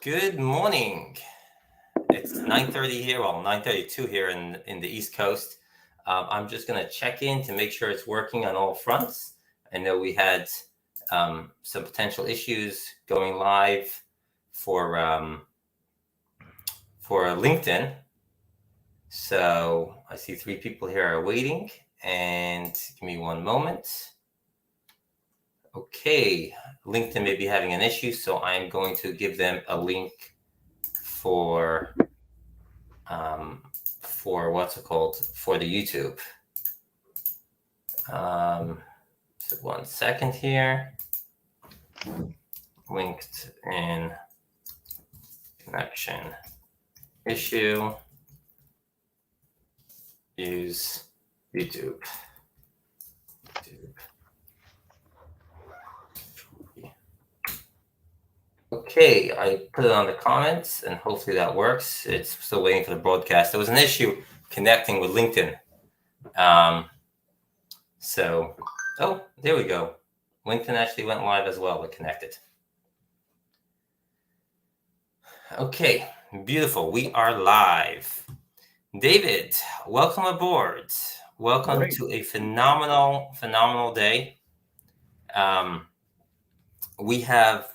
Good morning. It's 9:30 here, well, 9:32 here in the East Coast. I'm just going to check in to make sure it's working on all fronts. I know we had some potential issues going live for LinkedIn. So I see 3 people here are waiting, and give me one moment. Okay, LinkedIn may be having an issue, so I'm going to give them a link for what's it called, for the YouTube. So 1 second here. LinkedIn connection issue. Use YouTube. Okay, I put it on the comments and hopefully that works. It's still waiting for the broadcast. There was an issue connecting with LinkedIn. Oh, there we go. LinkedIn actually went live as well. It connected. Okay, beautiful. We are live. David, welcome aboard. Welcome to a phenomenal day. We had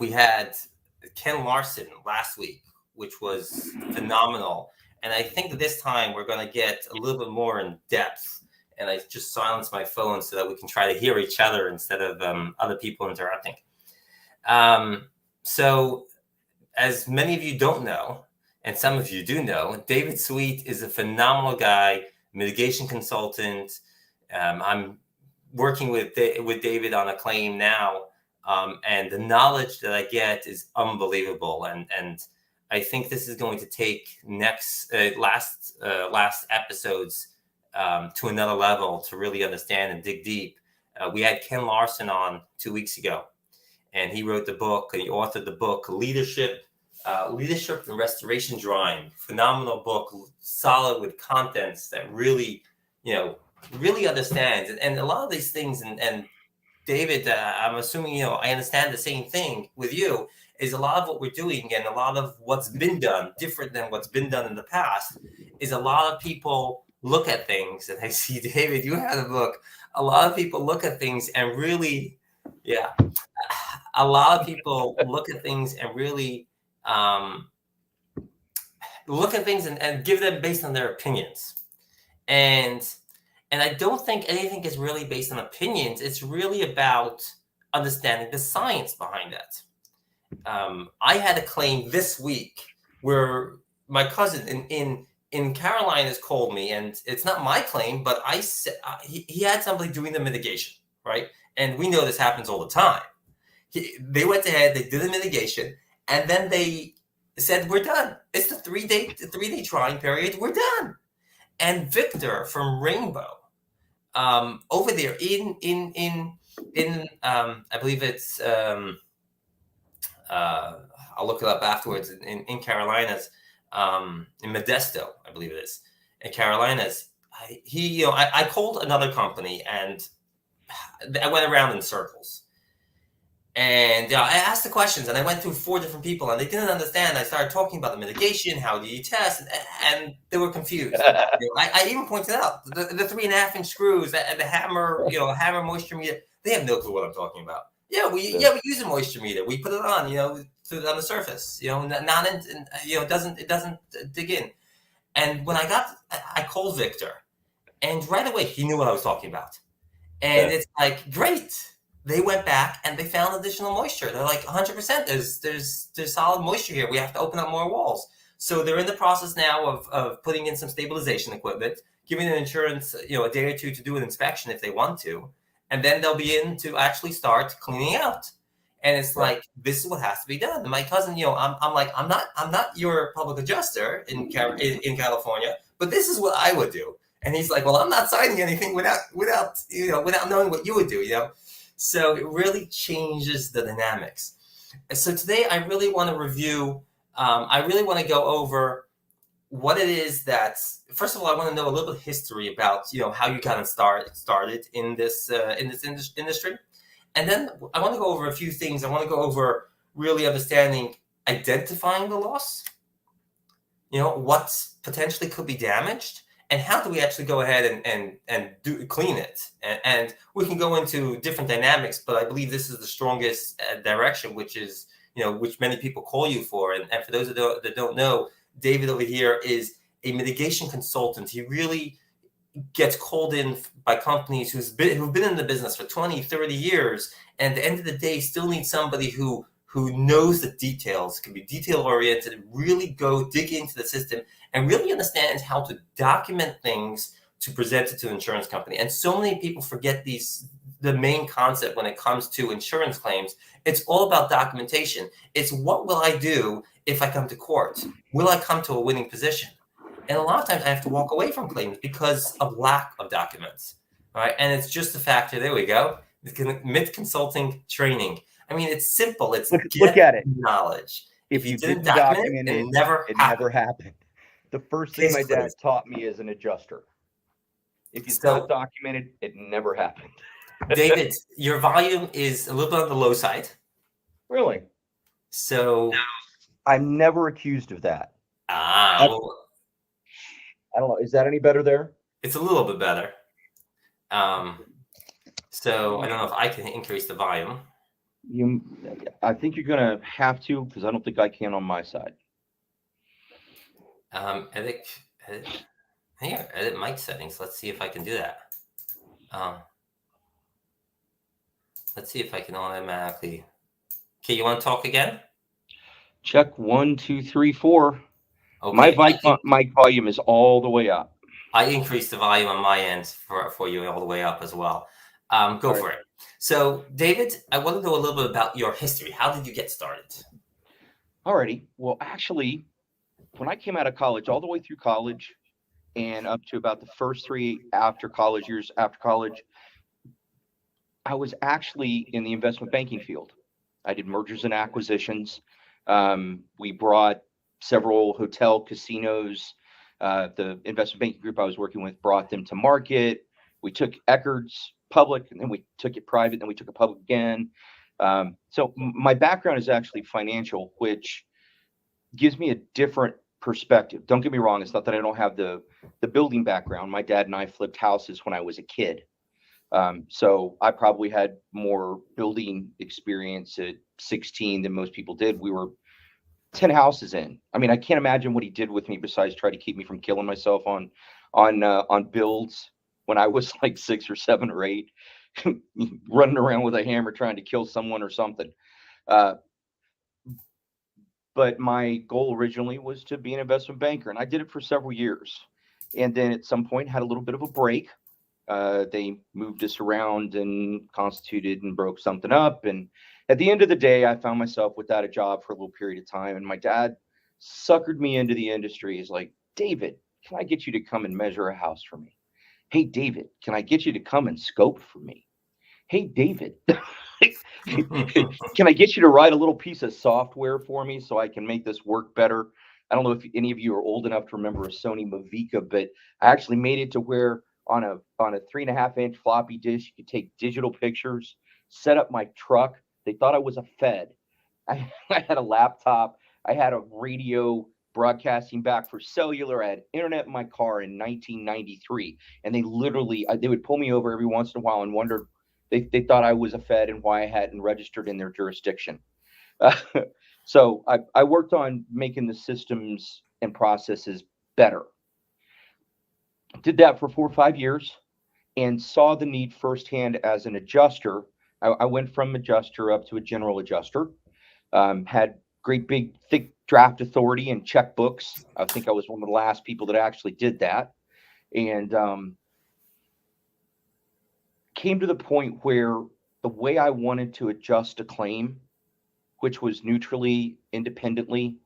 Ken Larson last week, which was phenomenal. And I think this time we're going to get a little bit more in depth. And I just silenced my phone so that we can try to hear each other instead of other people interrupting. So as many of you don't know, and some of you do know, David Sweet is a phenomenal guy, mitigation consultant. I'm working with David on a claim now. And the knowledge that I get is unbelievable. And I think this is going to take last episodes to another level to really understand and dig deep. We had Ken Larson on 2 weeks ago, and he wrote the book, he authored the book, Leadership and Restoration Drawing. Phenomenal book, solid with contents that really understands. And a lot of these things, and David, I'm assuming, I understand the same thing with you, is a lot of what we're doing and a lot of what's been done, different than what's been done in the past, is a lot of people look at things, and I see, David, you have a book. A lot of people look at things and really, a lot of people look at things and really look at things and give them based on their opinions. And I don't think anything is really based on opinions. It's really about understanding the science behind that. I had a claim this week where my cousin in Carolinas called me, and it's not my claim, but I said he had somebody doing the mitigation, right? And we know this happens all the time. They went ahead, they did the mitigation, and then they said, "We're done. It's the 3-day trying period. We're done." And Victor from Rainbow, over there in I believe it's I'll look it up afterwards, in Carolinas, in Modesto, I believe it is, in Carolinas. I called another company, and I went around in circles. And I asked the questions, and I went through 4 different people, and they didn't understand. I started talking about the mitigation, how do you test, and they were confused. I even pointed out the 3.5-inch screws, the hammer, hammer moisture meter. They have no clue what I'm talking about. We use a moisture meter. We put it on, on the surface. It doesn't dig in. And when I called Victor, and right away he knew what I was talking about, and it's like, great. They went back and they found additional moisture. They're like, 100%. There's solid moisture here. We have to open up more walls. So they're in the process now of putting in some stabilization equipment, giving the insurance, a day or 2 to do an inspection if they want to, and then they'll be in to actually start cleaning out. And it's like, this is what has to be done. And my cousin, I'm like, I'm not your public adjuster in California, but this is what I would do. And he's like, well, I'm not signing anything without knowing what you would do. So it really changes the dynamics. So today I really want to review, I really want to go over what it is that, first of all, I want to know a little bit of history about, how you kind of started in this industry. And then I want to go over a few things. I want to go over really understanding identifying the loss, what's potentially could be damaged, and how do we actually go ahead and clean it. And we can go into different dynamics, but I believe this is the strongest direction, which is, which many people call you for. And for those that don't know, David over here is a mitigation consultant. He really gets called in by companies who've been in the business for 20, 30 years, and at the end of the day still need somebody who knows the details, can be detail oriented, and really go dig into the system and really understands how to document things to present it to an insurance company. And so many people forget the main concept when it comes to insurance claims. It's all about documentation. It's what will I do if I come to court? Will I come to a winning position? And a lot of times I have to walk away from claims because of lack of documents, right? And it's just a factor. There we go. Mid consulting training. I mean, it's simple. It's look at it. Knowledge. If you didn't document it, never happened. The first thing my dad taught me as an adjuster. If you don't document it, it never happened. David, your volume is a little bit on the low side. Really? So I'm never accused of that. I don't know. Is that any better there? It's a little bit better. So I don't know if I can increase the volume. I think you're going to have to, because I don't think I can on my side. Edit mic settings. Let's see if I can do that. Let's see if I can automatically. Okay, you want to talk again? Check 1, 2, 3, 4. Okay. My mic volume is all the way up. I increased the volume on my end for you all the way up as well. Go for it. So, David, I want to know a little bit about your history. How did you get started? Alrighty. Well, actually, when I came out of college, all the way through college and up to about the first 3 years after college, I was actually in the investment banking field. I did mergers and acquisitions. We brought several hotel casinos. The investment banking group I was working with brought them to market. We took Eckerd's public, and then we took it private, and then we took it public again. So my background is actually financial, which gives me a different perspective. Don't get me wrong. It's not that I don't have the building background. My dad and I flipped houses when I was a kid. So I probably had more building experience at 16 than most people did. We were 10 houses in. I mean, I can't imagine what he did with me besides try to keep me from killing myself on builds when I was like 6 or 7 or 8, running around with a hammer trying to kill someone or something. But my goal originally was to be an investment banker, and I did it for several years. And then at some point had a little bit of a break. They moved us around and constituted and broke something up. And at the end of the day, I found myself without a job for a little period of time. And my dad suckered me into the industry. He's like, David, can I get you to come and measure a house for me? Hey, David, can I get you to come and scope for me? Hey, David, can I get you to write a little piece of software for me so I can make this work better? I don't know if any of you are old enough to remember a Sony Mavica, but I actually made it to where on a 3.5-inch floppy disk, you could take digital pictures, set up my truck. They thought I was a Fed. I had a laptop. I had a radio broadcasting back for cellular. I had internet in my car in 1993. And they would pull me over every once in a while and wondered, they thought I was a Fed and why I hadn't registered in their jurisdiction. So I worked on making the systems and processes better. Did that for 4 or 5 years and saw the need firsthand as an adjuster. I went from adjuster up to a general adjuster, had great big thick draft authority and checkbooks. I think I was one of the last people that actually did that. And came to the point where the way I wanted to adjust a claim, which was neutrally, independently,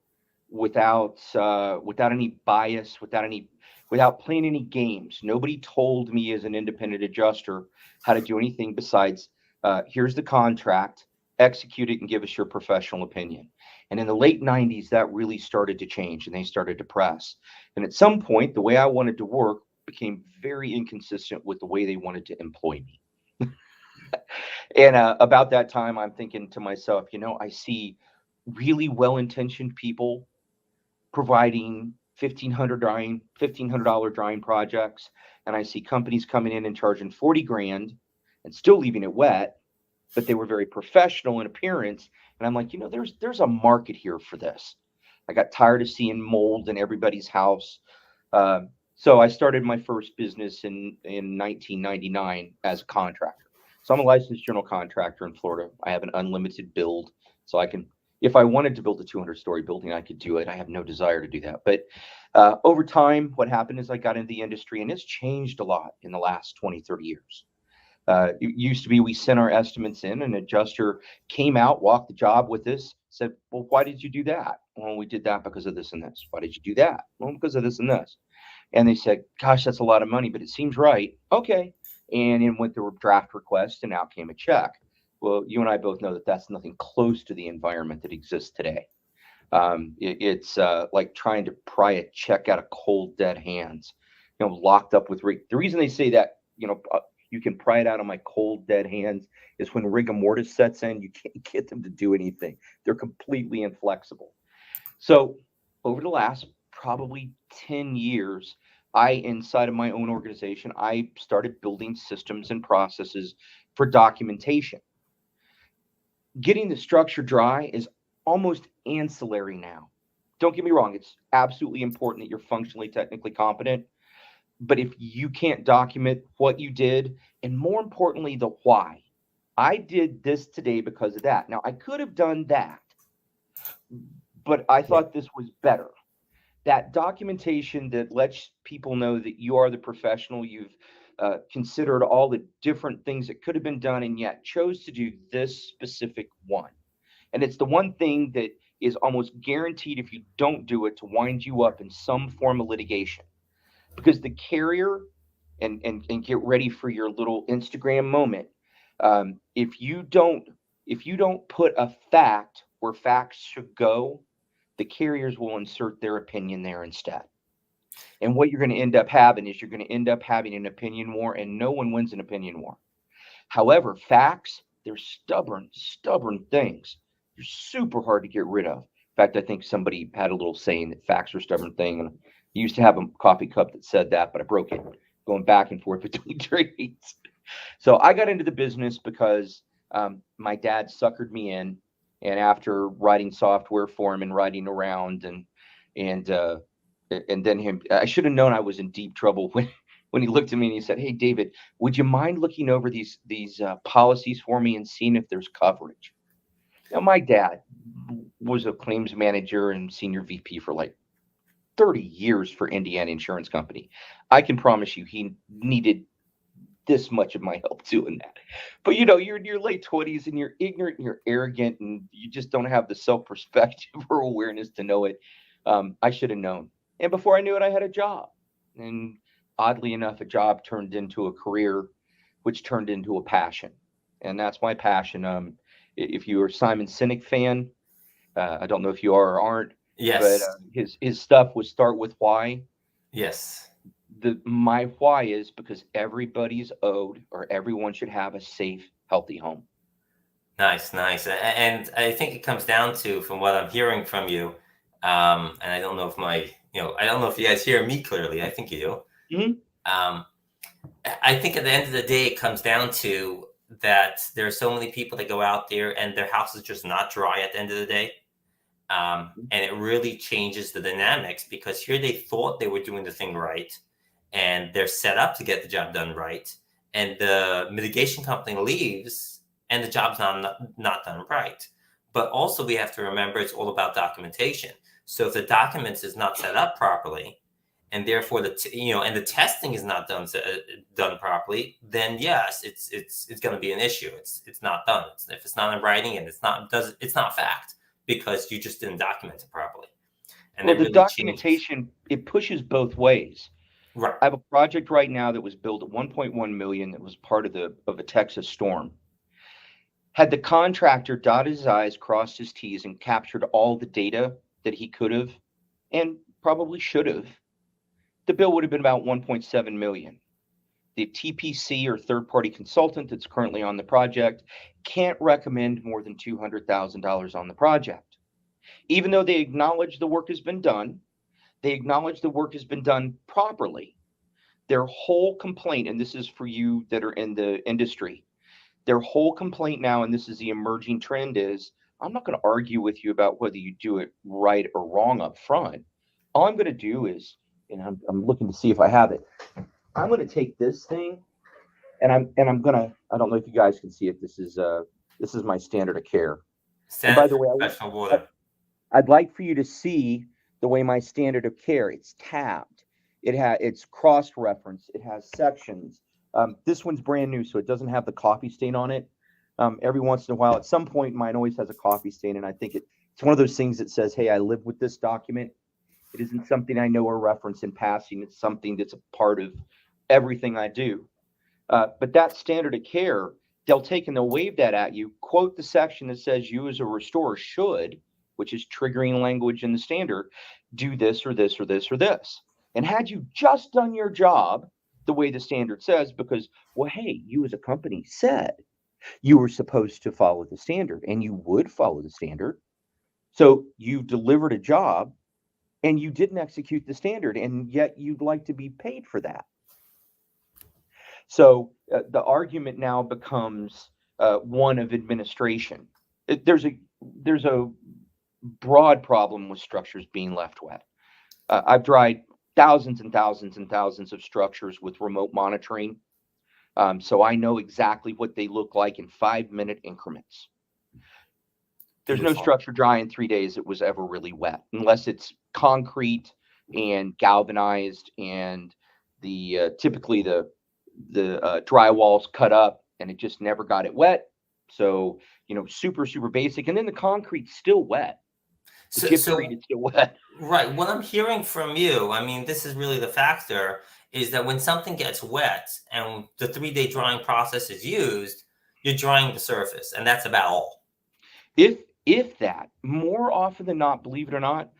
without any bias, without playing any games. Nobody told me as an independent adjuster how to do anything besides, here's the contract, execute it and give us your professional opinion. And in the late 90s, that really started to change and they started to press. And at some point, the way I wanted to work became very inconsistent with the way they wanted to employ me. And about that time, I'm thinking to myself, I see really well-intentioned people providing $1,500 drying projects, and I see companies coming in and charging 40 grand and still leaving it wet, but they were very professional in appearance. And I'm like, there's a market here for this. I got tired of seeing mold in everybody's house. Uh, so I started my first business in 1999 as a contractor. So I'm a licensed general contractor in Florida. I have an unlimited build, so I can, if I wanted to build a 200-story building, I could do it. I have no desire to do that. But over time, what happened is I got into the industry, and it's changed a lot in the last 20, 30 years. It used to be we sent our estimates in, an adjuster came out, walked the job with us, said, well, why did you do that? Well, we did that because of this and this. Why did you do that? Well, because of this and this. And they said, gosh, that's a lot of money, but it seems right. Okay. And in went the draft request, and out came a check. Well, you and I both know that that's nothing close to the environment that exists today. It's like trying to pry a check out of cold, dead hands, locked up with the reason they say that, you can pry it out of my cold, dead hands is when rigor mortis sets in, you can't get them to do anything. They're completely inflexible. So over the last probably 10 years, inside of my own organization, I started building systems and processes for documentation. Getting the structure dry is almost ancillary now. Don't get me wrong, it's absolutely important that you're functionally, technically competent. But if you can't document what you did, and more importantly, the why, I did this today because of that. Now, I could have done that, but I thought this was better. That documentation that lets people know that you are the professional, you've considered all the different things that could have been done, and yet chose to do this specific one. And it's the one thing that is almost guaranteed, if you don't do it, to wind you up in some form of litigation. Because the carrier, and get ready for your little Instagram moment. If you don't put a fact where facts should go, the carriers will insert their opinion there instead. And what you're going to end up having is you're going to end up having an opinion war, and no one wins an opinion war. However, facts, they're stubborn, stubborn things. They're super hard to get rid of. In fact, I think somebody had a little saying that facts are a stubborn thing. And I used to have a coffee cup that said that, but I broke it going back and forth between trades. So I got into the business because my dad suckered me in. And after writing software for him and writing around and then him, I should have known I was in deep trouble when he looked at me and he said, "Hey, David, would you mind looking over these policies for me and seeing if there's coverage?" Now, my dad was a claims manager and senior VP for like 30 years for Indiana Insurance Company. I can promise you he needed this much of my help doing that. But you're in your late 20s and you're ignorant and you're arrogant and you just don't have the self-perspective or awareness to know it. I should have known. And before I knew it, I had a job. And oddly enough, a job turned into a career, which turned into a passion. And that's my passion. If you're a Simon Sinek fan, I don't know if you are or aren't, but Yes. his stuff was start with why. Yes. My why is because everybody's owed, or everyone should have, a safe, healthy home. Nice, nice. And I think it comes down to, from what I'm hearing from you, and I don't know if I don't know if you guys hear me clearly. I think you do. Mm-hmm. I think at the end of the day, it comes down to that there are so many people that go out there and their house is just not dry at the end of the day. And it really changes the dynamics, because here they thought they were doing the thing right, and they're set up to get the job done right. And the mitigation company leaves and the job's not done right. But also we have to remember it's all about documentation. So if the documents is not set up properly, and therefore and the testing is not done properly, then yes, it's going to be an issue. It's not done. If it's not in writing and it's not fact, because you just didn't document it properly. And Well, it the really changes. documentation, it pushes both ways. Right. I have a project right now that was billed at 1.1 million that was part of a Texas storm. Had the contractor dotted his I's, crossed his T's, and captured all the data that he could have and probably should have, the bill would have been about 1.7 million. The TPC, or third-party consultant that's currently on the project, can't recommend more than $200,000 on the project. Even though they acknowledge the work has been done, they acknowledge the work has been done properly. Their whole complaint, and this is for you that are in the industry, their whole complaint now, and this is the emerging trend, is I'm not going to argue with you about whether you do it right or wrong up front. All I'm going to do is, and I'm looking to see if I have it. I'm going to take this thing, and I'm going to. I don't know if you guys can see it. This is my standard of care. And by Standard the for way, professional I, water. I'd like for you to see the way my standard of care. It's tabbed. It's cross referenced. It has sections. This one's brand new, so it doesn't have the coffee stain on it. Every once in a while, at some point, mine always has a coffee stain, and I think it's one of those things that says, "Hey, I live with this document." It isn't something I know or reference in passing. It's something that's a part of everything I do. But that standard of care, they'll take and they'll wave that at you, quote the section that says you as a restorer should, which is triggering language in the standard, do this or this or this or this. And had you just done your job the way the standard says, because, well, hey, you as a company said you were supposed to follow the standard and you would follow the standard. So you delivered a job and you didn't execute the standard, and yet you'd like to be paid for that. So the argument now becomes one of administration. There's a broad problem with structures being left wet. I've tried thousands and thousands and thousands of structures with remote monitoring, so I know exactly what they look like in 5-minute increments. There's no structure dry in 3 days that was ever really wet, unless it's concrete and galvanized, and the typically the drywall's cut up and it just never got it wet. So, super, super basic. And then the concrete's still wet. The gypsum is still wet. Right. What I'm hearing from you, I mean, this is really the factor, is that when something gets wet and the 3-day drying process is used, you're drying the surface, and that's about all. If that, more often than not, believe it or not,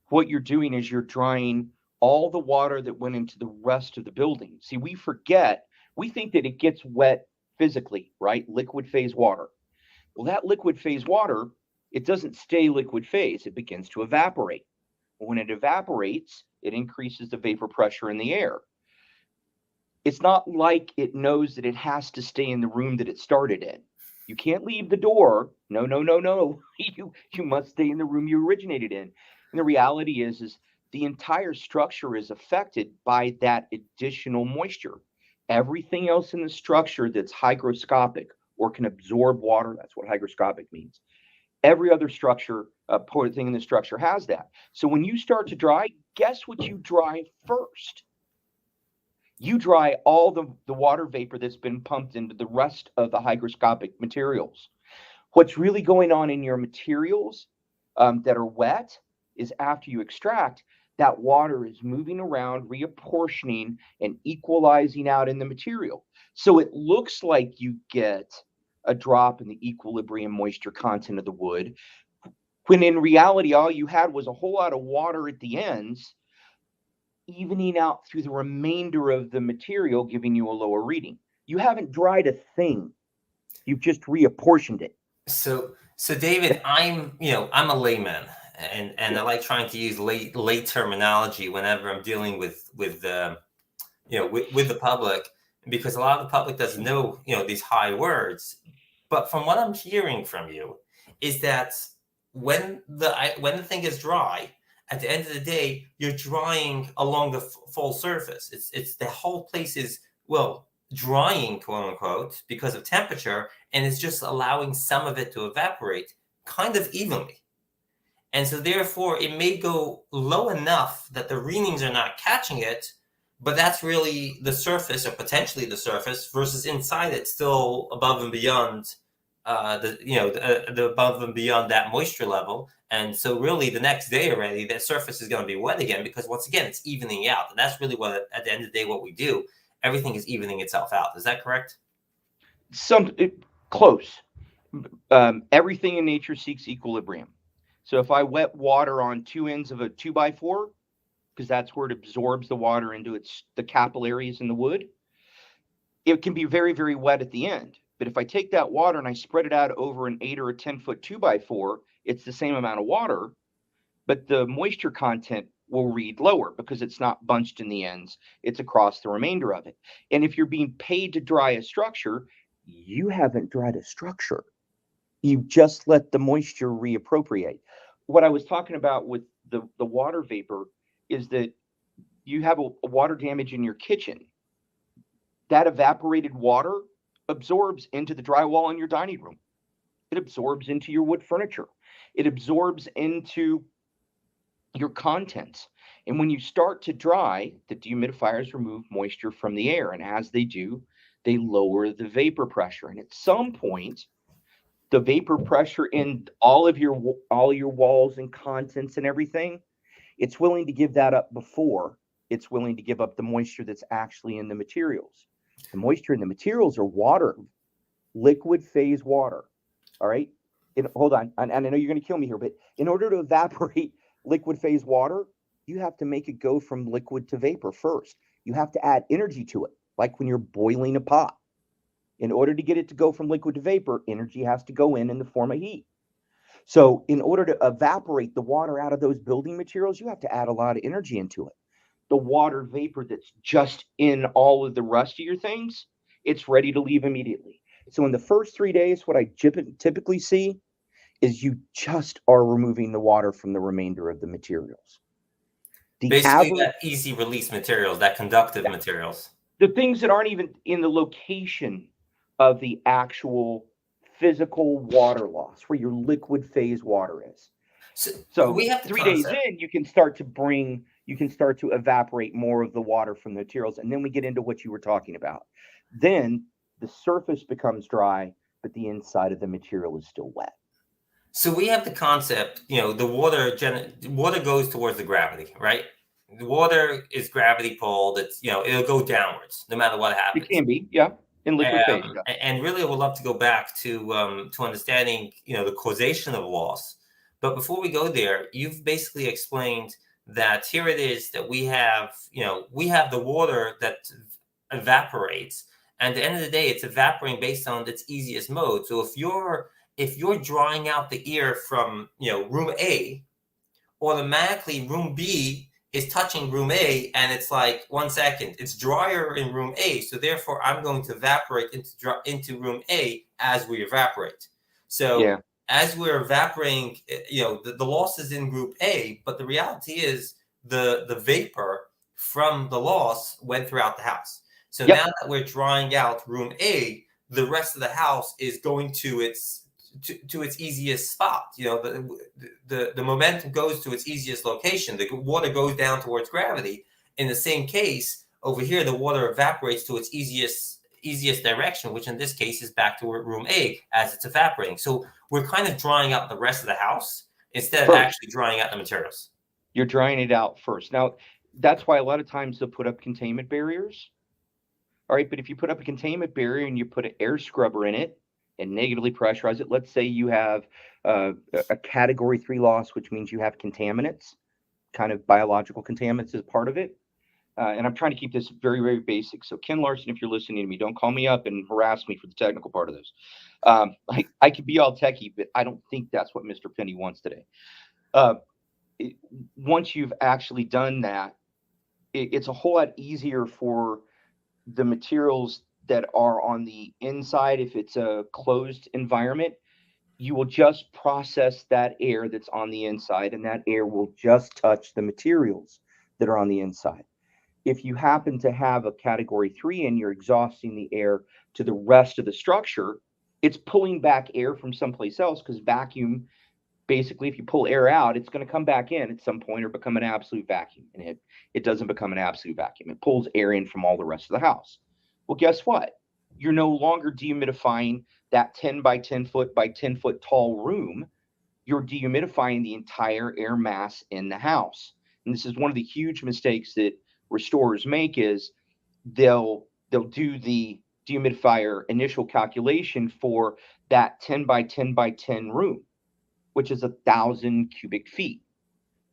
what you're doing is you're drying all the water that went into the rest of the building. See, we think that it gets wet physically, right? Liquid phase water. Well, that liquid phase water, it doesn't stay liquid phase. It begins to evaporate. When it evaporates, it increases the vapor pressure in the air. It's not like it knows that it has to stay in the room that it started in. You can't leave the door. No, no, no, no. You must stay in the room you originated in. And the reality is the entire structure is affected by that additional moisture. Everything else in the structure that's hygroscopic or can absorb water, that's what hygroscopic means. Every other structure, thing in the structure has that. So when you start to dry, guess what you dry first? You dry all the water vapor that's been pumped into the rest of the hygroscopic materials. What's really going on in your materials that are wet is after you extract, that water is moving around, reapportioning, and equalizing out in the material. So it looks like you get a drop in the equilibrium moisture content of the wood, when in reality, all you had was a whole lot of water at the ends, evening out through the remainder of the material, giving you a lower reading. You haven't dried a thing. You've just reapportioned it. So David, I'm a layman, and I like trying to use lay terminology whenever I'm dealing with the public, because a lot of the public doesn't know these high words. But from what I'm hearing from you is that when the thing is dry, at the end of the day, you're drying along the full surface. It's the whole place is drying, quote unquote, because of temperature, and it's just allowing some of it to evaporate kind of evenly. And so therefore it may go low enough that the readings are not catching it, but that's really the surface, or potentially the surface, versus inside it's still above and beyond the above and beyond that moisture level. And so really the next day already, that surface is going to be wet again, because once again, it's evening out. And that's really what, at the end of the day, what we do. Everything is evening itself out. Is that correct? Close. Everything in nature seeks equilibrium. So if I wet water on two ends of a 2x4, because that's where it absorbs the water into the capillaries in the wood, it can be very, very wet at the end. But if I take that water and I spread it out over an 8 or a 10-foot 2x4, it's the same amount of water, but the moisture content will read lower because it's not bunched in the ends, it's across the remainder of it. And if you're being paid to dry a structure, you haven't dried a structure. You just let the moisture reappropriate. What I was talking about with the water vapor is that you have a water damage in your kitchen. That evaporated water absorbs into the drywall in your dining room. It absorbs into your wood furniture. It absorbs into your contents. And when you start to dry, the dehumidifiers remove moisture from the air. And as they do, they lower the vapor pressure. And at some point, the vapor pressure in all your walls and contents and everything, it's willing to give that up before it's willing to give up the moisture that's actually in the materials. The moisture in the materials are water, liquid phase water. All right. Hold on. And I know you're going to kill me here, but in order to evaporate liquid phase water, you have to make it go from liquid to vapor first. You have to add energy to it, like when you're boiling a pot. In order to get it to go from liquid to vapor, energy has to go in the form of heat. So, in order to evaporate the water out of those building materials, you have to add a lot of energy into it. The water vapor that's just in all of the rest of your things, it's ready to leave immediately. So, in the first 3 days, what I typically see is you just are removing the water from the remainder of the materials. The Basically, average, that easy release materials, that conductive materials. the things that aren't even in the location of the actual physical water loss, where your liquid phase water is. So So we have the 3 days concept. in, you can start to evaporate more of the water from the materials. And then we get into what you were talking about. Then the surface becomes dry, but the inside of the material is still wet. So we have the concept. The water goes towards the gravity, right? The water is gravity pulled. It'll go downwards no matter what It happens. can be, yeah, in liquid phase. Yeah. And really, I would love to go back to understanding, the causation of loss. But before we go there, you've basically explained that here it is that we have the water that evaporates, and at the end of the day, it's evaporating based on its easiest mode. So if you're drying out the air from room A, automatically room B is touching room A, and it's like 1 second, it's drier in room A, so therefore I'm going to evaporate into room A as we evaporate. So Yeah. as we're evaporating, the loss is in group A, but the reality is the vapor from the loss went throughout the house. So now Yep. that we're drying out room A, the rest of the house is going to its easiest spot. The momentum goes to its easiest location. The water goes down towards gravity. In the same case, over here, the water evaporates to its easiest direction, which in this case is back to room A as it's evaporating. So we're kind of drying out the rest of the house instead of First, actually drying out the materials. you're drying it out first. Now, that's why a lot of times they'll put up containment barriers. All right. But if you put up a containment barrier and you put an air scrubber in it and negatively pressurize it, let's say you have a category 3 loss, which means you have contaminants, kind of biological contaminants as part of it. And I'm trying to keep this very, very basic. So, Ken Larson, if you're listening to me, don't call me up and harass me for the technical part of this. I could be all techie, but I don't think that's what Mr. Penny wants today. Uh, Once you've actually done that, it's a whole lot easier for the materials that are on the inside. If it's a closed environment, you will just process that air that's on the inside, and that air will just touch the materials that are on the inside. If you happen to have a category 3 and you're exhausting the air to the rest of the structure, it's pulling back air from someplace else, because vacuum, basically, if you pull air out, it's going to come back in at some point or become an absolute vacuum. And it doesn't become an absolute vacuum. It pulls air in from all the rest of the house. Well, guess what? You're no longer dehumidifying that 10 by 10 foot by 10 foot tall room. You're dehumidifying the entire air mass in the house. And this is one of the huge mistakes that restorers make, is they'll do the dehumidifier initial calculation for that 10 by 10 by 10 room, which is 1,000 cubic feet.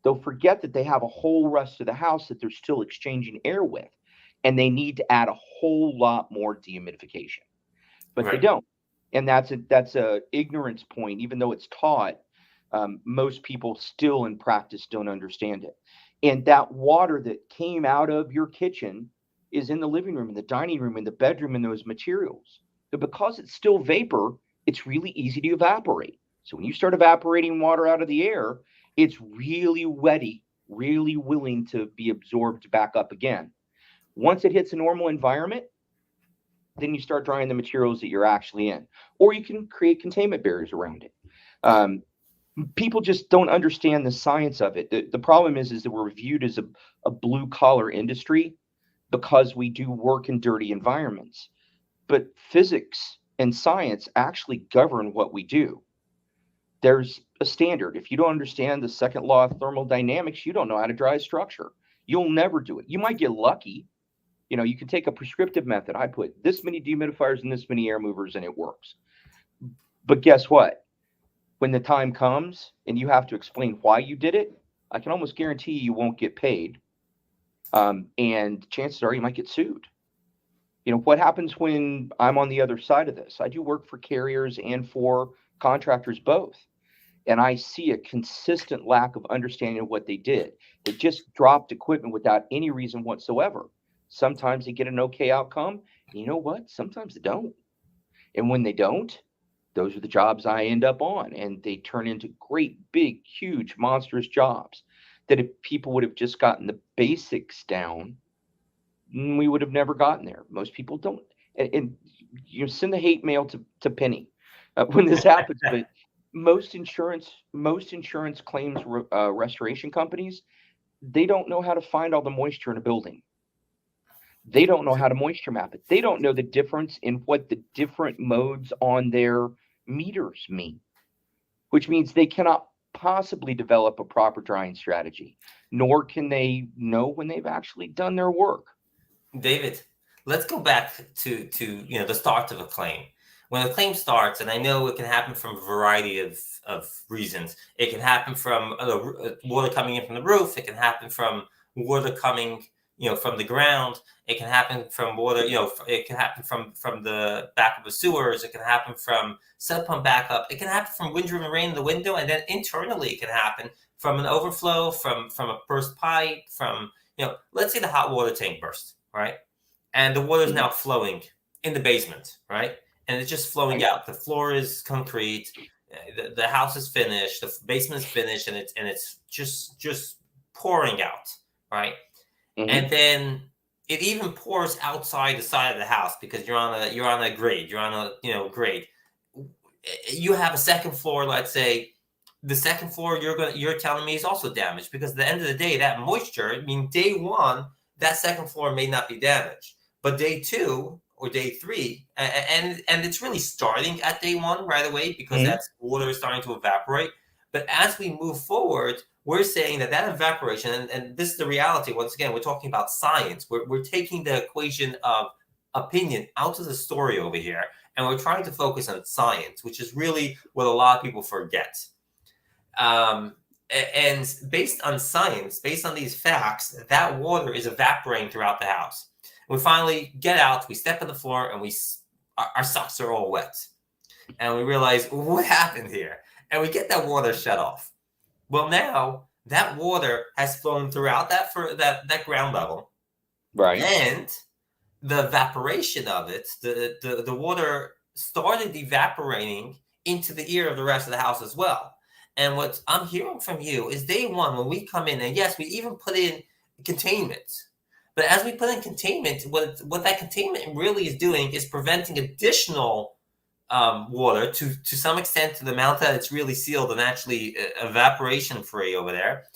They'll forget that they have a whole rest of the house that they're still exchanging air with, and they need to add a whole lot more dehumidification, but they Right. don't. And that's a ignorance point, even though it's taught. Most people still in practice don't understand it. And that water that came out of your kitchen is in the living room, in the dining room, in the bedroom, in those materials. But because it's still vapor, it's really easy to evaporate. So when you start evaporating water out of the air, it's really wetty, really willing to be absorbed back up again. Once it hits a normal environment, then you start drying the materials that you're actually in, or you can create containment barriers around it. Um, People just don't understand the science of it. The problem is that we're viewed as a blue collar industry because we do work in dirty environments. But physics and science actually govern what we do. There's a standard. If you don't understand the second law of thermodynamics, you don't know how to dry a structure. You'll never do it. You might get lucky. You can take a prescriptive method. I put this many dehumidifiers and this many air movers and it works. But guess what? When the time comes and you have to explain why you did it, I can almost guarantee you won't get paid. And chances are you might get sued. What happens when I'm on the other side of this? I do work for carriers and for contractors both. And I see a consistent lack of understanding of what they did. They just dropped equipment without any reason whatsoever. Sometimes they get an okay outcome. And you know what? Sometimes they don't. And when they don't, those are the jobs I end up on. And they turn into great, big, huge, monstrous jobs that if people would have just gotten the basics down, we would have never gotten there. Most people don't. And send the hate mail to Penny when this happens. But most insurance claims restoration companies, they don't know how to find all the moisture in a building. They don't know how to moisture map it. They don't know the difference in what the different modes on their meters mean, which means they cannot possibly develop a proper drying strategy, nor can they know when they've actually done their work. David, let's go back to the start of a claim. When a claim starts, and I know it can happen from a variety of reasons. It can happen from water coming in from the roof. It can happen from water coming from the ground. It can happen from water, it can happen from the back of the sewers. It can happen from sub pump backup. It can happen from windroom and rain in the window. And then internally it can happen from an overflow, from a burst pipe, from, let's say the hot water tank burst, right? And the water is now flowing in the basement, right? And it's just flowing out. The floor is concrete. The house is finished. The basement is finished, and it's just pouring out, right? Mm-hmm. And then it even pours outside the side of the house because you're on a grade. You're on a grade. You have a second floor. Let's say the second floor you're telling me is also damaged because at the end of the day, that moisture. I mean, day one, that second floor may not be damaged, but day two or day three, and it's really starting at day one right away because that's water is starting to evaporate. But as we move forward, we're saying that evaporation, and this is the reality. Once again, we're talking about science. We're taking the equation of opinion out of the story over here, and we're trying to focus on science, which is really what a lot of people forget. And based on science, based on these facts, that water is evaporating throughout the house. We finally get out, we step on the floor, and our socks are all wet. And we realize, what happened here? And we get that water shut off. Well, now that water has flown throughout that ground level. Right. And the evaporation of it, the water started evaporating into the ear of the rest of the house as well. And what I'm hearing from you is day one, when we come in, and yes, we even put in containment. But as we put in containment, what that containment really is doing is preventing additional water to some extent, to the amount that it's really sealed and actually evaporation free over there.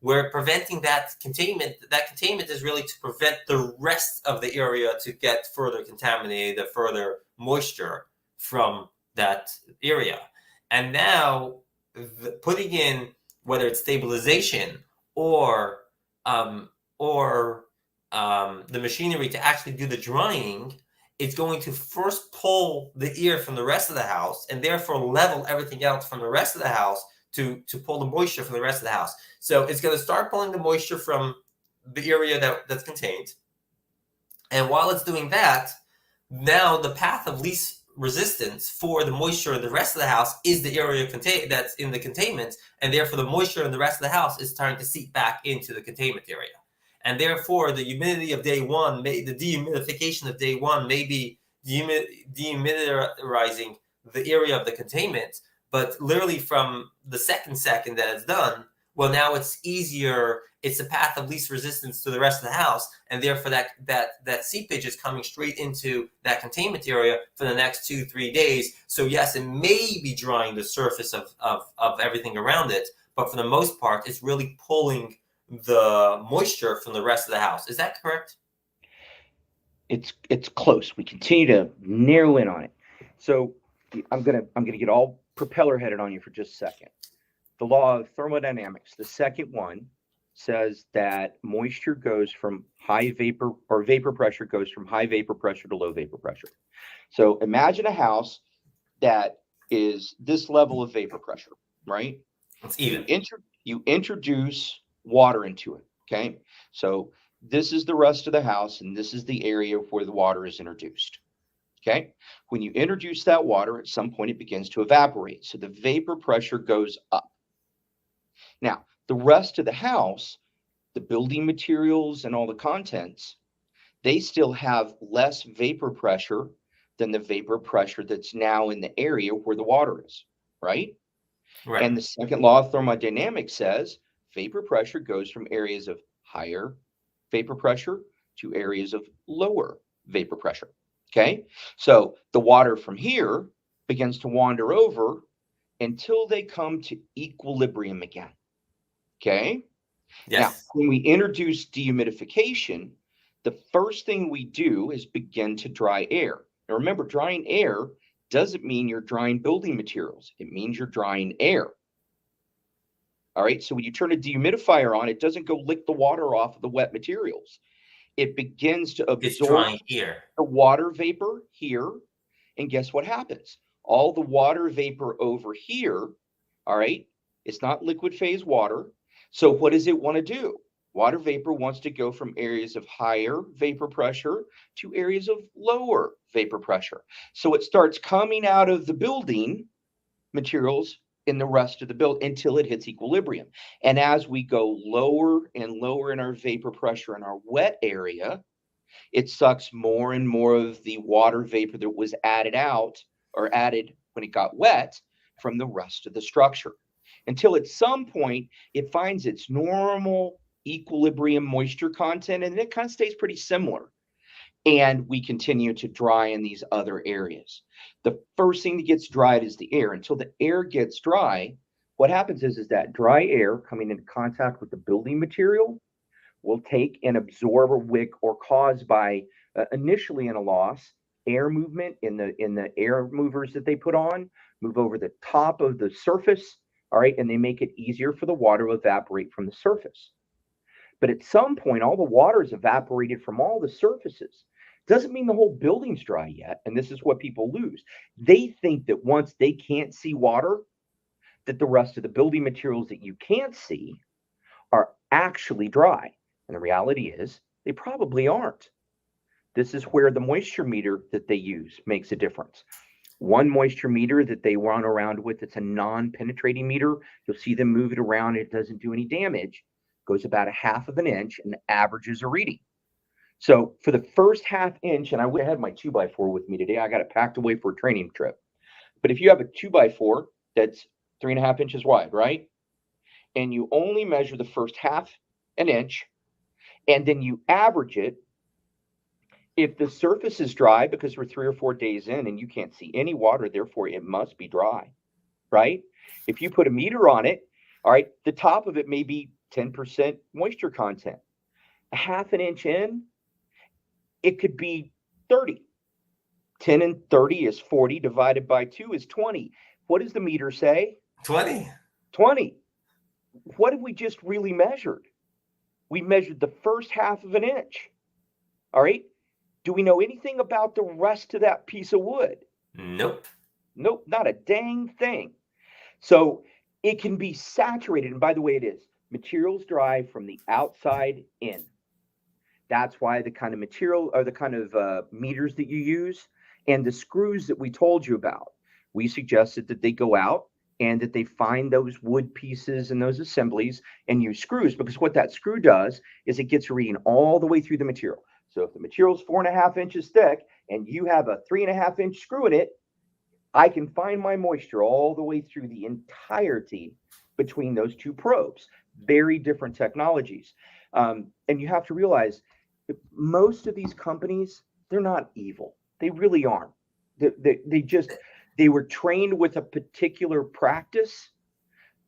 We're preventing that containment. That containment is really to prevent the rest of the area to get further contaminated, the further moisture from that area. And now putting in, whether it's stabilization or the machinery to actually do the drying, it's going to first pull the ear from the rest of the house and therefore level everything else from the rest of the house to pull the moisture from the rest of the house. So it's going to start pulling the moisture from the area that's contained. And while it's doing that, now the path of least resistance for the moisture in the rest of the house is the area that's in the containment, and therefore the moisture in the rest of the house is starting to seep back into the containment area. And therefore, the humidity of day one, the dehumidification of day one may be dehumidifiing the area of the containment, but literally from the second that it's done, well, now it's easier. It's a path of least resistance to the rest of the house, and therefore that seepage is coming straight into that containment area for the next 2-3 days. So yes, it may be drying the surface of everything around it, but for the most part, it's really pulling the moisture from the rest of the house. Is that correct? It's close. We continue to narrow in on it. So I'm gonna get all propeller headed on you for just a second. The law of thermodynamics, the second one, says that moisture goes from high vapor, or vapor pressure goes from high vapor pressure to low vapor pressure. So imagine a house that is this level of vapor pressure, right? It's even. You introduce water into it, okay? So this is the rest of the house, and this is the area where the water is introduced, okay? When you introduce that water, at some point it begins to evaporate. So the vapor pressure goes up. Now, the rest of the house, the building materials and all the contents, they still have less vapor pressure than the vapor pressure that's now in the area where the water is, right? Right. And the second law of thermodynamics says vapor pressure goes from areas of higher vapor pressure to areas of lower vapor pressure, okay? So the water from here begins to wander over until they come to equilibrium again. Okay. Yes. Now, when we introduce dehumidification, the first thing we do is begin to dry air. Now, remember, drying air doesn't mean you're drying building materials. It means you're drying air. All right. So when you turn a dehumidifier on, it doesn't go lick the water off of the wet materials. It begins to absorb the water vapor here. And guess what happens? All the water vapor over here, all right, it's not liquid phase water. So what does it want to do? Water vapor wants to go from areas of higher vapor pressure to areas of lower vapor pressure. So it starts coming out of the building materials in the rest of the build until it hits equilibrium. And as we go lower and lower in our vapor pressure in our wet area, it sucks more and more of the water vapor that was added out or added when it got wet from the rest of the structure, until at some point it finds its normal equilibrium moisture content, and it kind of stays pretty similar. And we continue to dry in these other areas. The first thing that gets dried is the air. Until the air gets dry, what happens is that dry air coming into contact with the building material will take and absorb or wick or cause by initially in a loss air movement in the air movers that they put on, move over the top of the surface, all right, and they make it easier for the water to evaporate from the surface. But at some point, all the water is evaporated from all the surfaces. Doesn't mean the whole building's dry yet, and this is what people lose. They think that once they can't see water, that the rest of the building materials that you can't see are actually dry. And the reality is they probably aren't. This is where the moisture meter that they use makes a difference. One moisture meter that they run around with, it's a non-penetrating meter. You'll see them move it around. It doesn't do any damage. Goes about 1/2 of an inch and averages a reading. So for the first 1/2 inch, and I had my 2x4 with me today. I got it packed away for a training trip. But if you have a 2x4 that's 3.5 inches wide, right? And you only measure the first 1/2 an inch, and then you average it. If the surface is dry because we're 3 or 4 days in and you can't see any water, therefore it must be dry, right? If you put a meter on it, all right, the top of it may be 10% moisture content. 1/2 an inch in, it could be 30. 10 and 30 is 40, divided by 2 is 20. What does the meter say? 20. 20. What have we just really measured? We measured the first 1/2 of an inch. All right. Do we know anything about the rest of that piece of wood? Nope. Nope, not a dang thing. So it can be saturated. And by the way, it is. Materials dry from the outside in. That's why the kind of material or the kind of meters that you use And the screws that we told you about, we suggested that they go out and that they find those wood pieces and those assemblies and use screws, because what that screw does is it gets a reading all the way through the material. So if the material is 4.5 inches thick and you have a 3.5 inch screw in it, I can find my moisture all the way through the entirety between those two probes. Very different technologies. And you have to realize that most of these companies, they're not evil. They really aren't. They were trained with a particular practice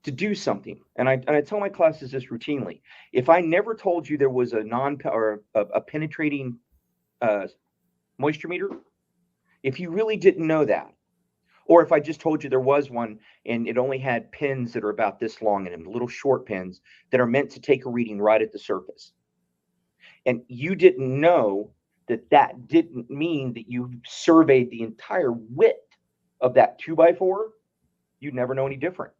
to do something. And I tell my classes this routinely. If I never told you there was a non or a penetrating moisture meter, if you really didn't know that, or if I just told you there was one and it only had pins that are about this long in them, little short pins that are meant to take a reading right at the surface, and you didn't know that that didn't mean that you surveyed the entire width of that 2x4, you'd never know any different.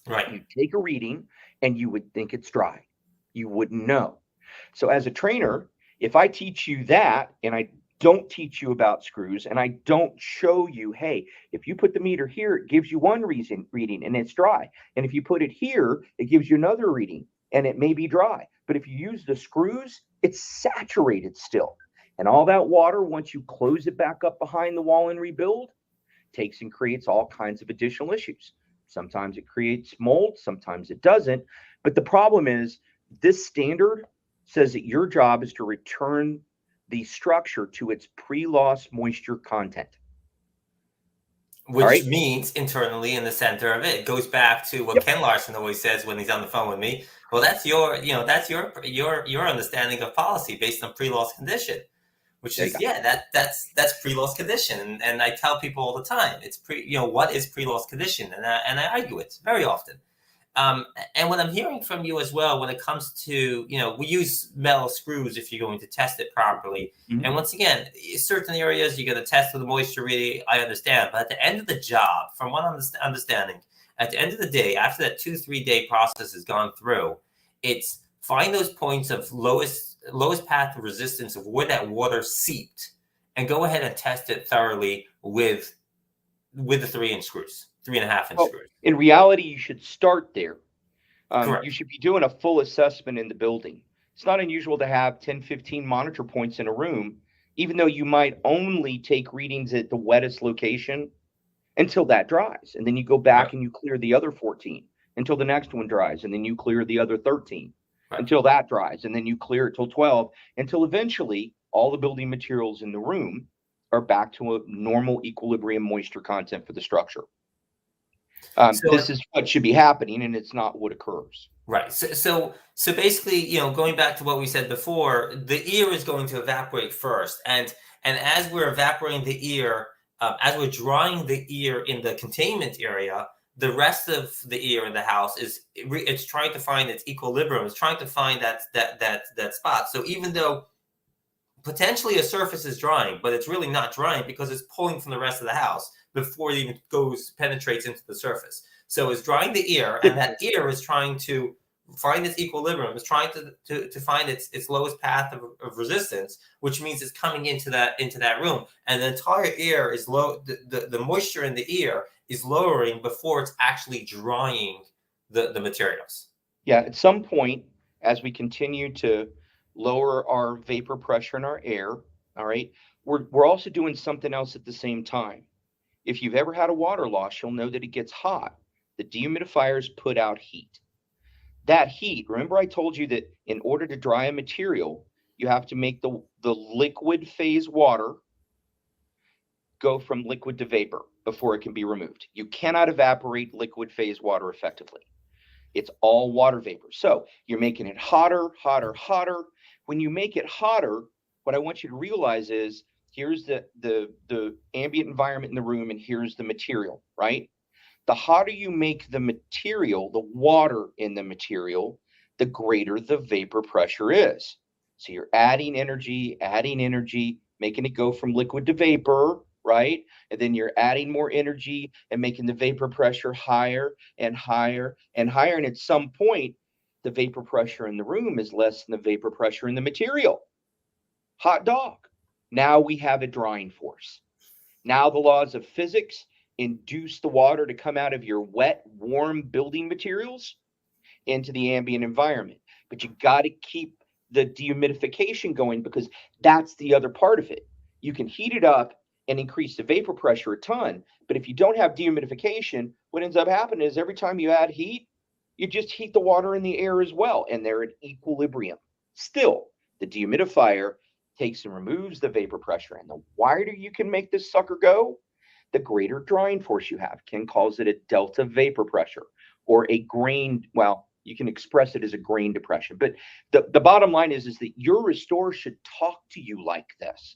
Right. You take a reading and you would think it's dry. You wouldn't know. So as a trainer, if I teach you that and I don't teach you about screws and I don't show you, hey, if you put the meter here, it gives you one reading and it's dry. And if you put it here, it gives you another reading and it may be dry. But if you use the screws, it's saturated still. And all that water, once you close it back up behind the wall and rebuild, takes and creates all kinds of additional issues. Sometimes it creates mold, sometimes it doesn't. But the problem is this standard says that your job is to return the structure to its pre-loss moisture content. Which means internally in the center of it goes back to what Ken Larson always says when he's on the phone with me. Well, that's your understanding of policy based on pre-loss condition, which is that's pre-loss condition, and I tell people all the time it's what is pre-loss condition, and I argue it very often. And what I'm hearing from you as well when it comes to, we use metal screws if you're going to test it properly. Mm-hmm. And once again, certain areas you're going to test with the moisture reading, I understand. But at the end of the job, from what I'm understanding, at the end of the day, after that 2-3 day process has gone through, it's find those points of lowest path of resistance of where that water seeped and go ahead and test it thoroughly with the 3-inch screws. 3.5-inch screws. In reality, you should start there. You should be doing a full assessment in the building. It's not unusual to have 10, 15 monitor points in a room, even though you might only take readings at the wettest location until that dries. And then you go back and you clear the other 14 until the next one dries. And then you clear the other 13 until that dries. And then you clear it till 12 until eventually all the building materials in the room are back to a normal equilibrium moisture content for the structure. This is what should be happening, and it's not what occurs. Right. So basically, going back to what we said before, the ear is going to evaporate first, and as we're evaporating the ear, as we're drying the ear in the containment area, the rest of the ear in the house it's trying to find its equilibrium. It's trying to find that spot. So even though potentially a surface is drying, but it's really not drying because it's pulling from the rest of the house before it even penetrates into the surface. So it's drying the ear, and that ear is trying to find its equilibrium. It's trying to find its lowest path of resistance, which means it's coming into that room, and the entire ear is low. The moisture in the ear is lowering before it's actually drying the materials. Yeah, at some point, as we continue to lower our vapor pressure in our air, all right, we're also doing something else at the same time. If you've ever had a water loss, you'll know that it gets hot. The dehumidifiers put out heat. That heat, remember I told you that in order to dry a material, you have to make the liquid phase water go from liquid to vapor before it can be removed. You cannot evaporate liquid phase water effectively. It's all water vapor. So you're making it hotter, hotter, hotter. When you make it hotter, what I want you to realize is here's the ambient environment in the room, and here's the material, right? The hotter you make the material, the water in the material, the greater the vapor pressure is. So you're adding energy, making it go from liquid to vapor, right? And then you're adding more energy and making the vapor pressure higher and higher and higher. And at some point, the vapor pressure in the room is less than the vapor pressure in the material. Hot dog. Now we have a drying force. Now the laws of physics induce the water to come out of your wet, warm building materials into the ambient environment. But you got to keep the dehumidification going, because that's the other part of it. You can heat it up and increase the vapor pressure a ton, but if you don't have dehumidification, what ends up happening is every time you add heat, you just heat the water in the air as well, and they're at equilibrium. Still, the dehumidifier takes and removes the vapor pressure, and the wider you can make this sucker go, the greater drying force you have. Ken calls it a delta vapor pressure, or a grain, well, you can express it as a grain depression. But the bottom line is that your restore should talk to you like this.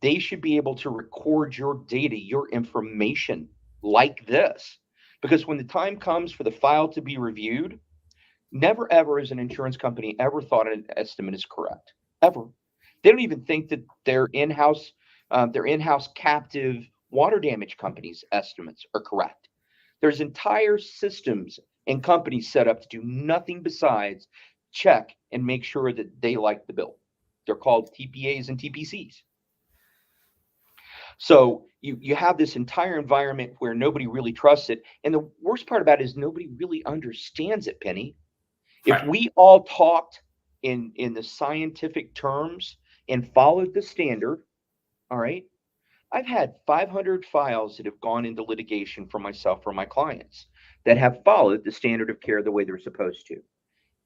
They should be able to record your data, your information like this. Because when the time comes for the file to be reviewed, never ever has an insurance company ever thought an estimate is correct. Ever. They don't even think that their in-house captive water damage companies' estimates are correct. There's entire systems and companies set up to do nothing besides check and make sure that they like the bill. They're called TPAs and TPCs. So you have this entire environment where nobody really trusts it. And the worst part about it is nobody really understands it, Penny. If we all talked in the scientific terms and followed the standard, all right, I've had 500 files that have gone into litigation for myself or my clients that have followed the standard of care the way they're supposed to.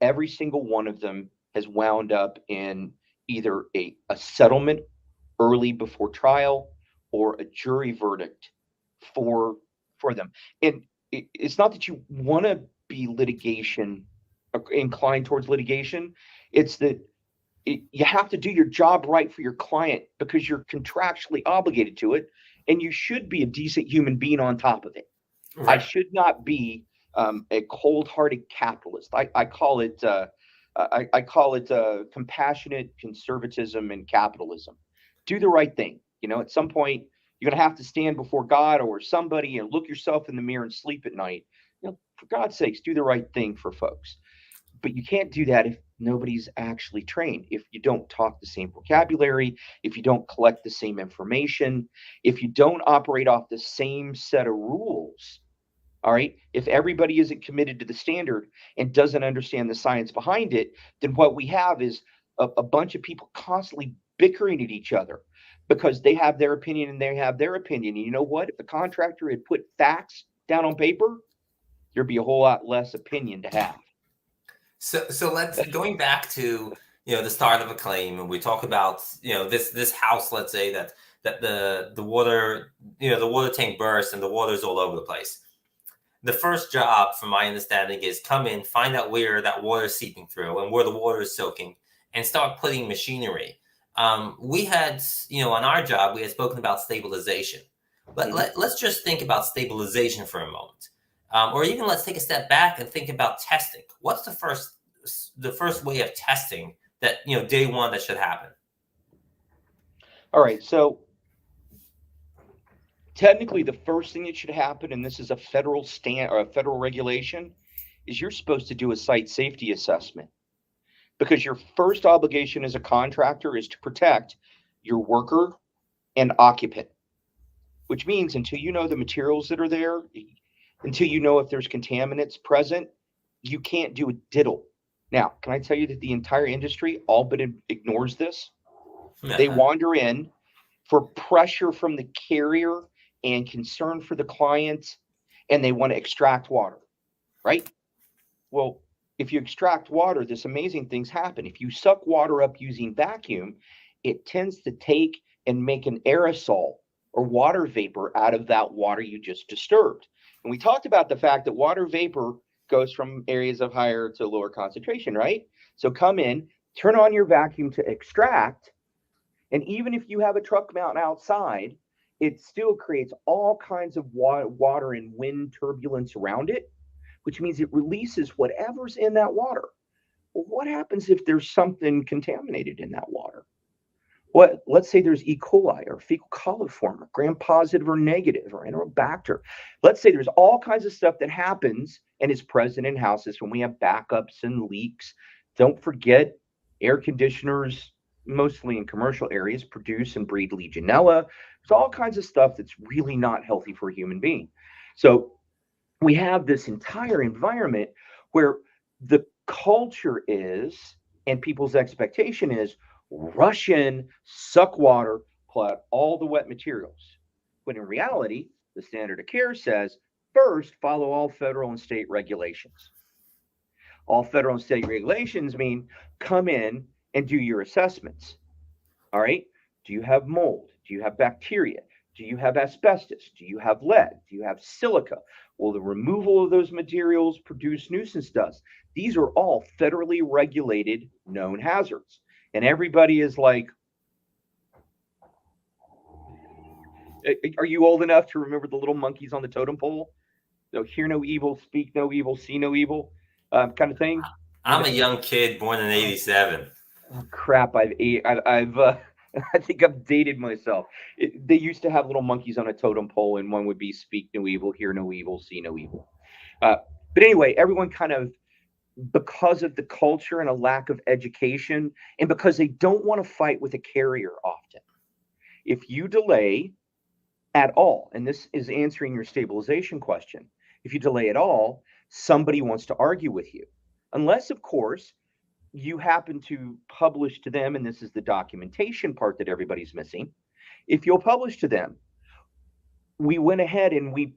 Every single one of them has wound up in either a settlement early before trial or a jury verdict for them. And it's not that you want to be inclined towards litigation. It's that you have to do your job right for your client because you're contractually obligated to it, and you should be a decent human being on top of it. Right. I should not be a cold-hearted capitalist. I call it compassionate conservatism and capitalism. Do the right thing. At some point, you're going to have to stand before God or somebody and look yourself in the mirror and sleep at night. For God's sakes, do the right thing for folks. But you can't do that if nobody's actually trained, if you don't talk the same vocabulary, if you don't collect the same information, if you don't operate off the same set of rules. All right. If everybody isn't committed to the standard and doesn't understand the science behind it, then what we have is a bunch of people constantly bickering at each other because they have their opinion and they have their opinion. And you know what? If the contractor had put facts down on paper, there'd be a whole lot less opinion to have. So let's going back to the start of a claim, and we talk about this house. Let's say that the water the water tank bursts and the water's all over the place. The first job, from my understanding, is come in, find out where that water is seeping through and where the water is soaking, and start putting machinery. We had on our job we had spoken about stabilization. Let's just think about stabilization for a moment. Or even let's take a step back and think about testing. What's the first way of testing that day one that should happen? All right, so technically the first thing that should happen, and this is a federal regulation, is you're supposed to do a site safety assessment, because your first obligation as a contractor is to protect your worker and occupant, which means until you know the materials that are there, until you know if there's contaminants present, you can't do a diddle. Now, can I tell you that the entire industry all but ignores this? They wander in for pressure from the carrier and concern for the client, and they want to extract water, right? Well, if you extract water, this amazing things happen. If you suck water up using vacuum, it tends to take and make an aerosol or water vapor out of that water you just disturbed. And we talked about the fact that water vapor goes from areas of higher to lower concentration, right? So come in, turn on your vacuum to extract, and even if you have a truck mount outside, it still creates all kinds of water and wind turbulence around it, which means it releases whatever's in that water. Well, what happens if there's something contaminated in that water? Let's say there's E. coli or fecal coliform, or gram-positive or negative, or enterobacter. Let's say there's all kinds of stuff that happens and is present in houses when we have backups and leaks. Don't forget, air conditioners mostly in commercial areas, produce and breed Legionella. There's all kinds of stuff that's really not healthy for a human being. So we have this entire environment where the culture is, and people's expectation is, rush in, suck water, pull out all the wet materials. When in reality, the standard of care says first follow all federal and state regulations. All federal and state regulations mean come in and do your assessments. All right. Do you have mold? Do you have bacteria? Do you have asbestos? Do you have lead? Do you have silica? Will the removal of those materials produce nuisance dust? These are all federally regulated known hazards. And everybody is like, are you old enough to remember the little monkeys on the totem pole? So hear no evil, speak no evil, see no evil, kind of thing. I'm a young kid born in '87. Oh, crap! I've I think I've dated myself. They used to have little monkeys on a totem pole, and one would be "Speak no evil, hear no evil, see no evil." Uh, but anyway, everyone kind of, because of the culture and a lack of education, and because they don't want to fight with a carrier often. If you delay at all, and this is answering your stabilization question, if you delay at all, somebody wants to argue with you, unless, of course, you happen to publish to them, and this is the documentation part that everybody's missing. If you'll publish to them, we went ahead and we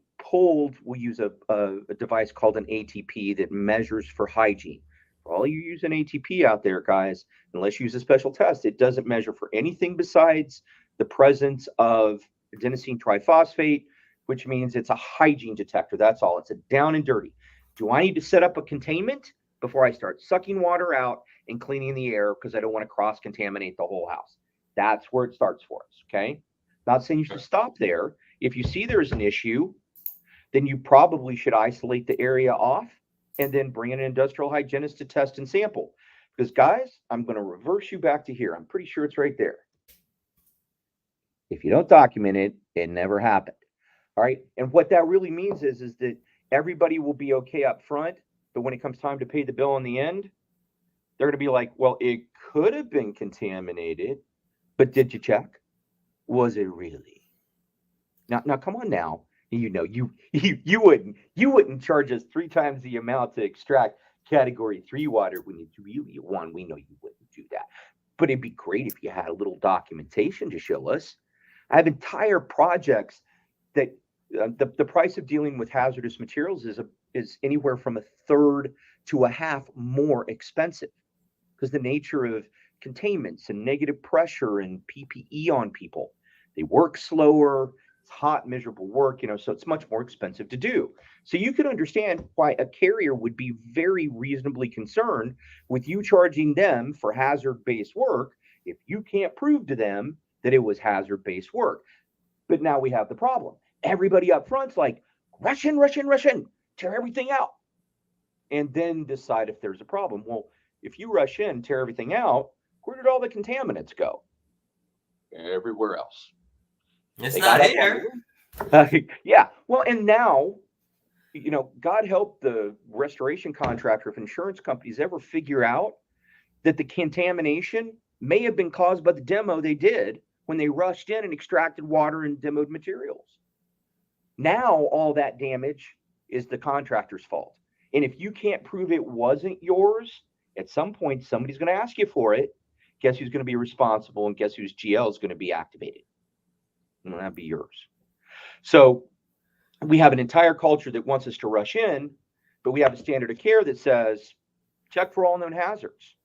use a device called an ATP that measures for hygiene. For all you use an ATP out there, guys, unless you use a special test, it doesn't measure for anything besides the presence of adenosine triphosphate, which means it's a hygiene detector. That's all. It's a down and dirty. Do I need to set up a containment before I start sucking water out and cleaning the air because I don't want to cross contaminate the whole house? That's where it starts for us. Okay. Not saying you should stop there. If you see there's an issue, then you probably should isolate the area off and then bring in an industrial hygienist to test and sample. Because, guys, I'm going to reverse you back to here. I'm pretty sure it's right there. If you don't document it, it never happened. All right. And what that really means is that everybody will be okay up front, but when it comes time to pay the bill in the end, they're going to be like, well, it could have been contaminated, but did you check? Was it really? Now, come on now. You know, you wouldn't charge us 3 times the amount to extract category 3 water when it's really 1. We know you wouldn't do that. But it'd be great if you had a little documentation to show us. I have entire projects that the price of dealing with hazardous materials is anywhere from a third to a half more expensive, because the nature of containments and negative pressure and PPE on people, they work slower. It's hot, miserable work, so it's much more expensive to do. So you could understand why a carrier would be very reasonably concerned with you charging them for hazard-based work if you can't prove to them that it was hazard-based work. But now we have the problem. Everybody up front's like, rush in, tear everything out, and then decide if there's a problem. Well, if you rush in, tear everything out, where did all the contaminants go? Everywhere else. It's not here. Yeah. Well, and now, God help the restoration contractor if insurance companies ever figure out that the contamination may have been caused by the demo they did when they rushed in and extracted water and demoed materials. Now all that damage is the contractor's fault. And if you can't prove it wasn't yours, at some point somebody's going to ask you for it. Guess who's going to be responsible, and guess whose GL is going to be activated? And that'd be yours. So we have an entire culture that wants us to rush in, but we have a standard of care that says check for all known hazards.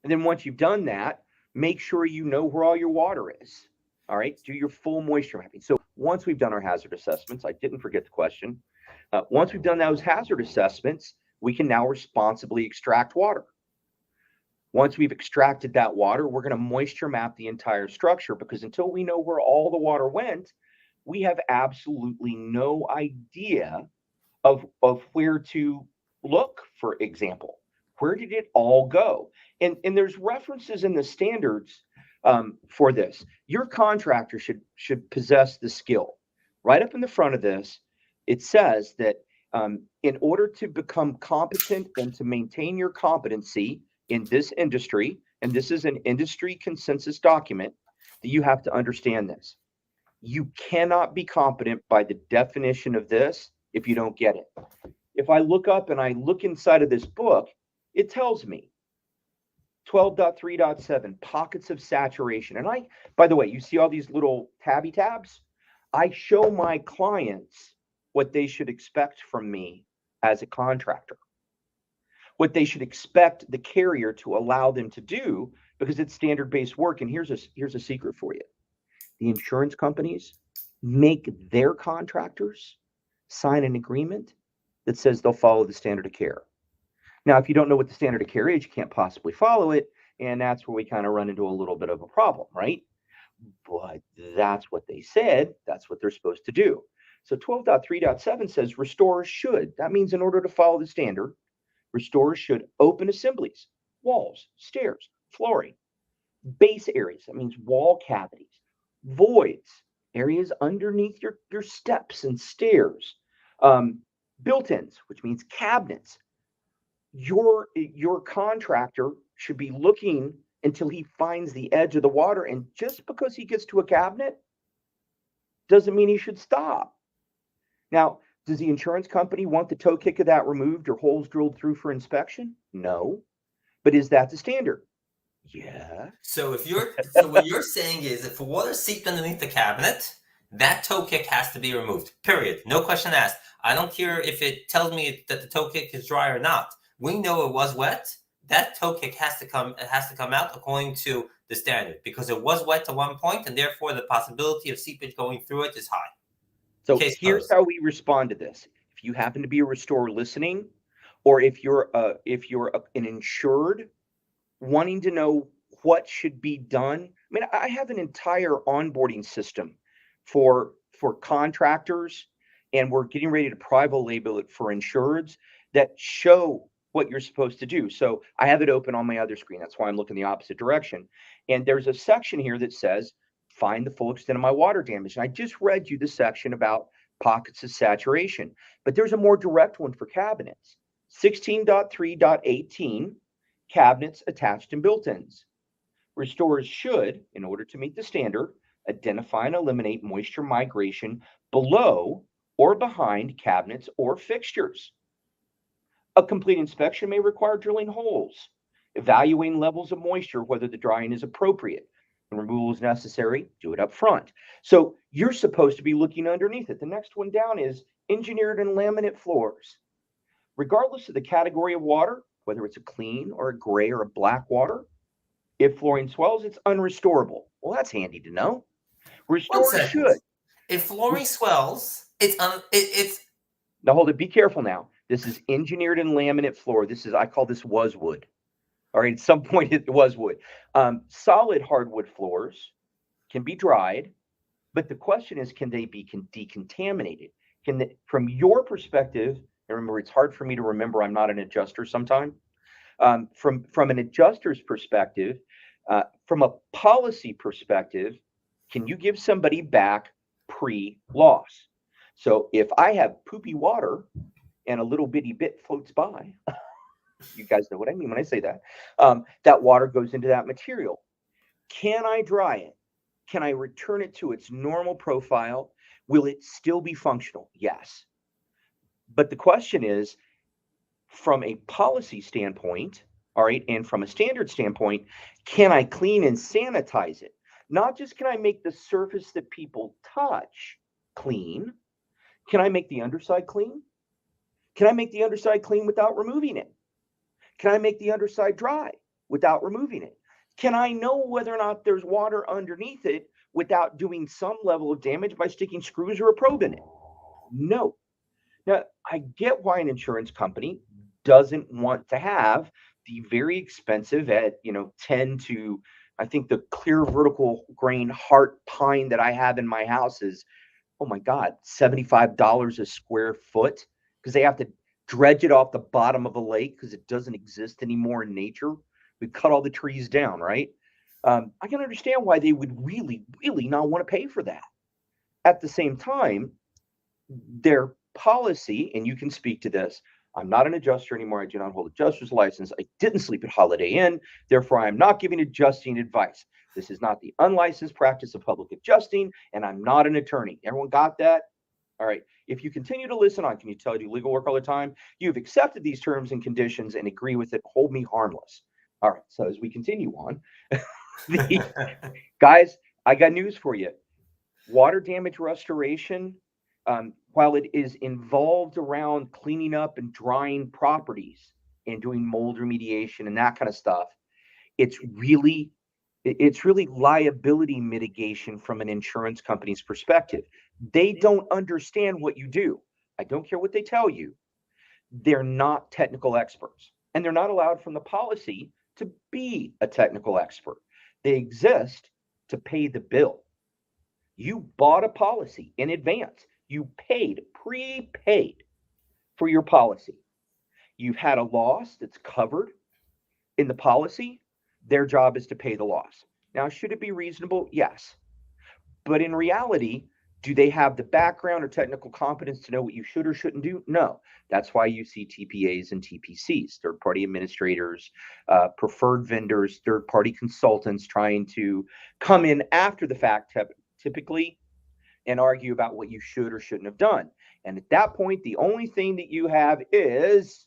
And then once you've done that, make sure you know where all your water is. All right, do your full moisture mapping. So once we've done our hazard assessments, I didn't forget the question. Once we've done those hazard assessments, we can now responsibly extract water. Once we've extracted that water, we're going to moisture map the entire structure, because until we know where all the water went, we have absolutely no idea of where to look, for example. Where did it all go? And there's references in the standards for this. Your contractor should possess the skill. Right up in the front of this, it says that in order to become competent and to maintain your competency in this industry, and this is an industry consensus document, that you have to understand this. You cannot be competent by the definition of this if you don't get it. If I look up and I look inside of this book, it tells me 12.3.7, pockets of saturation. And I, by the way, you see all these little tabby tabs? I show my clients what they should expect from me as a contractor, what they should expect the carrier to allow them to do, because it's standard-based work. And here's a secret for you. The insurance companies make their contractors sign an agreement that says they'll follow the standard of care. Now, if you don't know what the standard of care is, you can't possibly follow it. And that's where we kind of run into a little bit of a problem, right? But that's what they said. That's what they're supposed to do. So 12.3.7 says restorers should. That means in order to follow the standard, restorers should open assemblies, walls, stairs, flooring, base areas. That means wall cavities, voids, areas underneath your steps and stairs, built-ins, which means cabinets. Your contractor should be looking until he finds the edge of the water, and just because he gets to a cabinet doesn't mean he should stop. Now, does the insurance company want the toe kick of that removed or holes drilled through for inspection? No. But is that the standard? Yeah. So what you're saying is, if a water seeped underneath the cabinet, that toe kick has to be removed. Period. No question asked. I don't care if it tells me that the toe kick is dry or not. We know it was wet. That toe kick has to come out according to the standard, because it was wet to one point, and therefore the possibility of seepage going through it is high. So here's how we respond to this. If you happen to be a restorer listening, or if you're an insured wanting to know what should be done. I mean, I have an entire onboarding system for contractors, and we're getting ready to private label it for insureds that show what you're supposed to do. So I have it open on my other screen. That's why I'm looking the opposite direction. And there's a section here that says, find the full extent of my water damage. And I just read you the section about pockets of saturation, but there's a more direct one for cabinets. 16.3.18, cabinets attached and built-ins. Restorers should, in order to meet the standard, identify and eliminate moisture migration below or behind cabinets or fixtures. A complete inspection may require drilling holes, evaluating levels of moisture, whether the drying is appropriate. When removal is necessary, do it up front. So you're supposed to be looking underneath it. The next one down is engineered and laminate floors. Regardless of the category of water, whether it's a clean or a gray or a black water, if flooring swells, it's unrestorable. Well, that's handy to know. Restorers should. If flooring swells, it's Now hold it. Be careful now. This is engineered and laminate floor. I call this was wood. All right. At some point, it was wood. Solid hardwood floors can be dried, but the question is, can they be decontaminated? From your perspective, and remember, it's hard for me to remember. I'm not an adjuster sometimes. From an adjuster's perspective, from a policy perspective, can you give somebody back pre-loss? So if I have poopy water and a little bitty bit floats by, you guys know what I mean when I say that, that water goes into that material. Can I dry it? Can I return it to its normal profile? Will it still be functional? Yes. But the question is, from a policy standpoint, all right, and from a standard standpoint, can I clean and sanitize it? Not just can I make the surface that people touch clean. Can I make the underside clean? Can I make the underside clean without removing it? Can I make the underside dry without removing it? Can I know whether or not there's water underneath it without doing some level of damage by sticking screws or a probe in it? No. Now, I get why an insurance company doesn't want to have the very expensive at 10 to, I think the clear vertical grain heart pine that I have in my house is, oh my God, $75 a square foot, because they have to dredge it off the bottom of a lake because it doesn't exist anymore in nature. We cut all the trees down, right? I can understand why they would really, really not want to pay for that. At the same time, their policy, and you can speak to this, I'm not an adjuster anymore. I do not hold an adjuster's license. I didn't sleep at Holiday Inn. Therefore, I am not giving adjusting advice. This is not the unlicensed practice of public adjusting, and I'm not an attorney. Everyone got that? All right. If you continue to listen on, can you tell I do legal work all the time? You've accepted these terms and conditions and agree with it. Hold me harmless. All right. So as we continue on, guys, I got news for you. Water damage restoration, while it is involved around cleaning up and drying properties and doing mold remediation and that kind of stuff, it's really liability mitigation from an insurance company's perspective. They don't understand what you do. I don't care what they tell you. They're not technical experts, and they're not allowed from the policy to be a technical expert. They exist to pay the bill. You bought a policy in advance. You paid, prepaid for your policy. You've had a loss that's covered in the policy. Their job is to pay the loss. Now, should it be reasonable? Yes. But in reality, do they have the background or technical competence to know what you should or shouldn't do? No. That's why you see TPAs and TPCs, third-party administrators, preferred vendors, third-party consultants trying to come in after the fact, typically, and argue about what you should or shouldn't have done. And at that point, the only thing that you have is,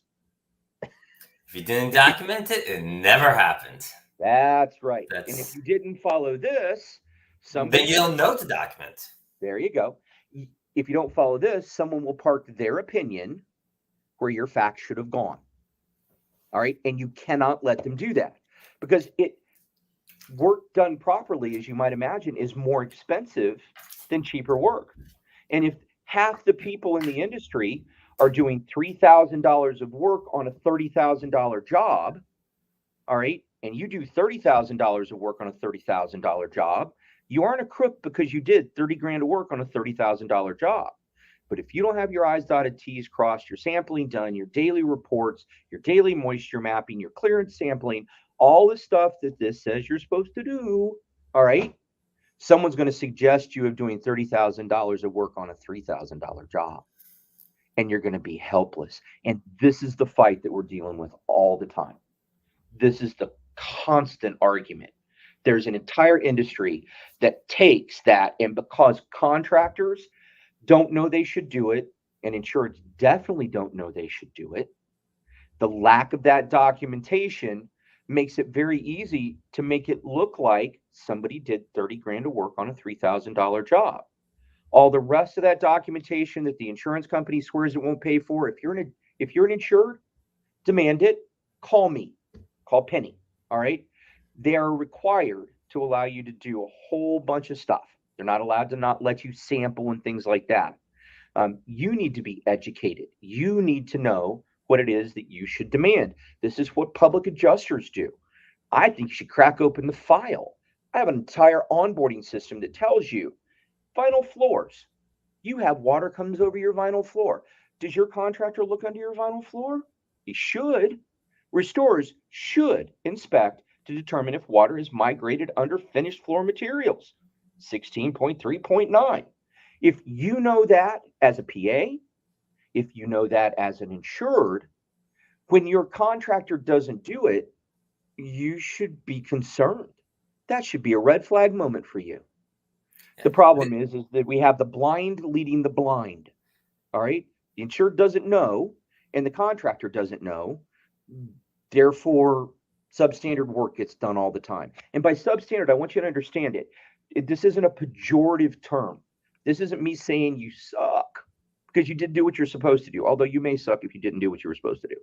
if you didn't document it, it never happened. That's right. And if you didn't follow this, then you don't know to document. There you go. If you don't follow this, someone will park their opinion where your facts should have gone. All right. And you cannot let them do that, because work done properly, as you might imagine, is more expensive than cheaper work. And if half the people in the industry are doing $3,000 of work on a $30,000 job, all right, and you do $30,000 of work on a $30,000 job, you aren't a crook because you did 30 grand of work on a $30,000 job. But if you don't have your I's dotted, T's crossed, your sampling done, your daily reports, your daily moisture mapping, your clearance sampling, all the stuff that this says you're supposed to do, all right, someone's going to suggest you of doing $30,000 of work on a $3,000 job, and you're going to be helpless. And this is the fight that we're dealing with all the time. This is the constant argument. There's an entire industry that takes that, and because contractors don't know they should do it, and insurance definitely don't know they should do it, the lack of that documentation makes it very easy to make it look like somebody did 30 grand of work on a $3,000 job. All the rest of that documentation that the insurance company swears it won't pay for, if you're an insured, demand it. Call me. Call Penny. All right. They are required to allow you to do a whole bunch of stuff. They're not allowed to not let you sample and things like that. You need to be educated. You need to know what it is that you should demand. This is what public adjusters do. I think you should crack open the file. I have an entire onboarding system that tells you vinyl floors. You have water comes over your vinyl floor. Does your contractor look under your vinyl floor? He should. Restorers should inspect to determine if water is migrated under finished floor materials. 16.3.9. If you know that as a PA, if you know that as an insured, when your contractor doesn't do it, you should be concerned. That should be a red flag moment for you. The problem is that we have the blind leading the blind. All right. The insured doesn't know, and the contractor doesn't know. Therefore, substandard work gets done all the time. And by substandard, I want you to understand it. This isn't a pejorative term. This isn't me saying you suck because you didn't do what you're supposed to do, although you may suck if you didn't do what you were supposed to do.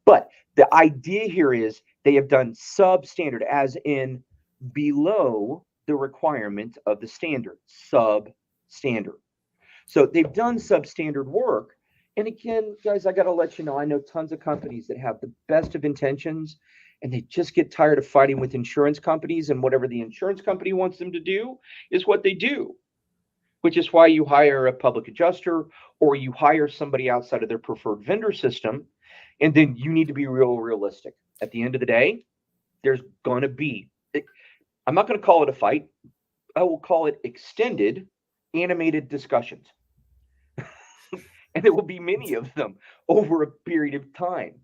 But the idea here is they have done substandard, as in below the requirement of the standard, substandard. So they've done substandard work. And again, guys, I got to let you know, I know tons of companies that have the best of intentions, and they just get tired of fighting with insurance companies, and whatever the insurance company wants them to do is what they do, which is why you hire a public adjuster or you hire somebody outside of their preferred vendor system. And then you need to be realistic. At the end of the day, there's going to be, I'm not going to call it a fight. I will call it extended animated discussions. and there will be many of them over a period of time.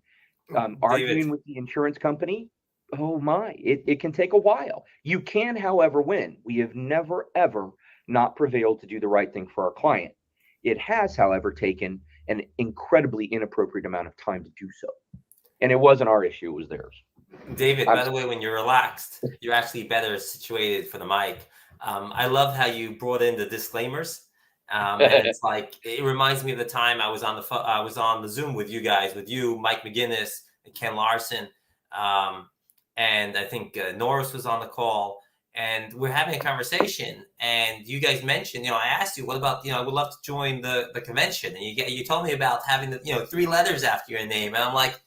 David, Arguing with the insurance company, oh my, it can take a while. You can, however, win. We have never, ever not prevailed to do the right thing for our client. It has, however, taken an incredibly inappropriate amount of time to do so. And it wasn't our issue, it was theirs. David, I'm by the way, when you're relaxed, you're actually better situated for the mic. I love how you brought in the disclaimers. And it's like, it reminds me of the time I was on the Zoom with you guys, with you, Mike McGinnis, and Ken Larson. And I think Norris was on the call, and we're having a conversation, and you guys mentioned, I asked you, what about, I would love to join the convention. And you told me about having the, 3 letters after your name. And I'm like,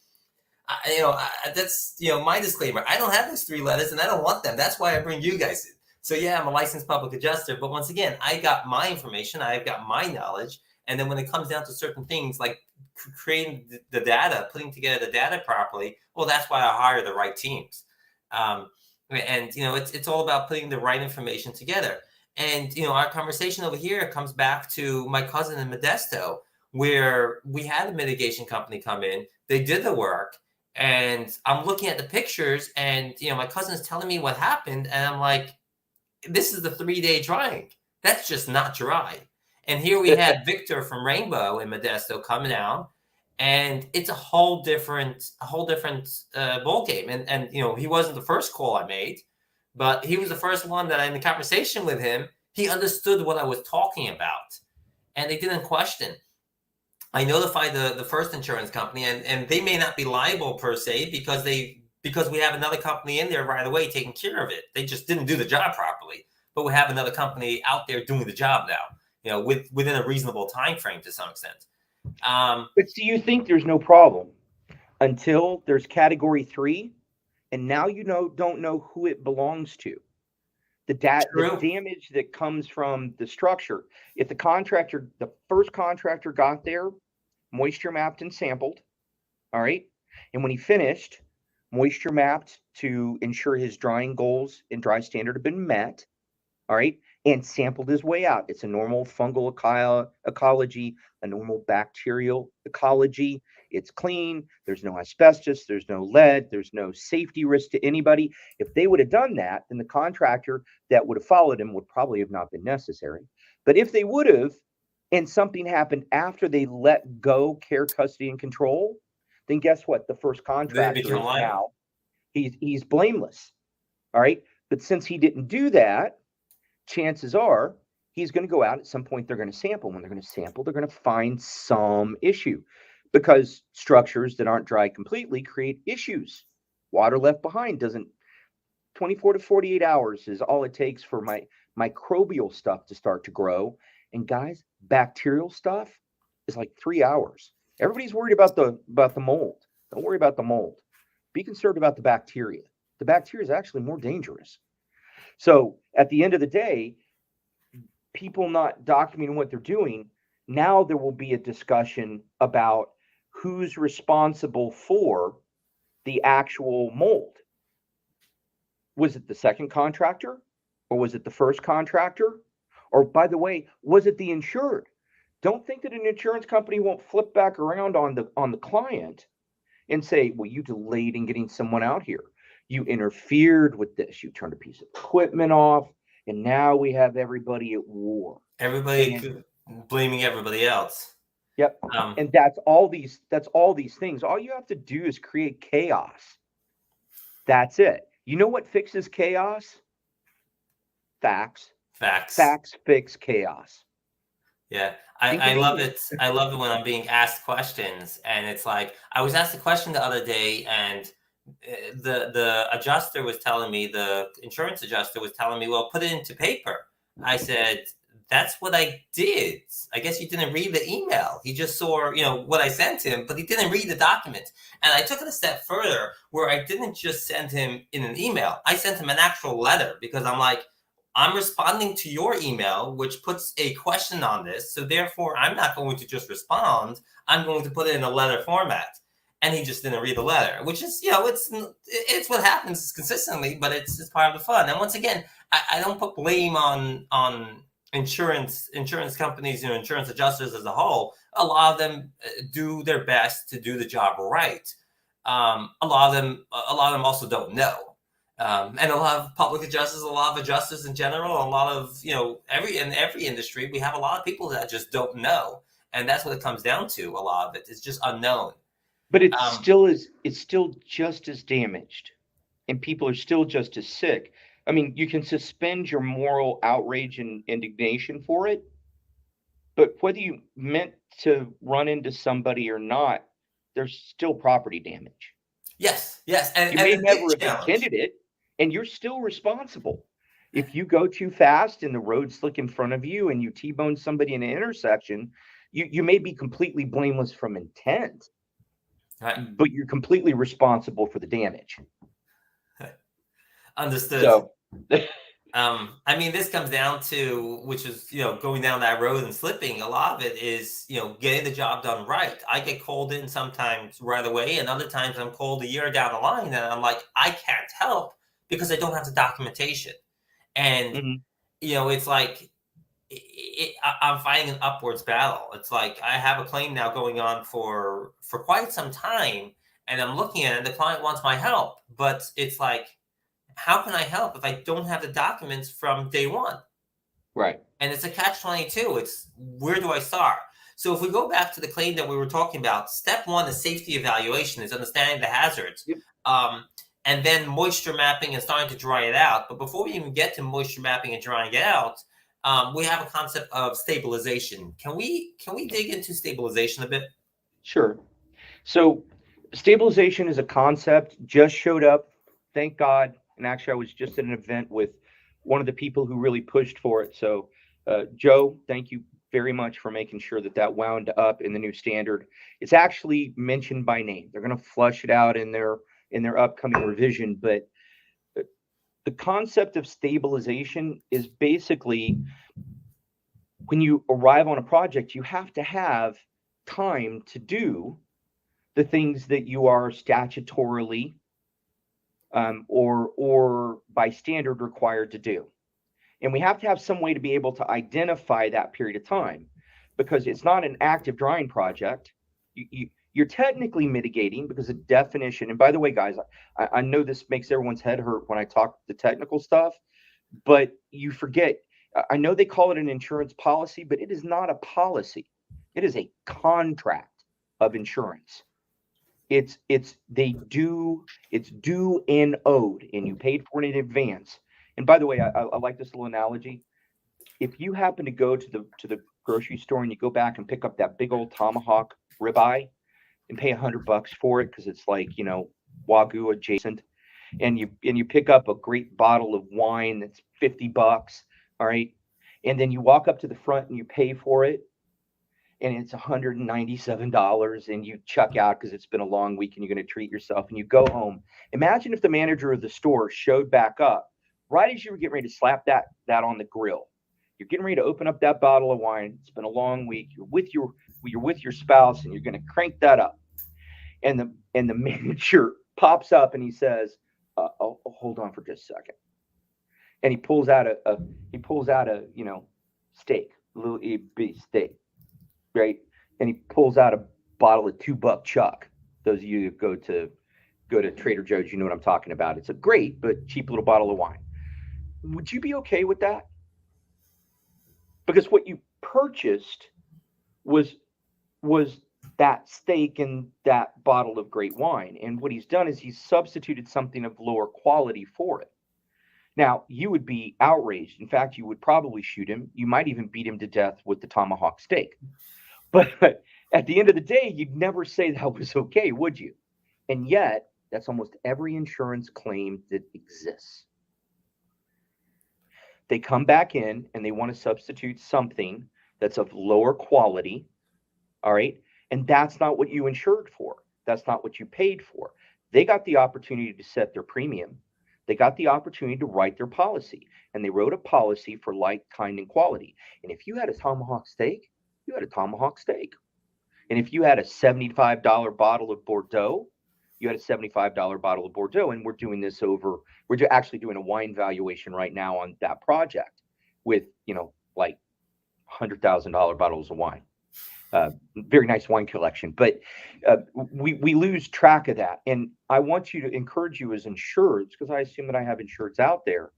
that's, my disclaimer. I don't have those 3 letters and I don't want them. That's why I bring you guys in. So yeah, I'm a licensed public adjuster, but once again, I got my information, I've got my knowledge. And then when it comes down to certain things like creating the data, putting together the data properly, well, that's why I hire the right teams. And it's all about putting the right information together. And our conversation over here comes back to my cousin in Modesto, where we had a mitigation company come in. They did the work, and I'm looking at the pictures, and my cousin's telling me what happened, and I'm like, this is the 3-day drying. That's just not dry. And here we had Victor from Rainbow in Modesto coming out, and it's a whole different ball game. And he wasn't the first call I made, but he was the first one that in the conversation with him, he understood what I was talking about, and they didn't question. I notified the first insurance company, and they may not be liable per se because we have another company in there right away taking care of it. They just didn't do the job properly, but we have another company out there doing the job now, within a reasonable time frame to some extent. But do you think there's no problem until there's category 3, and now don't know who it belongs to? The damage that comes from the structure. If the first contractor got there, moisture mapped and sampled, all right, and when he finished, moisture mapped to ensure his drying goals and dry standard have been met, all right, and sampled his way out. It's a normal fungal ecology, a normal bacterial ecology. It's clean. There's no asbestos. There's no lead. There's no safety risk to anybody. If they would have done that, then the contractor that would have followed him would probably have not been necessary. But if they would have, and something happened after they let go care, custody, and control, then guess what? The first contractor is now, he's blameless. All right. But since he didn't do that, chances are he's going to go out at some point. They're going to sample. When they're going to sample, they're going to find some issue, because structures that aren't dry completely create issues. Water left behind doesn't. 24 to 48 hours is all it takes for my microbial stuff to start to grow. And guys, bacterial stuff is like 3 hours. Everybody's worried about the mold. Don't worry about the mold. Be concerned about the bacteria. The bacteria is actually more dangerous. So at the end of the day, people not documenting what they're doing, now there will be a discussion about who's responsible for the actual mold. Was it the second contractor, or was it the first contractor? Or, by the way, was it the insured? Don't think that an insurance company won't flip back around on the client and say, well, you delayed in getting someone out here. You interfered with this. You turned a piece of equipment off, and now we have everybody at war. Everybody blaming everybody else. Yep. And that's all these things. All you have to do is create chaos. That's it. You know what fixes chaos? Facts. Facts fix chaos. Yeah. I love it. I love it when I'm being asked questions, and it's like, I was asked a question the other day, and the adjuster was telling me, the insurance adjuster was telling me, well, put it into paper. I said, that's what I did. I guess you didn't read the email. He just saw, what I sent him, but he didn't read the document. And I took it a step further, where I didn't just send him in an email. I sent him an actual letter, because I'm like, I'm responding to your email, which puts a question on this. So therefore, I'm not going to just respond. I'm going to put it in a letter format. And he just didn't read the letter, which is, it's what happens consistently, but it's part of the fun. And once again, I don't put blame on insurance companies, insurance adjusters as a whole, a lot of them do their best to do the job right. A lot of them also don't know. And a lot of public adjusters, a lot of adjusters in general, a lot of every industry, we have a lot of people that just don't know, and that's what it comes down to. A lot of it is just unknown. But it's still just as damaged, and people are still just as sick. I mean, you can suspend your moral outrage and indignation for it, but whether you meant to run into somebody or not, there's still property damage. Yes, You and may the big never have challenge. intended it, and you're still responsible. If you go too fast and the road's slick in front of you and you T-bone somebody in an intersection, you may be completely blameless from intent, Right. but you're completely responsible for the damage. Understood. So, I mean, this comes down to, which is, going down that road and slipping. A lot of it is, getting the job done right. I get called in sometimes right away, and other times I'm called a year down the line, and I'm like, I can't help because I don't have the documentation. And, mhm. It's like, I'm fighting an upwards battle. It's like I have a claim now going on for quite some time, and I'm looking at it, and the client wants my help, but it's like, how can I help if I don't have the documents from day one? Right. And it's a catch-22. It's, where do I start? So if we go back to the claim that we were talking about, step one is safety evaluation, is understanding the hazards. Yep. And then moisture mapping and starting to dry it out. But before we even get to moisture mapping and drying it out, we have a concept of stabilization. Can we dig into stabilization a bit? Sure. So stabilization is a concept, just showed up, thank God. And actually, I was just at an event with one of the people who really pushed for it. So, Joe, thank you very much for making sure that wound up in the new standard. It's actually mentioned by name. They're going to flush it out in their upcoming revision. But the concept of stabilization is basically, when you arrive on a project, you have to have time to do the things that you are statutorily or by standard required to do. And we have to have some way to be able to identify that period of time, because it's not an active drying project. You're technically mitigating, because the definition, and by the way, guys, I know this makes everyone's head hurt when I talk the technical stuff, but you forget, I know they call it an insurance policy, but it is not a policy. It is a contract of insurance. It's due and owed, and you paid for it in advance. And by the way, I like this little analogy. If you happen to go to the grocery store and you go back and pick up that big old tomahawk ribeye and pay $100 for it, because it's like, Wagyu adjacent, and you pick up a great bottle of wine that's $50, all right, and then you walk up to the front and you pay for it, and it's $197, and you chuck out because it's been a long week and you're going to treat yourself, and you go home. Imagine if the manager of the store showed back up right as you were getting ready to slap that on the grill. You're getting ready to open up that bottle of wine. It's been a long week. You're with your spouse, and you're going to crank that up. And the manager pops up and he says, hold on for just a second. And he pulls out a steak, a little beef steak, right? And he pulls out a bottle of $2 Chuck. Those of you who go to Trader Joe's, you know what I'm talking about. It's a great but cheap little bottle of wine. Would you be okay with that? Because what you purchased was that steak and that bottle of great wine. And what he's done is he's substituted something of lower quality for it. Now, you would be outraged. In fact, you would probably shoot him. You might even beat him to death with the tomahawk steak. But at the end of the day, you'd never say that was okay, would you? And yet, that's almost every insurance claim that exists. They come back in and they want to substitute something that's of lower quality, all right? And that's not what you insured for. That's not what you paid for. They got the opportunity to set their premium. They got the opportunity to write their policy. And they wrote a policy for like, kind, and quality. And if you had a tomahawk steak, you had a tomahawk steak. And if you had a $75 bottle of Bordeaux, you had a $75 bottle of Bordeaux. And we're actually doing a wine valuation right now on that project with, like $100,000 bottles of wine. Very nice wine collection, but we lose track of that. And I want you to encourage you as insureds, because I assume that I have insureds out there.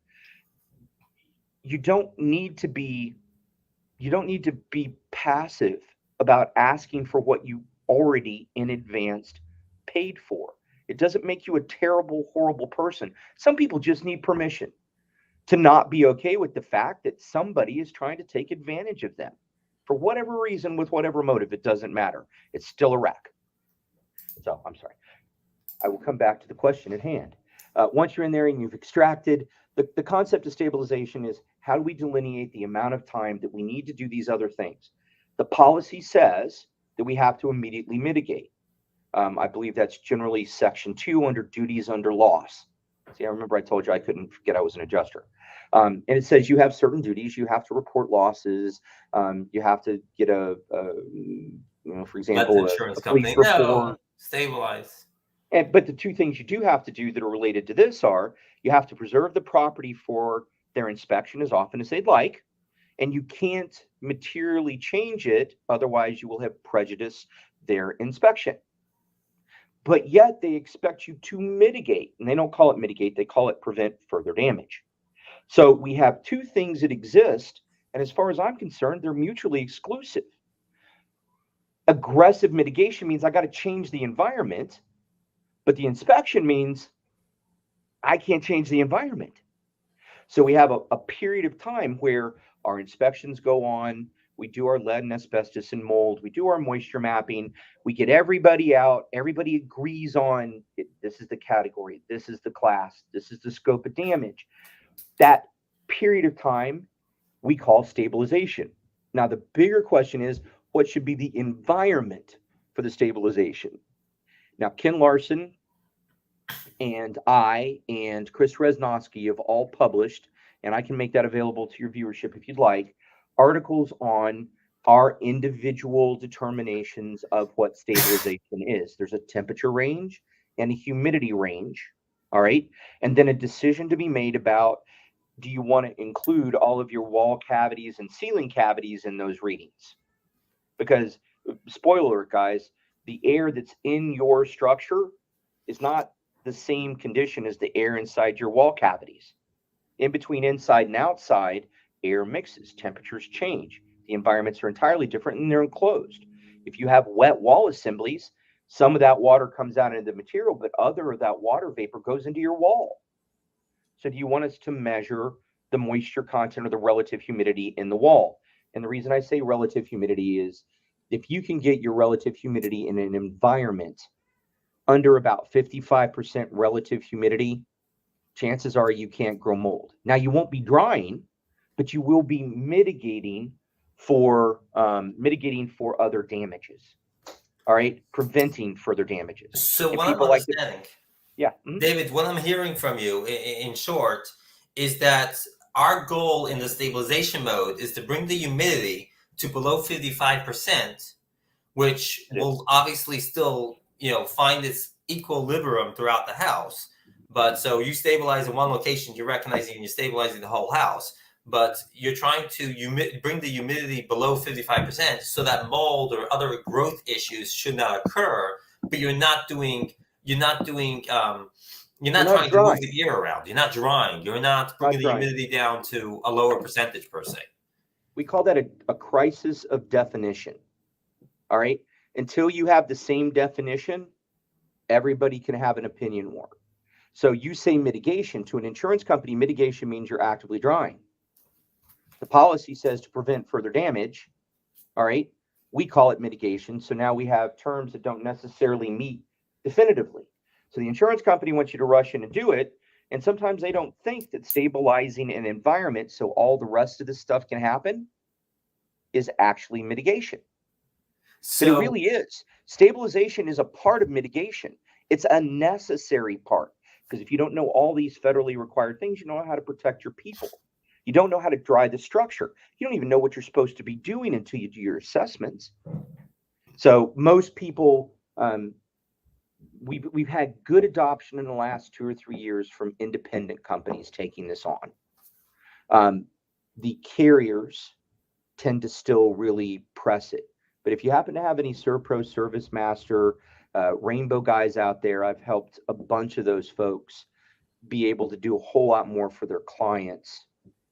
You don't need to be passive about asking for what you already in advance paid for. It doesn't make you a terrible, horrible person. Some people just need permission to not be okay with the fact that somebody is trying to take advantage of them. For whatever reason, with whatever motive, it doesn't matter. It's still a wreck. So I'm sorry. I will come back to the question at hand. Once you're in there and you've extracted, the concept of stabilization is, how do we delineate the amount of time that we need to do these other things? The policy says that we have to immediately mitigate. I believe that's generally section 2 under duties under loss. See, I remember I told you I couldn't forget I was an adjuster. And it says you have certain duties. You have to report losses. You have to get for example, insurance a police company report. Stabilize. But the two things you do have to do that are related to this are, you have to preserve the property for their inspection as often as they'd like, and you can't materially change it, otherwise you will have prejudice their inspection. But yet they expect you to mitigate, and they don't call it mitigate, they call it prevent further damage. So we have two things that exist, and as far as I'm concerned, they're mutually exclusive. Aggressive mitigation means I got to change the environment, but the inspection means I can't change the environment. So we have a period of time where our inspections go on, we do our lead and asbestos and mold, we do our moisture mapping, we get everybody out, everybody agrees on it, this is the category, this is the class, this is the scope of damage. That period of time we call stabilization. Now, the bigger question is, what should be the environment for the stabilization? Now, Ken Larson and I and Chris Resnowski have all published, and I can make that available to your viewership if you'd like, articles on our individual determinations of what stabilization is. There's a temperature range and a humidity range, all right? And then a decision to be made about, do you want to include all of your wall cavities and ceiling cavities in those readings? Because, spoiler alert, guys, the air that's in your structure is not the same condition as the air inside your wall cavities. In between inside and outside, air mixes, temperatures change. The environments are entirely different and they're enclosed. If you have wet wall assemblies, some of that water comes out into the material, but other of that water vapor goes into your wall. So do you want us to measure the moisture content or the relative humidity in the wall? And the reason I say relative humidity is, if you can get your relative humidity in an environment under about 55% relative humidity, chances are you can't grow mold. Now, you won't be drying, but you will be mitigating for other damages. All right, preventing further damages. So and what I'm people understanding, yeah, David, what I'm hearing from you in short is that our goal in the stabilization mode is to bring the humidity to below 55%, which will obviously still, find its equilibrium throughout the house. But so you stabilize in one location, you're recognizing you're stabilizing the whole house, but you're trying to bring the humidity below 55% so that mold or other growth issues should not occur. But you're not trying to move the air around. You're not drying. You're not bringing the humidity down to a lower percentage per se. We call that a crisis of definition. All right. Until you have the same definition, everybody can have an opinion war. So you say mitigation to an insurance company, mitigation means you're actively drying. The policy says to prevent further damage. All right. We call it mitigation. So now we have terms that don't necessarily meet definitively. So the insurance company wants you to rush in and do it. And sometimes they don't think that stabilizing an environment so all the rest of this stuff can happen is actually mitigation. So, but it really is. Stabilization is a part of mitigation. It's a necessary part, because if you don't know all these federally required things, you don't know how to protect your people. You don't know how to dry the structure. You don't even know what you're supposed to be doing until you do your assessments. So most people, we've had good adoption in the last 2 or 3 years from independent companies taking this on. The carriers tend to still really press it. But if you happen to have any Serpro, Service Master, Rainbow guys out there, I've helped a bunch of those folks be able to do a whole lot more for their clients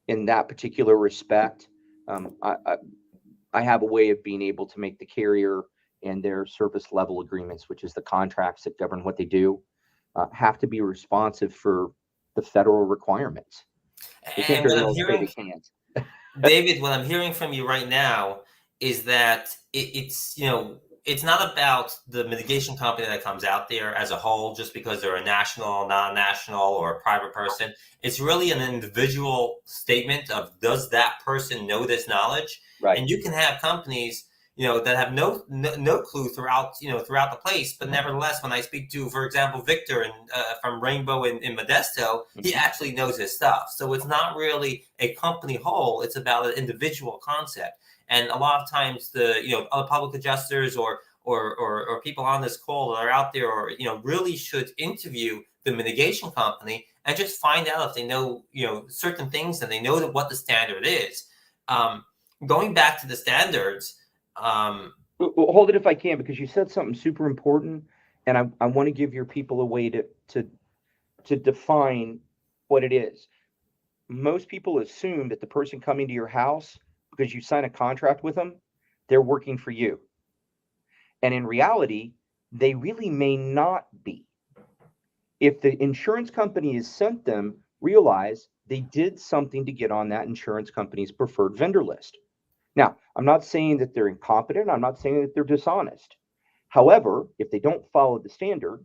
in that particular respect. I have a way of being able to make the carrier and their service level agreements, which is the contracts that govern what they do, have to be responsive for the federal requirements. They can't And go what there I'm and say they hearing, can't. David, what I'm hearing from you right now is that it's, it's not about the mitigation company that comes out there as a whole, just because they're a national, non-national, or a private person. It's really an individual statement of, does that person know this knowledge? Right. And you can have companies, that have no clue throughout the place, but nevertheless, when I speak to, for example, Victor from Rainbow in Modesto, he actually knows his stuff. So it's not really a company whole; it's about an individual concept. And a lot of times, the other public adjusters or people on this call that are out there, or really should interview the mitigation company and just find out if they know certain things, and they know what the standard is. Going back to the standards. Hold it if I can, because you said something super important, and I want to give your people a way to define what it is. Most people assume that the person coming to your house, because you sign a contract with them, they're working for you. And in reality, they really may not be. If the insurance company has sent them, realize they did something to get on that insurance company's preferred vendor list. Now, I'm not saying that they're incompetent. I'm not saying that they're dishonest. However, if they don't follow the standard,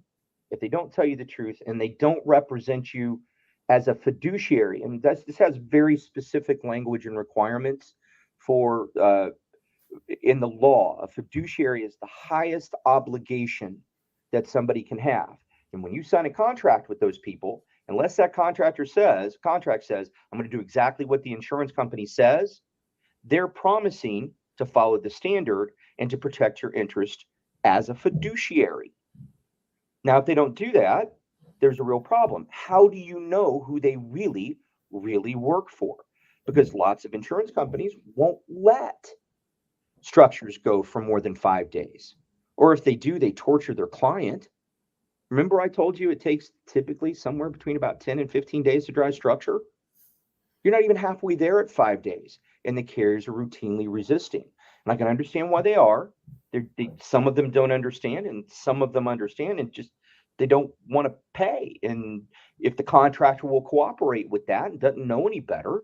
if they don't tell you the truth, and they don't represent you as a fiduciary, and this has very specific language and requirements for in the law, a fiduciary is the highest obligation that somebody can have. And when you sign a contract with those people, unless that contract says, I'm going to do exactly what the insurance company says, they're promising to follow the standard and to protect your interest as a fiduciary. Now, if they don't do that, there's a real problem. How do you know who they really, really work for? Because lots of insurance companies won't let structures go for more than 5 days. Or if they do, they torture their client. Remember, I told you it takes typically somewhere between about 10 and 15 days to dry structure? You're not even halfway there at 5 days, and the carriers are routinely resisting. And I can understand why they are. Some of them don't understand, and some of them understand, and just they don't want to pay. And if the contractor will cooperate with that and doesn't know any better,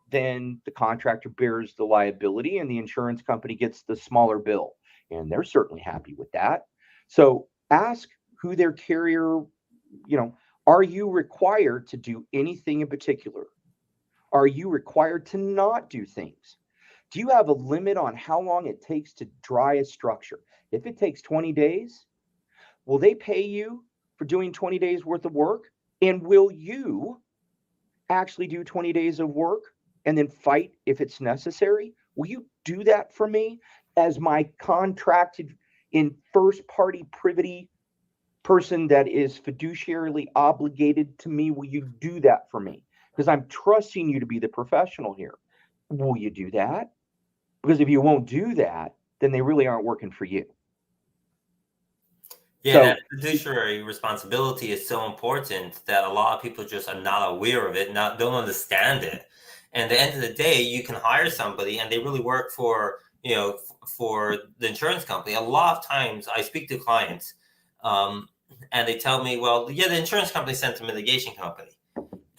then the contractor bears the liability, and the insurance company gets the smaller bill. And they're certainly happy with that. So ask who their carrier, are you required to do anything in particular? Are you required to not do things? Do you have a limit on how long it takes to dry a structure? If it takes 20 days, will they pay you for doing 20 days worth of work? And will you actually do 20 days of work and then fight if it's necessary? Will you do that for me as my contracted in first party privity person that is fiduciarily obligated to me? Will you do that for me? Because I'm trusting you to be the professional here. Will you do that? Because if you won't do that, then they really aren't working for you. Yeah, that fiduciary responsibility is so important that a lot of people just are not aware of it, don't understand it. And at the end of the day, you can hire somebody and they really work for the insurance company. A lot of times I speak to clients and they tell me, well, yeah, the insurance company sent a mitigation company.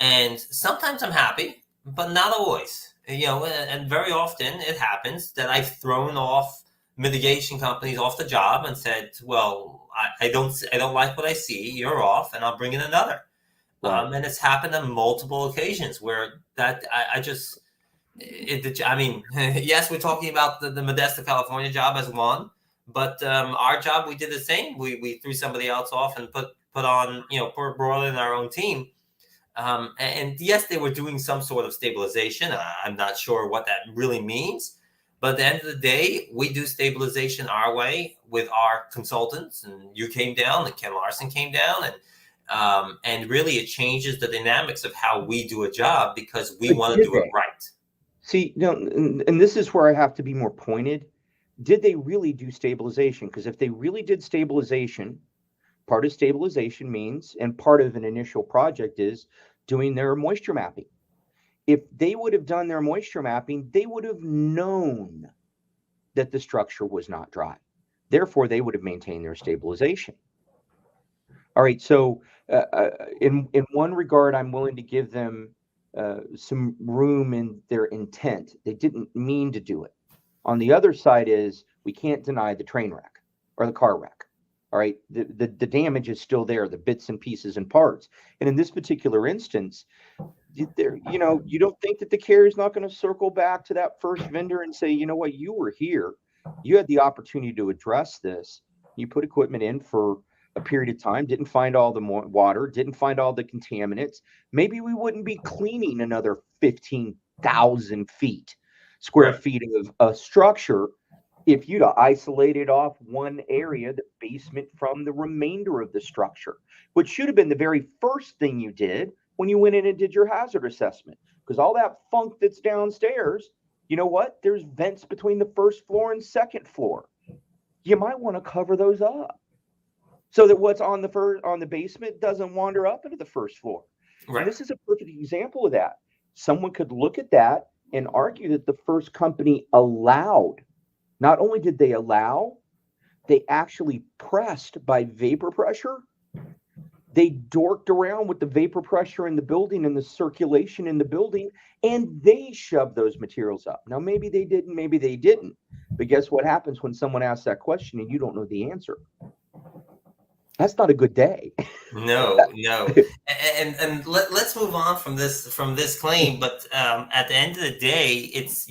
And sometimes I'm happy, but not always. And very often it happens that I've thrown off mitigation companies off the job and said, well, I don't like what I see. You're off, and I'll bring in another. Right. And it's happened on multiple occasions where that yes, we're talking about the Modesto, California job as one, but our job, we did the same. We threw somebody else off and put on, brought in our own team. And yes, they were doing some sort of stabilization. I'm not sure what that really means. But at the end of the day, we do stabilization our way with our consultants. And you came down, and Ken Larson came down. And really it changes the dynamics of how we do a job because we want to do it right. See, no, and this is where I have to be more pointed. Did they really do stabilization? Because if they really did stabilization, part of stabilization means, and part of an initial project is doing their moisture mapping. If they would have done their moisture mapping, they would have known that the structure was not dry. Therefore, they would have maintained their stabilization. All right. So, in one regard, I'm willing to give them some room in their intent. They didn't mean to do it. On the other side is we can't deny the train wreck or the car wreck. All right. The damage is still there, the bits and pieces and parts. And in this particular instance, there, you don't think that the carrier is not going to circle back to that first vendor and say, you know what, you were here, you had the opportunity to address this, you put equipment in for a period of time, didn't find all the water, didn't find all the contaminants, maybe we wouldn't be cleaning another 15,000 square Right. feet of a structure if you'd isolated off one area, the basement, from the remainder of the structure, which should have been the very first thing you did when you went in and did your hazard assessment. Because all that funk that's downstairs, you know what? There's vents between the first floor and second floor. You might want to cover those up so that what's on the basement doesn't wander up into the first floor. And Right. this is a perfect example of that. Someone could look at that and argue that the first company allowed. Not only did they allow, they actually pressed by vapor pressure. They dorked around with the vapor pressure in the building and the circulation in the building, and they shoved those materials up. Now, maybe they didn't, maybe they didn't. But guess what happens when someone asks that question and you don't know the answer? That's not a good day. No, no, and let's move on from this claim. But at the end of the day, it's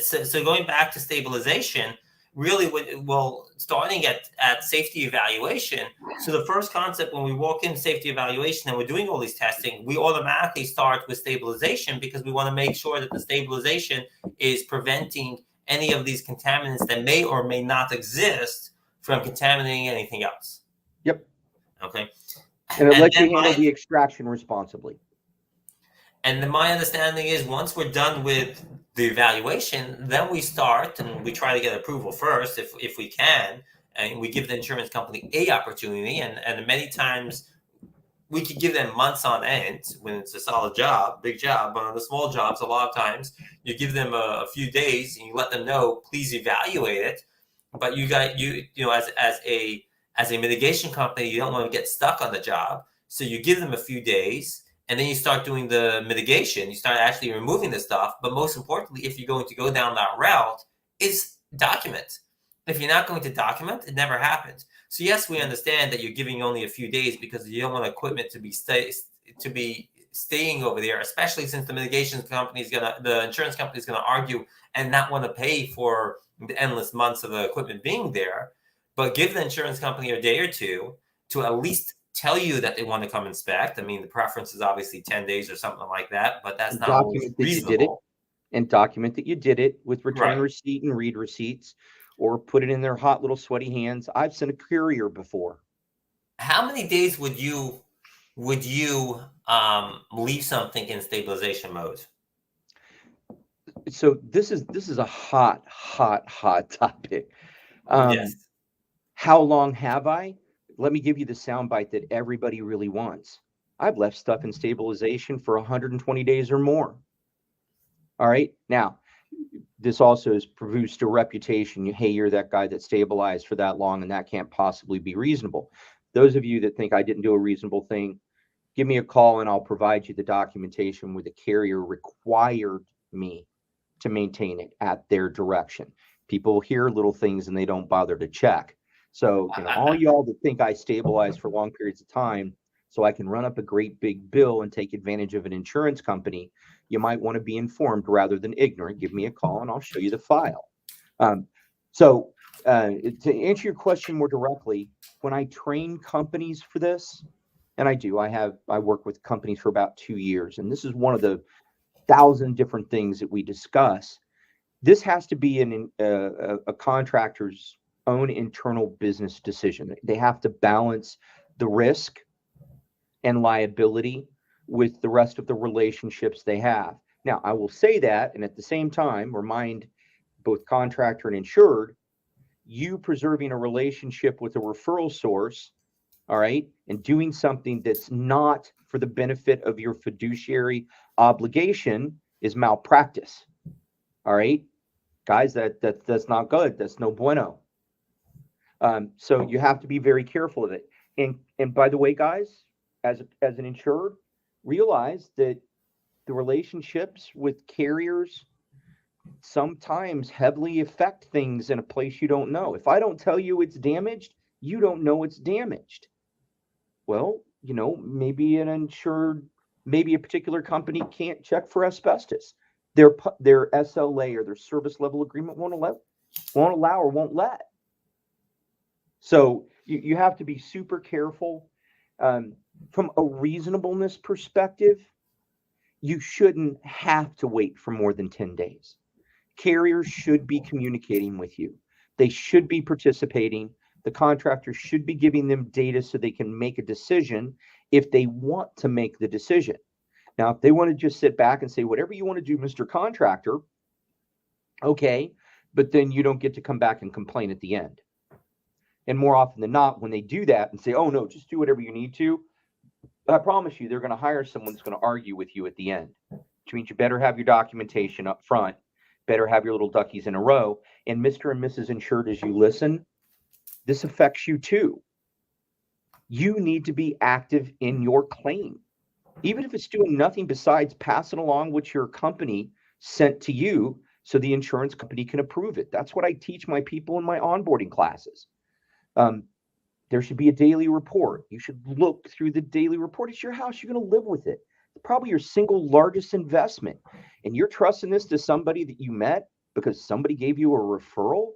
So going back to stabilization, really, starting at safety evaluation. So the first concept when we walk in safety evaluation and we're doing all these testing, we automatically start with stabilization because we want to make sure that the stabilization is preventing any of these contaminants that may or may not exist from contaminating anything else. Yep. Okay. And it lets you handle the extraction responsibly. And then my understanding is once we're done with the evaluation, then we start and we try to get approval first if we can, and we give the insurance company a opportunity. And many times we could give them months on end when it's a solid job, big job. But on the small jobs, a lot of times you give them a few days and you let them know, please evaluate it. But as a mitigation company, you don't want to get stuck on the job. So you give them a few days and then you start doing the mitigation. You start actually removing the stuff. But most importantly, if you're going to go down that route, is document. If you're not going to document, it never happens. So yes, we understand that you're giving only a few days because you don't want equipment to be staying over there, especially since the insurance company is gonna argue and not want to pay for the endless months of the equipment being there. But give the insurance company a day or two to at least tell you that they want to come inspect. I mean, the preference is obviously 10 days or something like that, but that's not always reasonable. And document that you did it with return Right. receipt and read receipts, or put it in their hot little sweaty hands. I've sent a courier before. How many days would you leave something in stabilization mode? So this is a hot topic. Yes. How long have I? Let me give you the soundbite that everybody really wants. I've left stuff in stabilization for 120 days or more. All right. Now, this also has produced a reputation. Hey, you're that guy that stabilized for that long, and that can't possibly be reasonable. Those of you that think I didn't do a reasonable thing, give me a call and I'll provide you the documentation where the carrier required me to maintain it at their direction. People hear little things and they don't bother to check. So, all y'all that think I stabilize for long periods of time so I can run up a great big bill and take advantage of an insurance company, you might want to be informed rather than ignorant. Give me a call and I'll show you the file. So to answer your question more directly, when I train companies for this, and I work with companies for about 2 years, and this is one of the 1,000 different things that we discuss. This has to be a contractor's own internal business decision. They have to balance the risk and liability with the rest of the relationships they have. Now, I will say that, and at the same time, remind both contractor and insured, you preserving a relationship with a referral source, all right, and doing something that's not for the benefit of your fiduciary obligation is malpractice. All right, guys, that's not good. That's no bueno. So you have to be very careful of it. And by the way, guys, as an insured, realize that the relationships with carriers sometimes heavily affect things in a place you don't know. If I don't tell you it's damaged, you don't know it's damaged. Well, maybe a particular company can't check for asbestos. Their SLA or their service level agreement won't allow or won't let. So you have to be super careful. From a reasonableness perspective, you shouldn't have to wait for more than 10 days. Carriers should be communicating with you. They should be participating. The contractor should be giving them data so they can make a decision if they want to make the decision. Now, if they want to just sit back and say, whatever you want to do, Mr. Contractor, okay, but then you don't get to come back and complain at the end. And more often than not, when they do that and say, oh, no, just do whatever you need to, I promise you, they're going to hire someone that's going to argue with you at the end, which means you better have your documentation up front, better have your little duckies in a row. And Mr. and Mrs. Insured, as you listen, this affects you too. You need to be active in your claim, even if it's doing nothing besides passing along what your company sent to you so the insurance company can approve it. That's what I teach my people in my onboarding classes. There should be a daily report. You should look through the daily report. It's your house. You're going to live with it. It's probably your single largest investment. And you're trusting this to somebody that you met because somebody gave you a referral.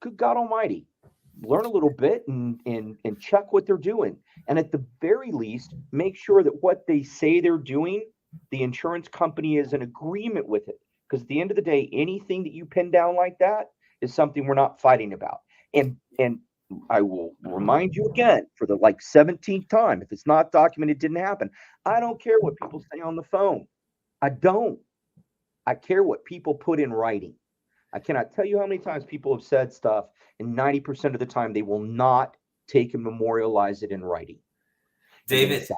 Good God Almighty. Learn a little bit and check what they're doing. And at the very least, make sure that what they say they're doing, the insurance company is in agreement with it. Because at the end of the day, anything that you pin down like that is something we're not fighting about. And I will remind you again for the 17th time, if it's not documented, it didn't happen. I don't care what people say on the phone. I don't. I care what people put in writing. I cannot tell you how many times people have said stuff, and 90% of the time they will not take and memorialize it in writing. David,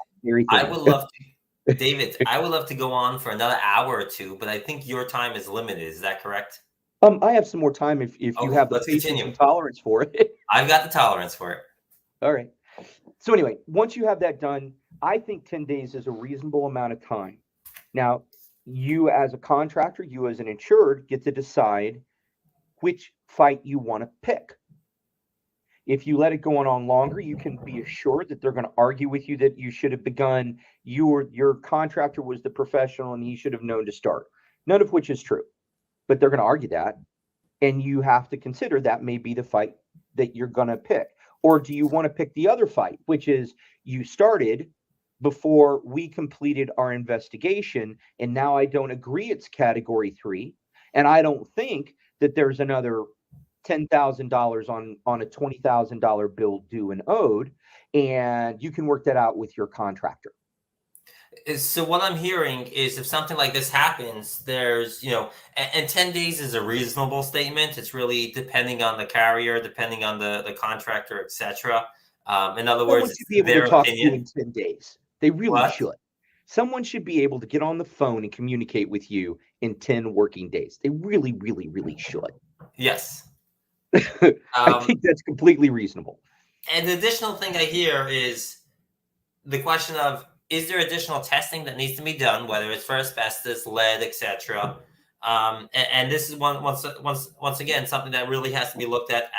I would love to. David, I would love to go on for another hour or two, but I think your time is limited. Is that correct? I have some more time if you have the patience and tolerance for it. I've got the tolerance for it. All right. So anyway, once you have that done, I think 10 days is a reasonable amount of time. Now, you as a contractor, you as an insured get to decide which fight you want to pick. If you let it go on longer, you can be assured that they're going to argue with you that you should have begun, your contractor was the professional and he should have known to start. None of which is true. But they're going to argue that, and you have to consider that may be the fight that you're going to pick. Or do you want to pick the other fight, which is you started before we completed our investigation, and now I don't agree it's category 3, and I don't think that there's another $10,000 on a $20,000 bill due and owed, and you can work that out with your contractor. So what I'm hearing is if something like this happens, there's, and 10 days is a reasonable statement. It's really depending on the carrier, depending on the contractor, etc. In other words, should be able their to talk opinion. to you in 10 days. They really should. Someone should be able to get on the phone and communicate with you in 10 working days. They really, really, really should. Yes. I think that's completely reasonable. And the additional thing I hear is the question of, is there additional testing that needs to be done, whether it's for asbestos, lead, etc. And this is once again something that really has to be looked at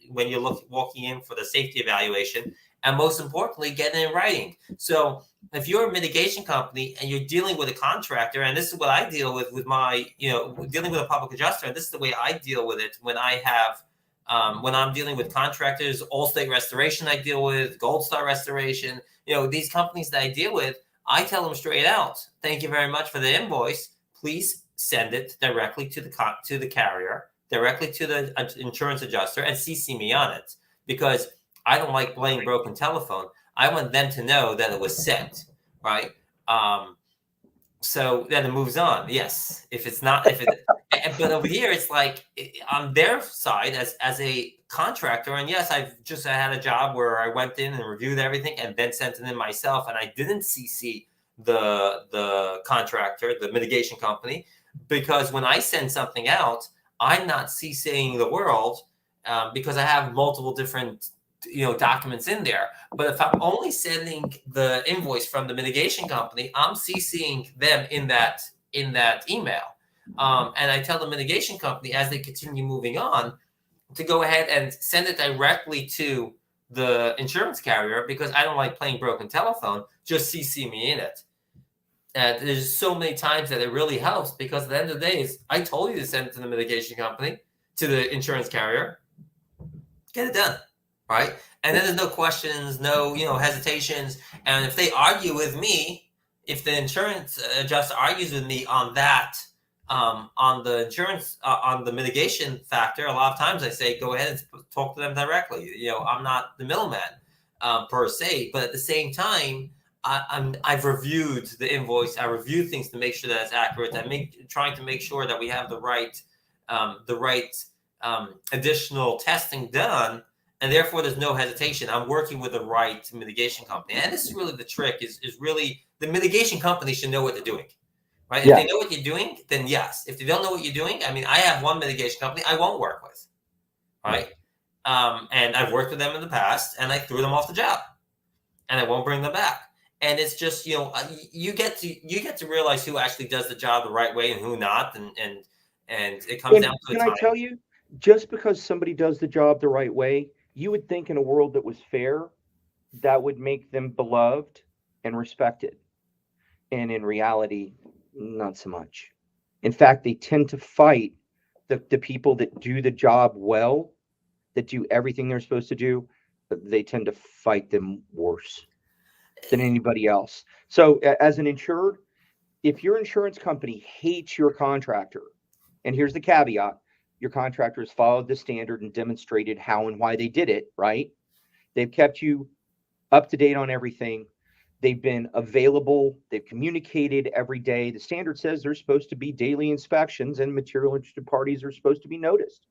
when you're walking in for the safety evaluation, and most importantly, getting it in writing. So if you're a mitigation company and you're dealing with a contractor, and this is what I deal with my, dealing with a public adjuster, and this is the way I deal with it when I have. When I'm dealing with contractors, Allstate Restoration I deal with, Gold Star Restoration, these companies that I deal with, I tell them straight out, thank you very much for the invoice. Please send it directly to the carrier, directly to the insurance adjuster, and CC me on it, because I don't like playing broken telephone. I want them to know that it was sent, right? So then it moves on. Yes, if it's not, if it, but over here it's like on their side as a contractor, and yes, I had a job where I went in and reviewed everything and then sent it in myself, and I didn't CC the contractor, the mitigation company, because when I send something out, I'm not CCing the world because I have multiple different documents in there. But if I'm only sending the invoice from the mitigation company, I'm CCing them in that email. And I tell the mitigation company as they continue moving on to go ahead and send it directly to the insurance carrier because I don't like playing broken telephone. Just CC me in it. And there's so many times that it really helps because at the end of the day, is I told you to send it to the mitigation company, to the insurance carrier, get it done, right? And then there's no questions, no hesitations. And if they argue with me, if the insurance adjuster argues with me on that, on the insurance, on the mitigation factor, a lot of times I say go ahead and talk to them directly. I'm not the middleman per se, but at the same time, I've reviewed the invoice. I review things to make sure that it's accurate. Trying to make sure that we have the right additional testing done, and therefore there's no hesitation. I'm working with the right mitigation company, and this is really the trick. Is really the mitigation company should know what they're doing, right? Yeah. If they know what you're doing, then yes. If they don't know what you're doing, I mean, I have one mitigation company I won't work with, right? And I've worked with them in the past, and I threw them off the job, and I won't bring them back. And it's just you get to realize who actually does the job the right way and who not, and it comes down to Can a I time. tell you, just because somebody does the job the right way, you would think in a world that was fair, that would make them beloved and respected. And in reality, not so much. In fact, they tend to fight the people that do the job well, that do everything they're supposed to do. They tend to fight them worse than anybody else. So, as an insured, if your insurance company hates your contractor, and here's the caveat, your contractor has followed the standard and demonstrated how and why they did it, right? They've kept you up to date on everything. They've been available. They've communicated every day. The standard says there's supposed to be daily inspections and material interested parties are supposed to be noticed.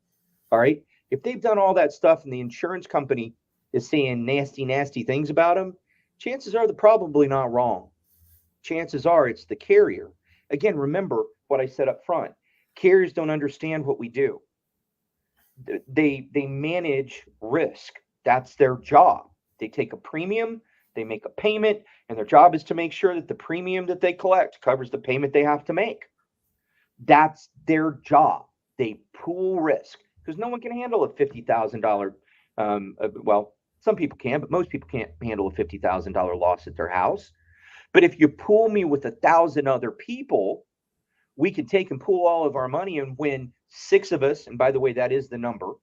All right. If they've done all that stuff and the insurance company is saying nasty, nasty things about them, chances are they're probably not wrong. Chances are it's the carrier. Again, remember what I said up front. Carriers don't understand what we do. They manage risk. That's their job. They take a premium, they make a payment, and their job is to make sure that the premium that they collect covers the payment they have to make. That's their job. They pool risk because no one can handle a $50,000. Well, some people can, but most people can't handle a $50,000 loss at their house. But if you pool me with 1,000 other people, we can take and pool all of our money, and when 6 of us, and by the way, that is the number,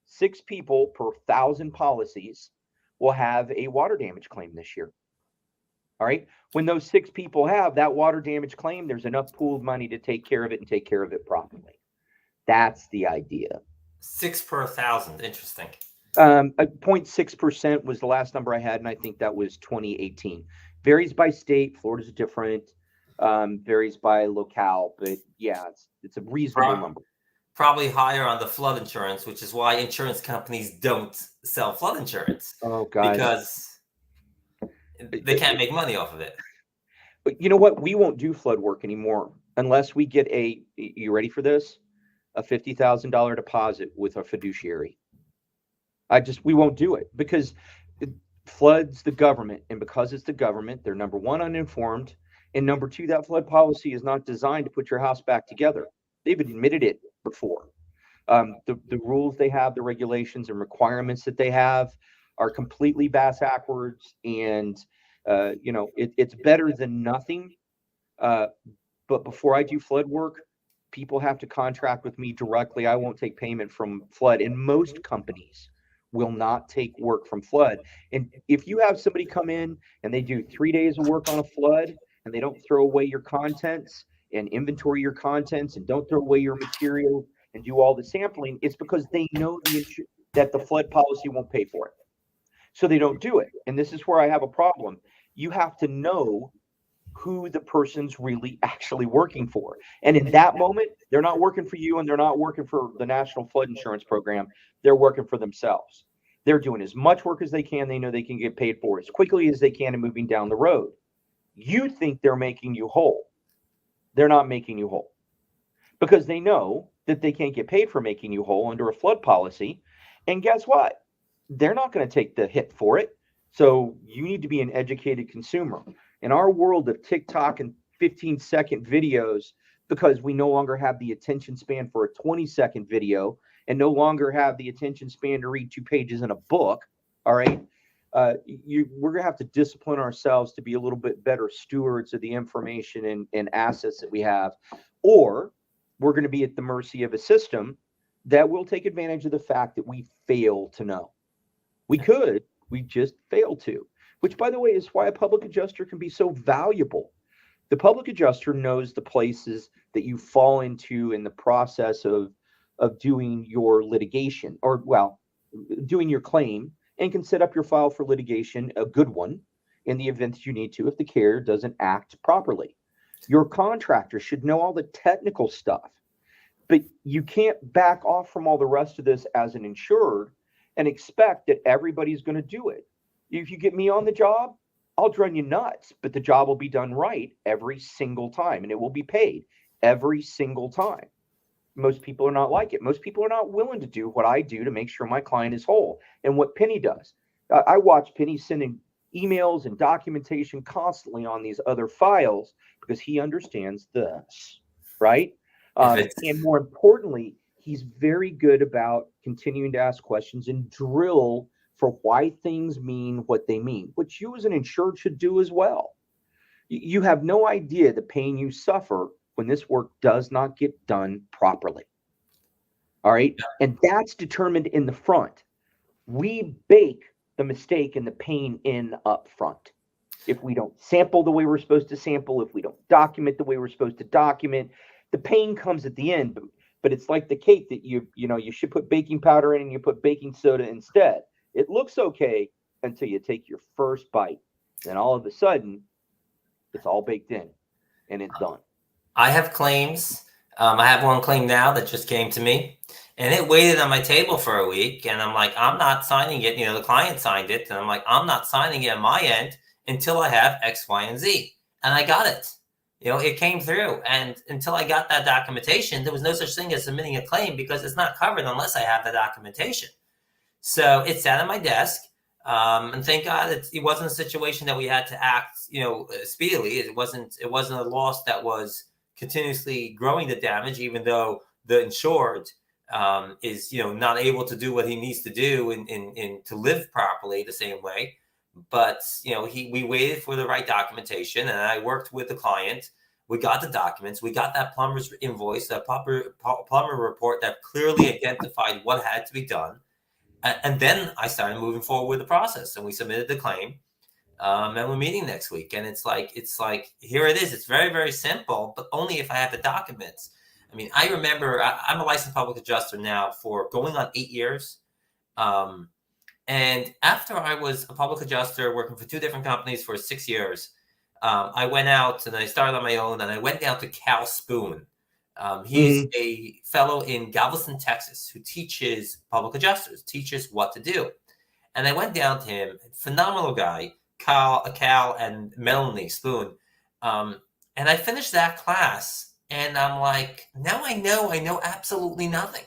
6 people per 1,000 policies will have a water damage claim this year. All right. When those 6 people have that water damage claim, there's enough pooled money to take care of it and take care of it properly. That's the idea. 6 per 1,000. Interesting. 0.6% was the last number I had, and I think that was 2018. Varies by state. Florida's different. Varies by locale, but yeah, it's a reasonable number. Probably higher on the flood insurance, which is why insurance companies don't sell flood insurance. Oh, God. Because they can't make money off of it. But you know what? We won't do flood work anymore unless we get you ready for this? A $50,000 deposit with a fiduciary. We won't do it because it floods the government. And because it's the government, they're number one, uninformed. And number two, that flood policy is not designed to put your house back together. They've admitted it before. The rules they have, the regulations and requirements that they have are completely backwards. And, it's better than nothing. But before I do flood work, people have to contract with me directly. I won't take payment from flood. And most companies will not take work from flood. And if you have somebody come in and they do 3 days of work on a flood and they don't throw away your contents and inventory your contents and don't throw away your material and do all the sampling, it's because they know that the flood policy won't pay for it. So they don't do it. And this is where I have a problem. You have to know who the person's really actually working for. And in that moment, they're not working for you and they're not working for the National Flood Insurance Program. They're working for themselves. They're doing as much work as they can. They know they can get paid for as quickly as they can and moving down the road. You think they're making you whole. They're not making you whole because they know that they can't get paid for making you whole under a flood policy. And guess what? They're not going to take the hit for it. So you need to be an educated consumer. In our world of TikTok and 15-second videos, because we no longer have the attention span for a 20-second video and no longer have the attention span to read 2 pages in a book, all right, we're going to have to discipline ourselves to be a little bit better stewards of the information and assets that we have, or we're going to be at the mercy of a system that will take advantage of the fact that we fail to know. We just fail to, which, by the way, is why a public adjuster can be so valuable. The public adjuster knows the places that you fall into in the process of doing your litigation, or, well, doing your claim, and can set up your file for litigation, a good one, in the event that you need to if the carrier doesn't act properly. Your contractor should know all the technical stuff, but you can't back off from all the rest of this as an insured and expect that everybody's going to do it. If you get me on the job, I'll run you nuts, but the job will be done right every single time and it will be paid every single time. Most people are not like it. Most people are not willing to do what I do to make sure my client is whole and what Penny does. I watch Penny sending emails and documentation constantly on these other files because he understands this, right? And more importantly, he's very good about continuing to ask questions and drill for why things mean what they mean, which you as an insured should do as well. You have no idea the pain you suffer when this work does not get done properly. All right. And that's determined in the front. We bake the mistake and the pain in up front. If we don't sample the way we're supposed to sample, if we don't document the way we're supposed to document, the pain comes at the end. But it's like the cake that you should put baking powder in and you put baking soda instead. It looks okay until you take your first bite. Then all of a sudden, it's all baked in and it's done. I have claims. I have one claim now that just came to me, and it waited on my table for a week. And I'm like, I'm not signing it. The client signed it, and I'm like, I'm not signing it on my end until I have X, Y, and Z. And I got it. It came through. And until I got that documentation, there was no such thing as submitting a claim because it's not covered unless I have the documentation. So it sat on my desk. And thank God it wasn't a situation that we had to act, speedily. It wasn't a loss that was continuously growing the damage, even though the insured is, not able to do what he needs to do and to live properly the same way. But, we waited for the right documentation, and I worked with the client. We got the documents. We got that plumber's invoice, that plumber report that clearly identified what had to be done. And then I started moving forward with the process, and we submitted the claim. And we're meeting next week. And it's like, here it is. It's very, very simple, but only if I have the documents. I mean, I remember I'm a licensed public adjuster now for going on 8 years. And after I was a public adjuster working for 2 different companies for 6 years, I went out and I started on my own, and I went down to Cal Spoon. He's a fellow in Galveston, Texas, who teaches public adjusters, teaches what to do. And I went down to him, phenomenal guy, Cal and Melanie Spoon. And I finished that class, and I'm like, now I know absolutely nothing.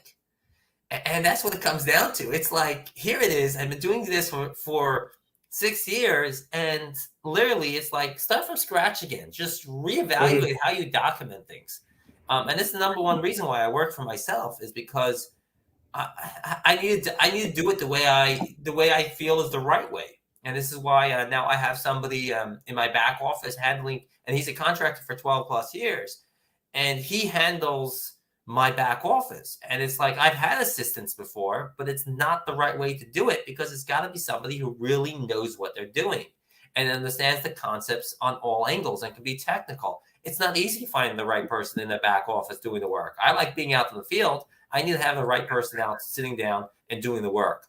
And that's what it comes down to. It's like, here it is. I've been doing this for 6 years, and literally it's like start from scratch again. Just reevaluate how you document things. And this is the number one reason why I work for myself, is because I need to do it the way I feel is the right way. And this is why now I have somebody in my back office handling, and he's a contractor for 12 plus years, and he handles my back office. And it's like, I've had assistants before, but it's not the right way to do it, because it's got to be somebody who really knows what they're doing and understands the concepts on all angles and can be technical. It's not easy finding the right person in the back office doing the work. I like being out in the field. I need to have the right person out sitting down and doing the work.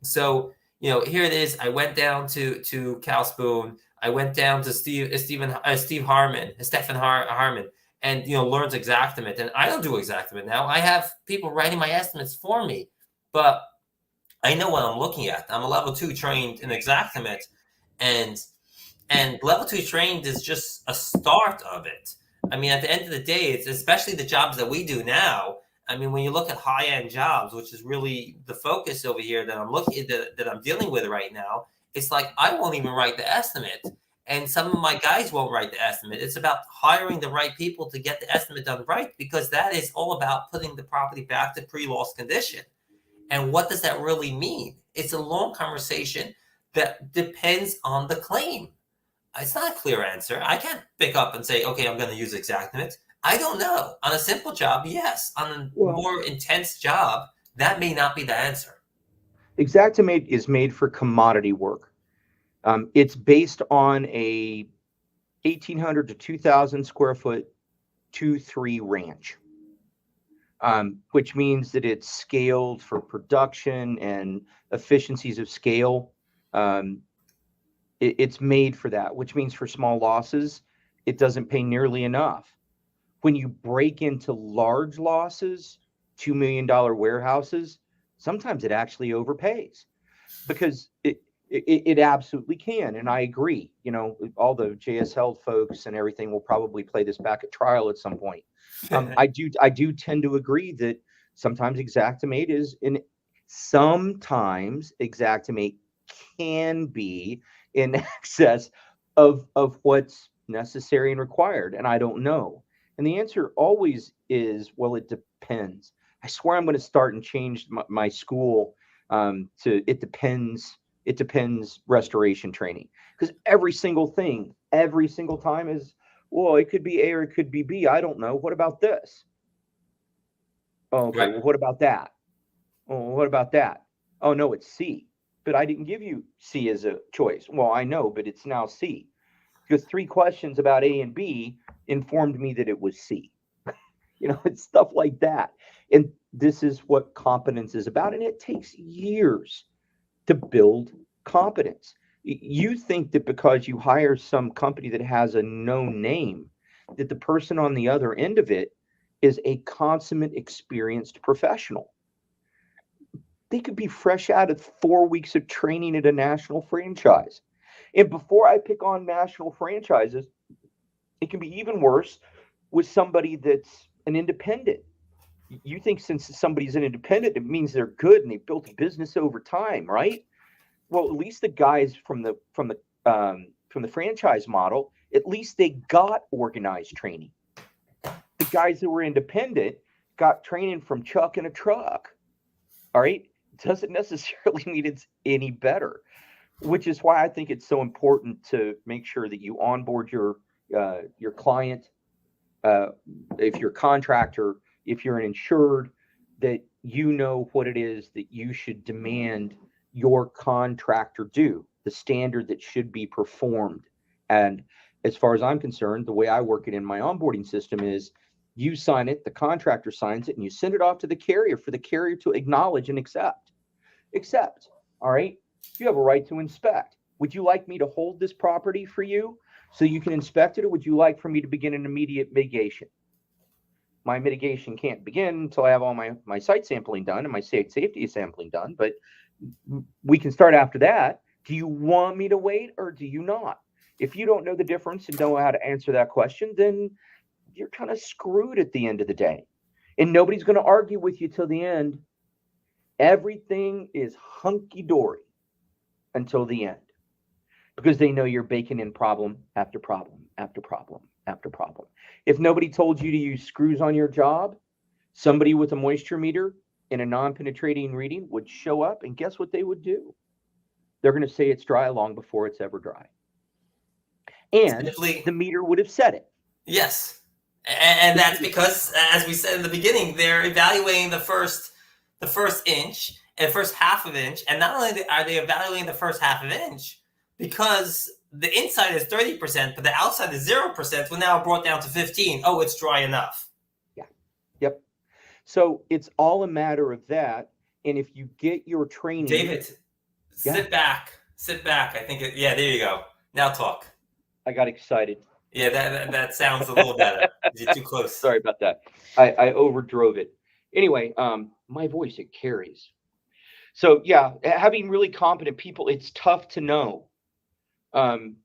So, here it is. I went down to Cal Spoon. I went down to Stephen Harmon, and learns Xactimate. And I don't do Xactimate now. I have people writing my estimates for me, but I know what I'm looking at. I'm a level 2 trained in Xactimate, and level 2 trained is just a start of it. I mean, at the end of the day, it's especially the jobs that we do now. I mean, when you look at high-end jobs, which is really the focus over here that I'm dealing with right now, it's like I won't even write the estimate, and some of my guys won't write the estimate. It's about hiring the right people to get the estimate done right, because that is all about putting the property back to pre-loss condition. And what does that really mean? It's a long conversation that depends on the claim. It's not a clear answer. I can't pick up and say, okay, I'm going to use Xactimate. I don't know. On a simple job, yes. On a more intense job, that may not be the answer. Xactimate is made for commodity work. It's based on a 1,800 to 2,000 square foot 2-3 ranch, which means that it's scaled for production and efficiencies of scale. It's made for that, which means for small losses, it doesn't pay nearly enough. When you break into large losses, $2 million warehouses, sometimes it actually overpays, because it absolutely can. And I agree, all the JSL folks and everything will probably play this back at trial at some point. I do tend to agree that sometimes Xactimate can be in excess of what's necessary and required. And I don't know. And the answer always is, well, it depends. I swear I'm going to start and change my school to it depends restoration training, because every single time is, well, it could be A or it could be B. I don't know. What about this? Oh, okay. Right. Well, what about that? Oh, what about that? Oh, no, it's C. But I didn't give you C as a choice. Well, I know, but it's now C, because 3 questions about A and B informed me that it was C. It's stuff like that. And this is what competence is about. And it takes years to build competence. You think that because you hire some company that has a known name, that the person on the other end of it is a consummate, experienced professional. They could be fresh out of 4 weeks of training at a national franchise. And before I pick on national franchises, it can be even worse with somebody that's an independent. You think since somebody's an independent, it means they're good and they built a business over time, right? Well, at least the guys from the franchise model, at least they got organized training. The guys that were independent got training from Chuck in a truck. All right, doesn't necessarily mean it's any better, which is why I think it's so important to make sure that you onboard your client, if you're a contractor, if you're an insured, that you know what it is that you should demand your contractor do, the standard that should be performed. And as far as I'm concerned, the way I work it in my onboarding system is you sign it, the contractor signs it, and you send it off to the carrier for the carrier to acknowledge and accept. All right? You have a right to inspect. Would you like me to hold this property for you so you can inspect it, or would you like for me to begin an immediate mitigation? My mitigation can't begin until I have all my site sampling done and my safety sampling done, but we can start after that. Do you want me to wait or do you not? If you don't know the difference and don't know how to answer that question, then you're kind of screwed at the end of the day. And nobody's going to argue with you till the end. Everything is hunky-dory until the end, because they know you're baking in problem after problem after problem after problem. If nobody told you to use screws on your job, somebody with a moisture meter and a non-penetrating reading would show up, and guess what they would do? They're going to say it's dry long before it's ever dry. And the meter would have said it. Yes. And that's because, as we said in the beginning, they're evaluating the first inch and first half of inch. And not only are they evaluating the first half of inch, because the inside is 30%, but the outside is 0%, well, now brought down to 15. Oh, it's dry enough. Yeah. Yep. So it's all a matter of that. And if you get your training... David, sit back. I think, there you go. Now talk. I got excited. Yeah, that sounds a little better. Is it too close? Sorry about that. I overdrove it. Anyway, my voice, it carries. So yeah, having really competent people, it's tough to know. Um,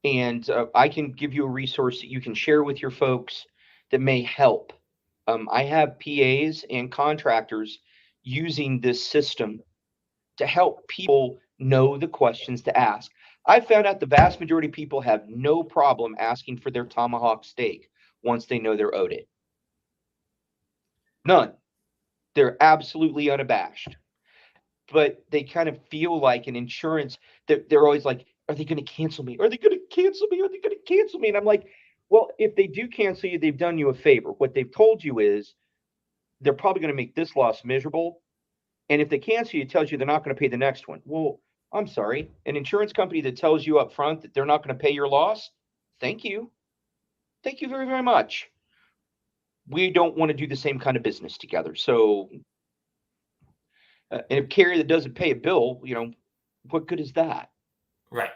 and I can give you a resource that you can share with your folks that may help. I have PAs and contractors using this system to help people know the questions to ask. I found out the vast majority of people have no problem asking for their tomahawk steak once they know they're owed it. None. They're absolutely unabashed. But they kind of feel like an insurance that they're always like, are they going to cancel me? Are they going to cancel me? Are they going to cancel me? And I'm like, well, if they do cancel you, they've done you a favor. What they've told you is they're probably going to make this loss miserable. And if they cancel you, it tells you they're not going to pay the next one. Well, I'm sorry. An insurance company that tells you up front that they're not going to pay your loss, thank you. Thank you very, very much. We don't want to do the same kind of business together. So, and a carrier that doesn't pay a bill, what good is that? Right.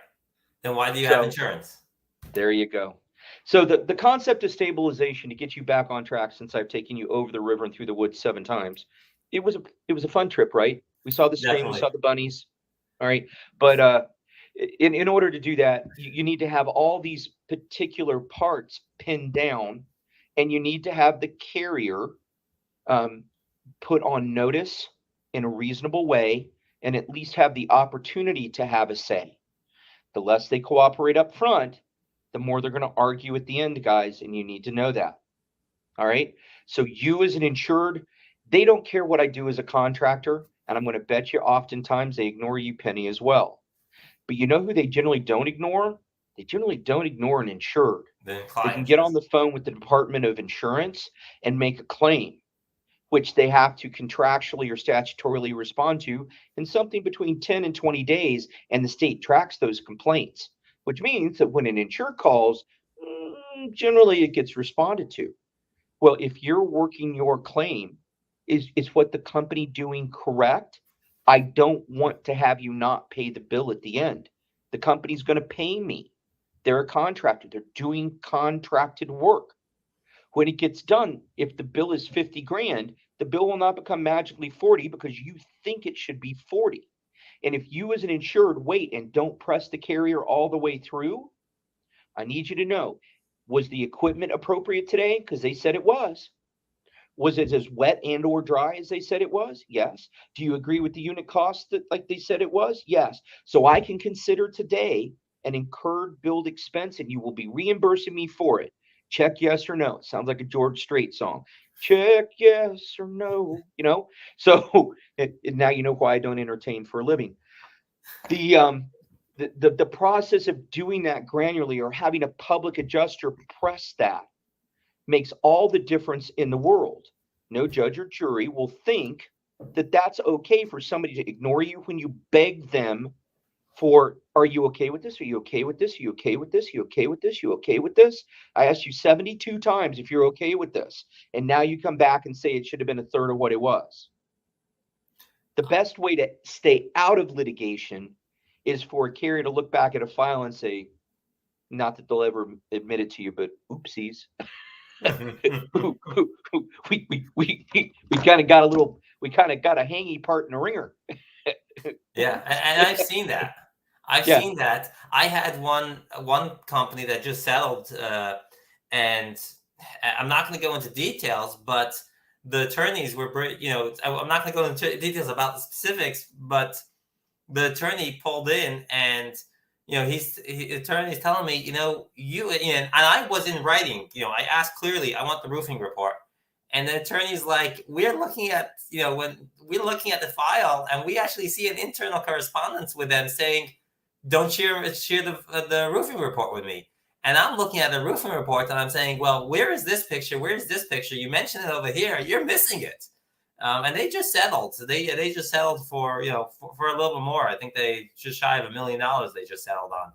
Then why do you have So, insurance? there you go. So the concept of stabilization, to get you back on track, since I've taken you over the river and through the woods 7 times, it was a fun trip, right? We saw the stream, we Definitely. saw the bunnies. All right. But in order to do that, you need to have all these particular parts pinned down, and you need to have the carrier um, put on notice in a reasonable way, and at least have the opportunity to have a say. The less they cooperate up front, the more they're going to argue at the end, guys, and you need to know that. All right. So, you as an insured, they don't care what I do as a contractor. And I'm going to bet you oftentimes they ignore you, Penny, as well. But you know who they generally don't ignore? They generally don't ignore an insured. The They can client, get on yes. the phone with the Department of Insurance and make a claim, which they have to contractually or statutorily respond to in something between 10 and 20 days, and the state tracks those complaints, which means that when an insured calls, generally it gets responded to. Well, if you're working your claim, is what the company doing correct? I don't want to have you not pay the bill at the end. The company's going to pay me. They're a contractor. They're doing contracted work. When it gets done, if the bill is 50 grand, the bill will not become magically 40 because you think it should be 40. And if you as an insured wait and don't press the carrier all the way through, I need you to know, was the equipment appropriate today? Because they said it was. Was it as wet and or dry as they said it was? Yes. Do you agree with the unit cost that like they said it was? Yes. So I can consider today an incurred billed expense and you will be reimbursing me for it. Check yes or no. It sounds like a George Strait song. Check yes or no. So now you know why I don't entertain for a living. The the process of doing that granularly or having a public adjuster press that makes all the difference in the world. No judge or jury will think that that's okay for somebody to ignore you when you beg them for, are you okay with this? Are you okay with this? Are you okay with this? Are you okay with this? Are you okay with this? I asked you 72 times if you're okay with this. And now you come back and say it should have been a third of what it was. The best way to stay out of litigation is for a carrier to look back at a file and say, not that they'll ever admit it to you, but oopsies. We kind of got a hangy part in the ringer. Yeah, and I've seen that. I've Yeah. seen that. I had one company that just settled, and I'm not going to go into details, but the attorneys were, I'm not going to go into details about the specifics, but the attorney pulled in, and attorney's telling me, and I was in writing. I asked clearly, I want the roofing report. And the attorney's like, we're looking at, when we're looking at the file, and we actually see an internal correspondence with them saying, don't share the roofing report with me. And I'm looking at the roofing report and I'm saying, well, where is this picture? Where is this picture? You mentioned it over here. You're missing it. And they just settled. So they just settled for, for a little bit more. I think they just shy of $1 million they just settled on.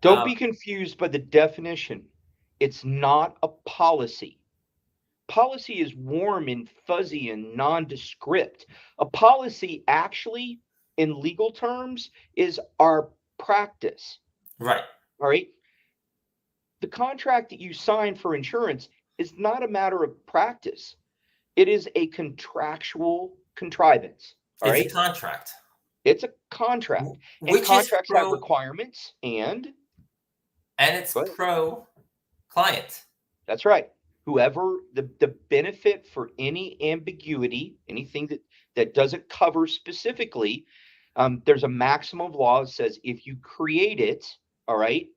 Don't be confused by the definition. It's not a policy. Policy is warm and fuzzy and nondescript. A policy, actually, in legal terms, is our practice. Right. All right. The contract that you sign for insurance is not a matter of practice. It is a contractual contrivance. All It's a right. contract, It's a contract, and which is contracts have pro, requirements. and it's Go ahead. pro client. That's right. Whoever the benefit for any ambiguity, anything that doesn't cover specifically, there's a maximum of law that says if you create it, all right,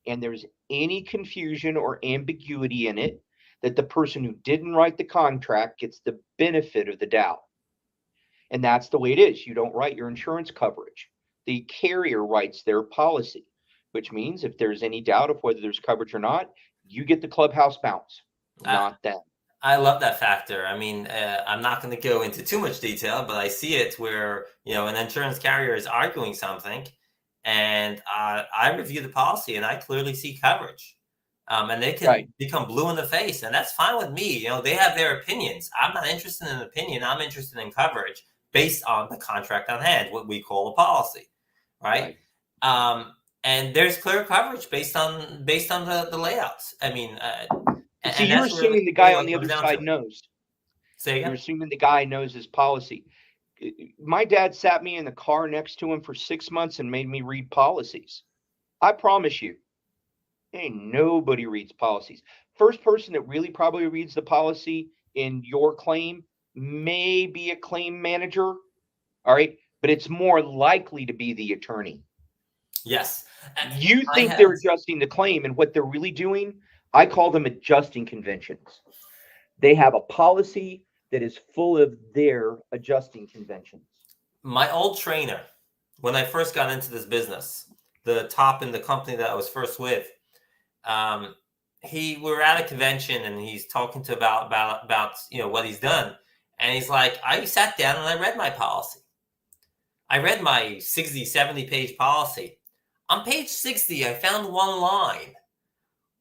and there's any confusion or ambiguity in it, that the person who didn't write the contract gets the benefit of the doubt. And that's the way it is. You don't write your insurance coverage. The carrier writes their policy, which means if there's any doubt of whether there's coverage or not, you get the clubhouse bounce, I, not them. I love that factor. I mean, I'm not going to go into too much detail, but I see it where, an insurance carrier is arguing something, and I review the policy and I clearly see coverage. And they can Right. become blue in the face, and that's fine with me. They have their opinions. I'm not interested in an opinion. I'm interested in coverage based on the contract on hand, what we call a policy, right? And there's clear coverage based on the layouts. I mean, See, and you're that's assuming really, the really guy what on it the comes other down side to. knows. Say You're again? assuming the guy knows his policy. My dad sat me in the car next to him for 6 months and made me read policies. I promise you, ain't nobody reads policies. First person that really probably reads the policy in your claim may be a claim manager, all right, but it's more likely to be the attorney. Yes. You I think had they're adjusting the claim, and what they're really doing, I call them adjusting conventions. They have a policy that is full of their adjusting conventions. my old trainer, when I first got into this business, the top in the company that I was first with, um, we were at a convention and he's talking to about what he's done, and he's like, I sat down and I read my policy. I read my 60, 70 page policy. On page 60, I found one line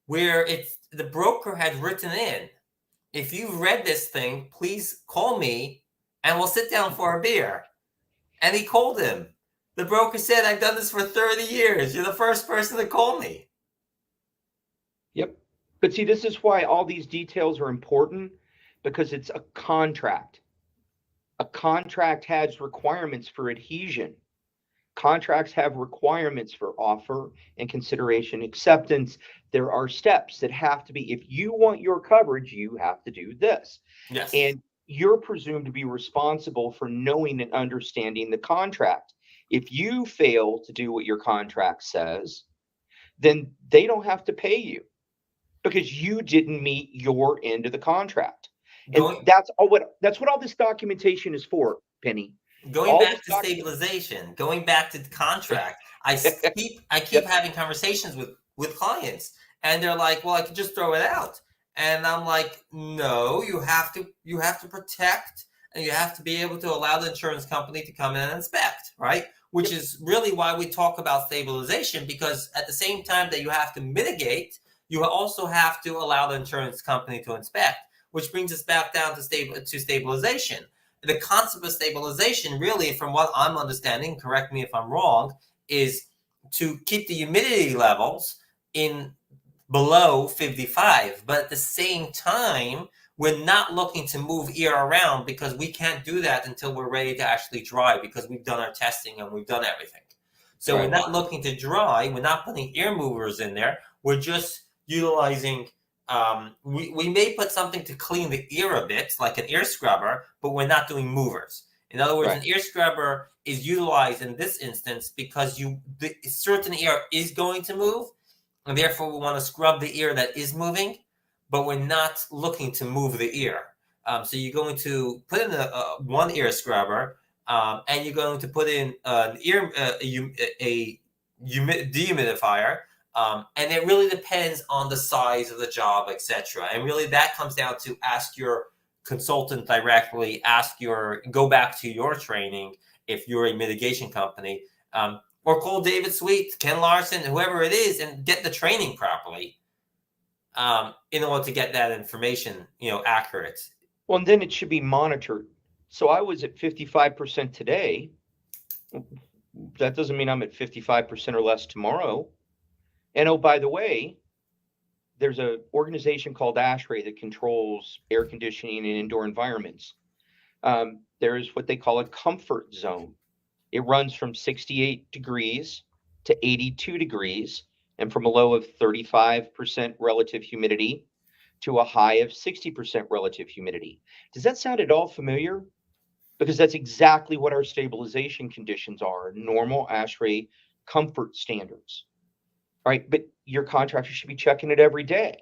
where the broker had written in, if you've read this thing, please call me and we'll sit down for a beer. And he called him. The broker said, I've done this for 30 years. You're the first person to call me. Yep. But see, this is why all these details are important, because it's a contract. A contract has requirements for adhesion. Contracts have requirements for offer and consideration acceptance. There are steps that have to be, if you want your coverage, you have to do this. Yes. And you're presumed to be responsible for knowing and understanding the contract. If you fail to do what your contract says, then they don't have to pay you because you didn't meet your end of the contract. And Going that's what all this documentation is for, Penny. going All this back to stabilization, going back to the contract, I keep Yep. having conversations with clients, and they're like, "Well, I could just throw it out," and I'm like, "No, you have to protect, and you have to be able to allow the insurance company to come in and inspect, right?" Which Yep. is really why we talk about stabilization, because at the same time that you have to mitigate, you also have to allow the insurance company to inspect, which brings us back down to stabilization. The concept of stabilization, really, from what I'm understanding, correct me if I'm wrong, is to keep the humidity levels in below 55, but at the same time, we're not looking to move air around, because we can't do that until we're ready to actually dry, because we've done our testing and we've done everything. So we're not looking to dry, we're not putting air movers in there, we're just utilizing, we may put something to clean the ear a bit, like an ear scrubber, but we're not doing movers. In other words, an ear scrubber is utilized in this instance because the certain ear is going to move, and therefore we want to scrub the ear that is moving, but we're not looking to move the ear. So you're going to put in one ear scrubber, and you're going to put in an ear a dehumidifier. And it really depends on the size of the job, etc. And really, that comes down to ask your consultant directly. Go back to your training if you're a mitigation company, or call David Sweet, Ken Larson, whoever it is, and get the training properly, in order to get that information, accurate. Well, and then it should be monitored. So I was at 55% today. That doesn't mean I'm at 55% or less tomorrow. And oh, by the way, there's a organization called ASHRAE that controls air conditioning and indoor environments. There's what they call a comfort zone. It runs from 68 degrees to 82 degrees, and from a low of 35% relative humidity to a high of 60% relative humidity. Does that sound at all familiar? Because that's exactly what our stabilization conditions are, normal ASHRAE comfort standards. All right, but your contractor should be checking it every day,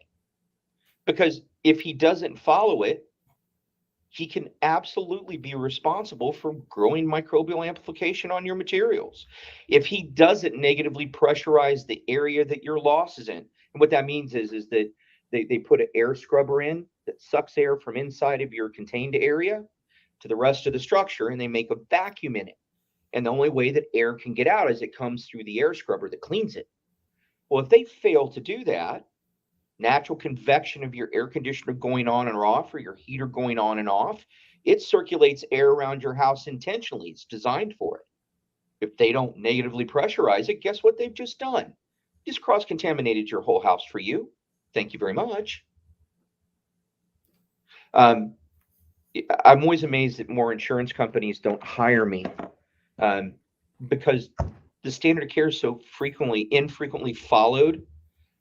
because if he doesn't follow it, he can absolutely be responsible for growing microbial amplification on your materials. If he doesn't negatively pressurize the area that your loss is in, and what that means is that they put an air scrubber in that sucks air from inside of your contained area to the rest of the structure, and they make a vacuum in it. And the only way that air can get out is it comes through the air scrubber that cleans it. Well, if they fail to do that, natural convection of your air conditioner going on and off, or your heater going on and off, it circulates air around your house intentionally. It's designed for it. If they don't negatively pressurize it, guess what they've just done? Just cross-contaminated your whole house for you. Thank you very much. I'm always amazed that more insurance companies don't hire me, because the standard of care is so infrequently followed.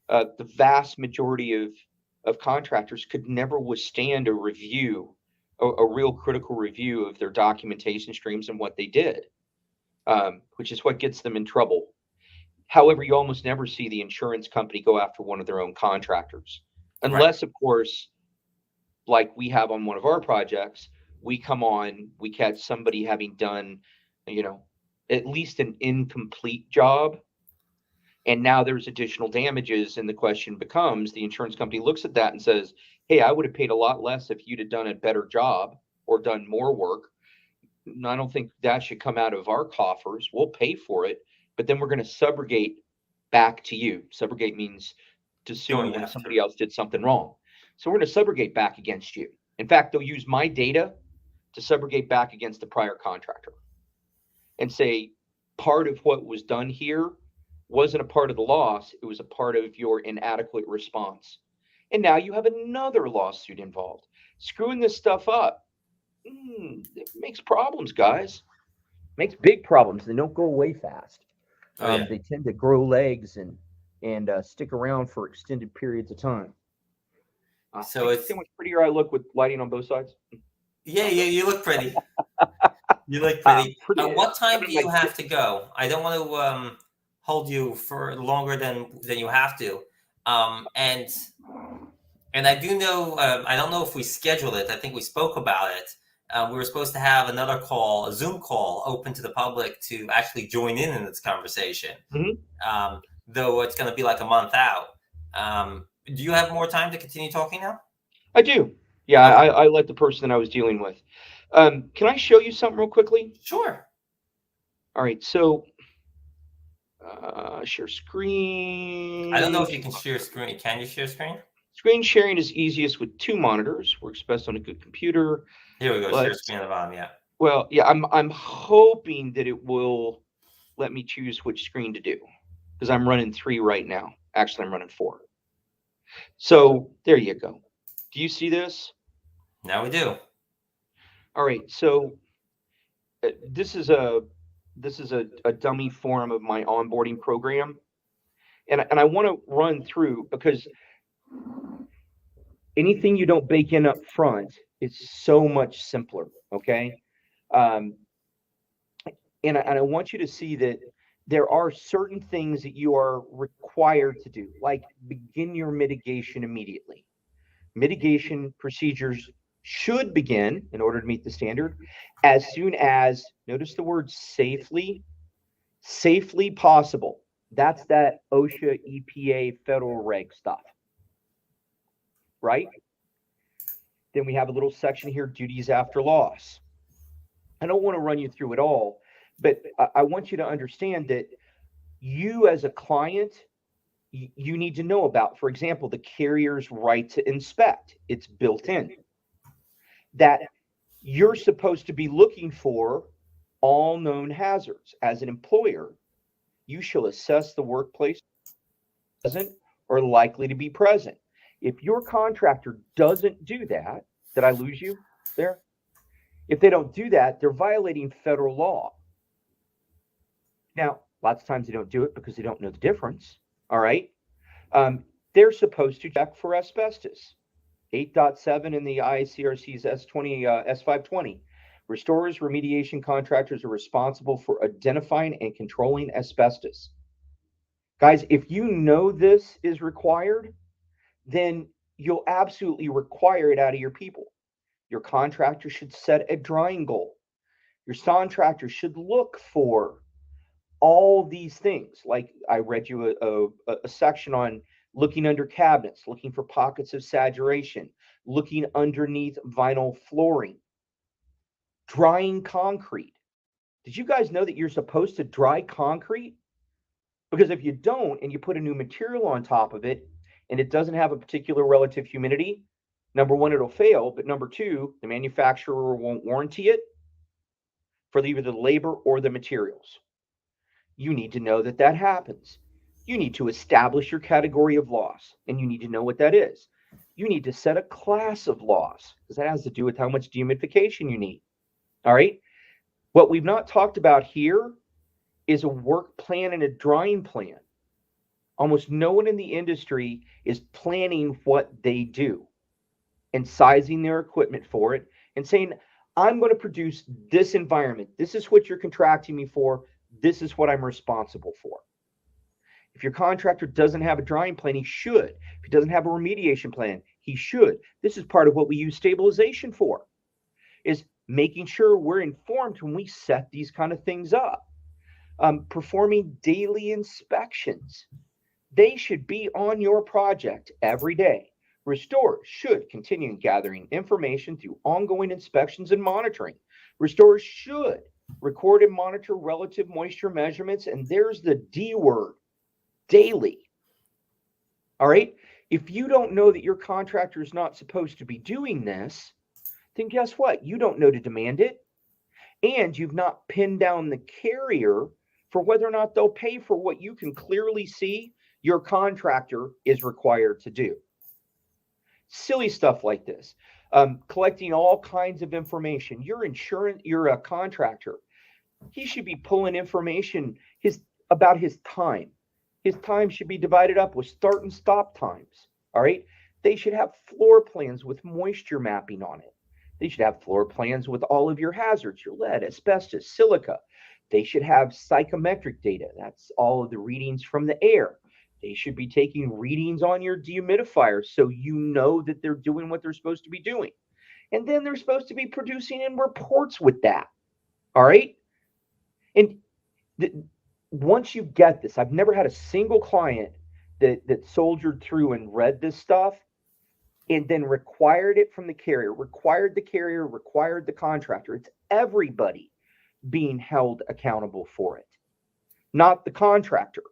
The vast majority of contractors could never withstand a review, a real critical review of their documentation streams and what they did, which is what gets them in trouble. However, you almost never see the insurance company go after one of their own contractors, unless, of course, like we have on one of our projects, we come on, we catch somebody having done, at least an incomplete job. And now there's additional damages, and the question becomes, the insurance company looks at that and says, hey, I would have paid a lot less if you'd have done a better job or done more work. And I don't think that should come out of our coffers. We'll pay for it, but then we're going to subrogate back to you. Subrogate means to sue when somebody else did something wrong. So we're going to subrogate back against you. In fact, they'll use my data to subrogate back against the prior contractor and say, part of what was done here wasn't a part of the loss, it was a part of your inadequate response. And now you have another lawsuit involved. Screwing this stuff up, it makes problems, guys. Makes big problems. They don't go away fast. They tend to grow legs and stick around for extended periods of time. So it's see how much prettier I look with lighting on both sides. Yeah, you look pretty. You look pretty. At what time do you have to go? I don't want to hold you for longer than you have to. And I do know, I don't know if we scheduled it. I think we spoke about it. We were supposed to have another call, a Zoom call, open to the public to actually join in this conversation. Mm-hmm. Though it's going to be like a month out. Do you have more time to continue talking now? I do. Yeah, I let the person that I was dealing with. Can I show you something real quickly? Sure. All right, so share screen. I don't know if you can share screen. Can you share screen? Screen sharing is easiest with two monitors. Works best on a good computer. Here we go. Share screen at the bottom. Yeah. Well, yeah, I'm hoping that it will let me choose which screen to do, because I'm running 3 right now. Actually, I'm running 4. So there you go. Do you see this? Now we do. All right. So this is a dummy form of my onboarding program, and I want to run through, because anything you don't bake in up front is so much simpler. Okay. And I want you to see that there are certain things that you are required to do, like begin your mitigation immediately. Mitigation procedures should begin, in order to meet the standard, as soon as, notice the word safely possible. That's that OSHA, EPA, federal reg stuff, right? Then we have a little section here, duties after loss. I don't want to run you through it all, but I want you to understand that you as a client, you need to know about, for example, the carrier's right to inspect. It's built in. That you're supposed to be looking for all known hazards. As an employer, you shall assess the workplace present or likely to be present. If your contractor doesn't do that, did I lose you there? If they don't do that, they're violating federal law. Now, lots of times they don't do it because they don't know the difference. All right. They're supposed to check for asbestos. 8.7 in the ICRC's S520. Restorers, remediation contractors are responsible for identifying and controlling asbestos. Guys, if you know this is required, then you'll absolutely require it out of your people. Your contractor should set a drying goal. Your contractor should look for all these things. Like I read you a section on looking under cabinets, looking for pockets of saturation, looking underneath vinyl flooring, drying concrete. Did you guys know that you're supposed to dry concrete? Because if you don't and you put a new material on top of it and it doesn't have a particular relative humidity, number one, it'll fail. But number two, the manufacturer won't warranty it for either the labor or the materials. You need to know that that happens. You need to establish your category of loss, and you need to know what that is. You need to set a class of loss, because that has to do with how much dehumidification you need. All right. What we've not talked about here is a work plan and a drying plan. Almost no one in the industry is planning what they do and sizing their equipment for it and saying, I'm going to produce this environment. This is what you're contracting me for. This is what I'm responsible for. If your contractor doesn't have a drying plan, he should. If he doesn't have a remediation plan, he should. This is part of what we use stabilization for, is making sure we're informed when we set these kind of things up. Performing daily inspections. They should be on your project every day. Restorers should continue gathering information through ongoing inspections and monitoring. Restorers should record and monitor relative moisture measurements, and there's the D word, daily. All right? If you don't know that your contractor is not supposed to be doing this, then guess what? You don't know to demand it, and you've not pinned down the carrier for whether or not they'll pay for what you can clearly see your contractor is required to do. Silly stuff like this. Collecting all kinds of information. You're a contractor. He should be pulling information about his time. His time should be divided up with start and stop times. All right. They should have floor plans with moisture mapping on it. They should have floor plans with all of your hazards, your lead, asbestos, silica. They should have psychometric data. That's all of the readings from the air. They should be taking readings on your dehumidifier so you know that they're doing what they're supposed to be doing. And then they're supposed to be producing in reports with that. All right. And once you get this, I've never had a single client that soldiered through and read this stuff and then required it from the carrier, required the contractor. It's everybody being held accountable for it, not the contractor.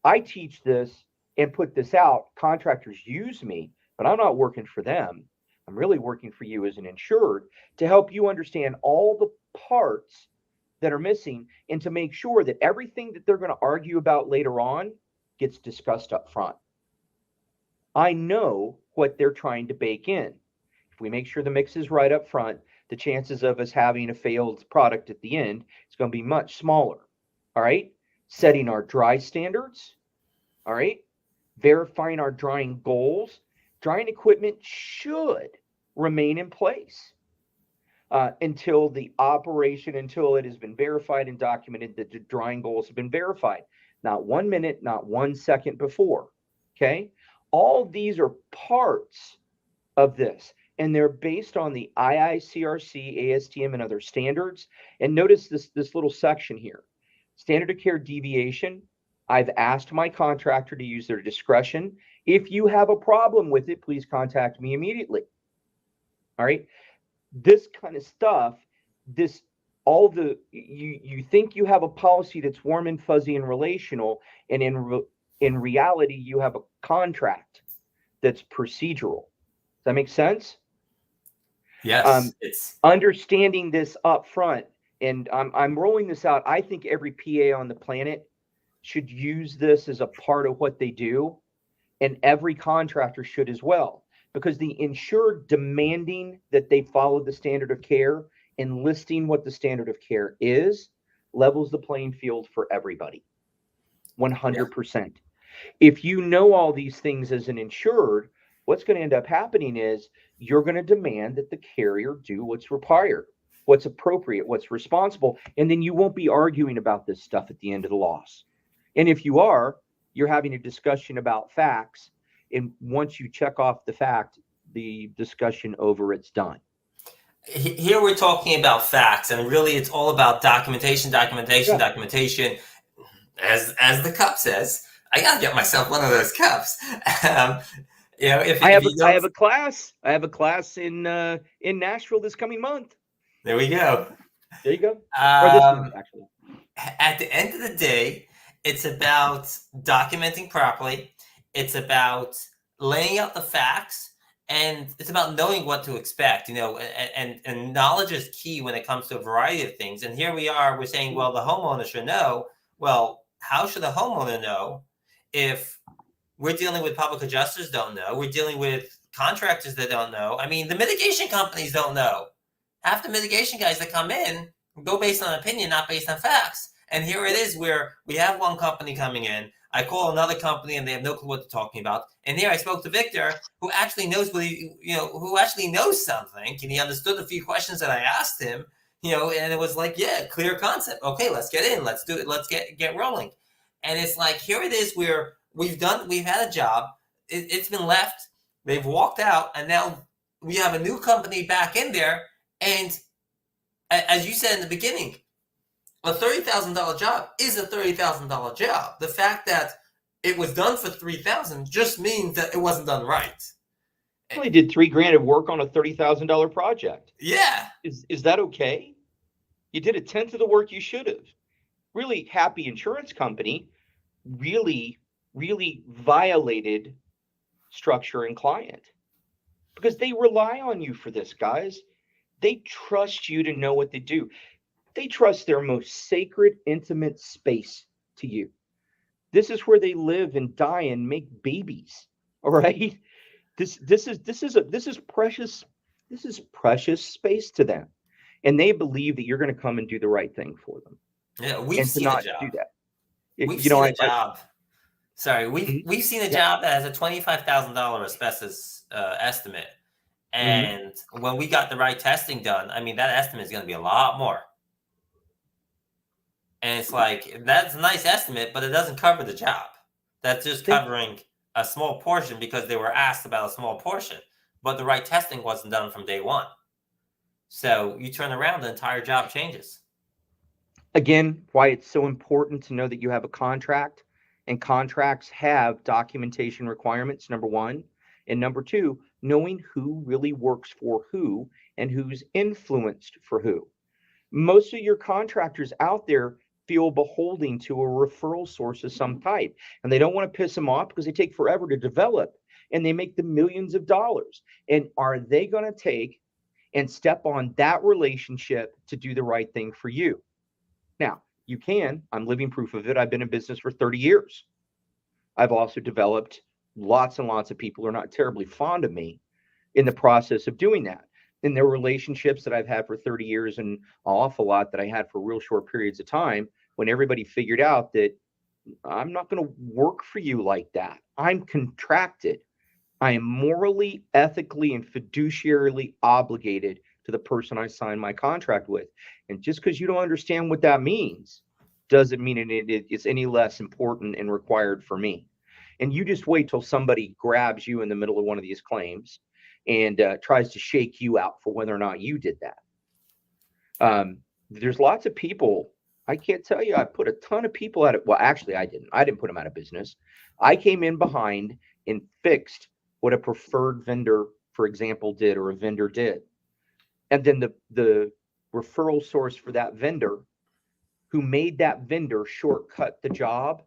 I teach this and put this out. Contractors use me, but I'm not working for them. I'm really working for you as an insured to help you understand all the parts that are missing and to make sure that everything that they're going to argue about later on gets discussed up front. I know what they're trying to bake in. If we make sure the mix is right up front, the chances of us having a failed product at the end is going to be much smaller. All right. Setting our dry standards. All right. Verifying our drying goals. Drying equipment should remain in place until it has been verified and documented that the drying goals have been verified. Not 1 minute, not 1 second before. Okay. All these are parts of this, and they're based on the IICRC, ASTM, and other standards. And notice this little section here. Standard of care deviation. I've asked my contractor to use their discretion. If you have a problem with it, please contact me immediately. All right. This kind of stuff, you think you have a policy that's warm and fuzzy and relational, and in reality, you have a contract that's procedural. Does that make sense? Yes. It's understanding this up front, and I'm rolling this out. I think every PA on the planet should use this as a part of what they do, and every contractor should as well, because the insured demanding that they follow the standard of care and listing what the standard of care is levels the playing field for everybody. Yeah. 100%. If you know all these things as an insured, what's going to end up happening is you're going to demand that the carrier do what's required, what's appropriate, what's responsible, and then you won't be arguing about this stuff at the end of the loss. And if you are, you're having a discussion about facts, and once you check off the fact, the discussion over, it's done. Here we're talking about facts, and really it's all about documentation, documentation, Yeah. documentation. As the cup says, I gotta get myself one of those cups. Um, if you I don't, have a class. I have a class in Nashville this coming month. there we go. There you go. Or this month, Um, actually. at the end of the day, it's about documenting properly. It's about laying out the facts, and it's about knowing what to expect. And knowledge is key when it comes to a variety of things. And here we are, we're saying, well, the homeowner should know. Well, how should the homeowner know if we're dealing with public adjusters don't know? We're dealing with contractors that don't know. I mean, the mitigation companies don't know. Half the mitigation guys that come in go based on opinion, not based on facts. And here it is where we have one company coming in. I call another company and they have no clue what they're talking about. And here I spoke to Victor, who actually knows who actually knows something. And he understood a few questions that I asked him, and it was like, yeah, clear concept. Okay, let's get in. Let's do it. Let's get rolling. And it's like, here it is where we've had a job. It's been left. They've walked out. And now we have a new company back in there. And as you said in the beginning, a $30,000 job is a $30,000 job. The fact that it was done for $3,000 just means that it wasn't done right. I only did $3,000 of work on a $30,000 project. Yeah. Is that okay? You did a tenth of the work you should have. Really happy insurance company really violated structure and client, because they rely on you for this, guys. They trust you to know what to do. They trust their most sacred, intimate space to you. This is where they live and die and make babies. All right. This is precious space to them. And they believe that you're going to come and do the right thing for them. Yeah, we've And to seen a not job. do that. We've seen a job. Sorry, Mhm. we've seen a Yeah. job that has a $25,000 asbestos estimate. And when we got the right testing done, I mean, that estimate is going to be a lot more. And it's like, that's a nice estimate, but it doesn't cover the job. That's just covering a small portion because they were asked about a small portion. But the right testing wasn't done from day one. So you turn around, the entire job changes. Again, why it's so important to know that you have a contract, and contracts have documentation requirements, number one. And number two, knowing who really works for who and who's influenced for who. Most of your contractors out there feel beholding to a referral source of some type, and they don't want to piss them off because they take forever to develop and they make the millions of dollars. And are they going to take and step on that relationship to do the right thing for you? Now, you can. I'm living proof of it. I've been in business for 30 years. I've also developed lots and lots of people who are not terribly fond of me in the process of doing that. In their relationships that I've had for 30 years, and an awful lot that I had for real short periods of time, when everybody figured out that I'm not going to work for you like that. I'm contracted. I am morally, ethically, and fiduciarily obligated to the person I signed my contract with. And just because you don't understand what that means doesn't mean it's any less important and required for me. And you just wait till somebody grabs you in the middle of one of these claims and tries to shake you out for whether or not you did that. There's lots of people. I can't tell you, I put a ton of people out of, well, actually, I didn't put them out of business. I came in behind and fixed what a preferred vendor, for example, did, or a vendor did. And then the referral source for that vendor, who made that vendor shortcut the job,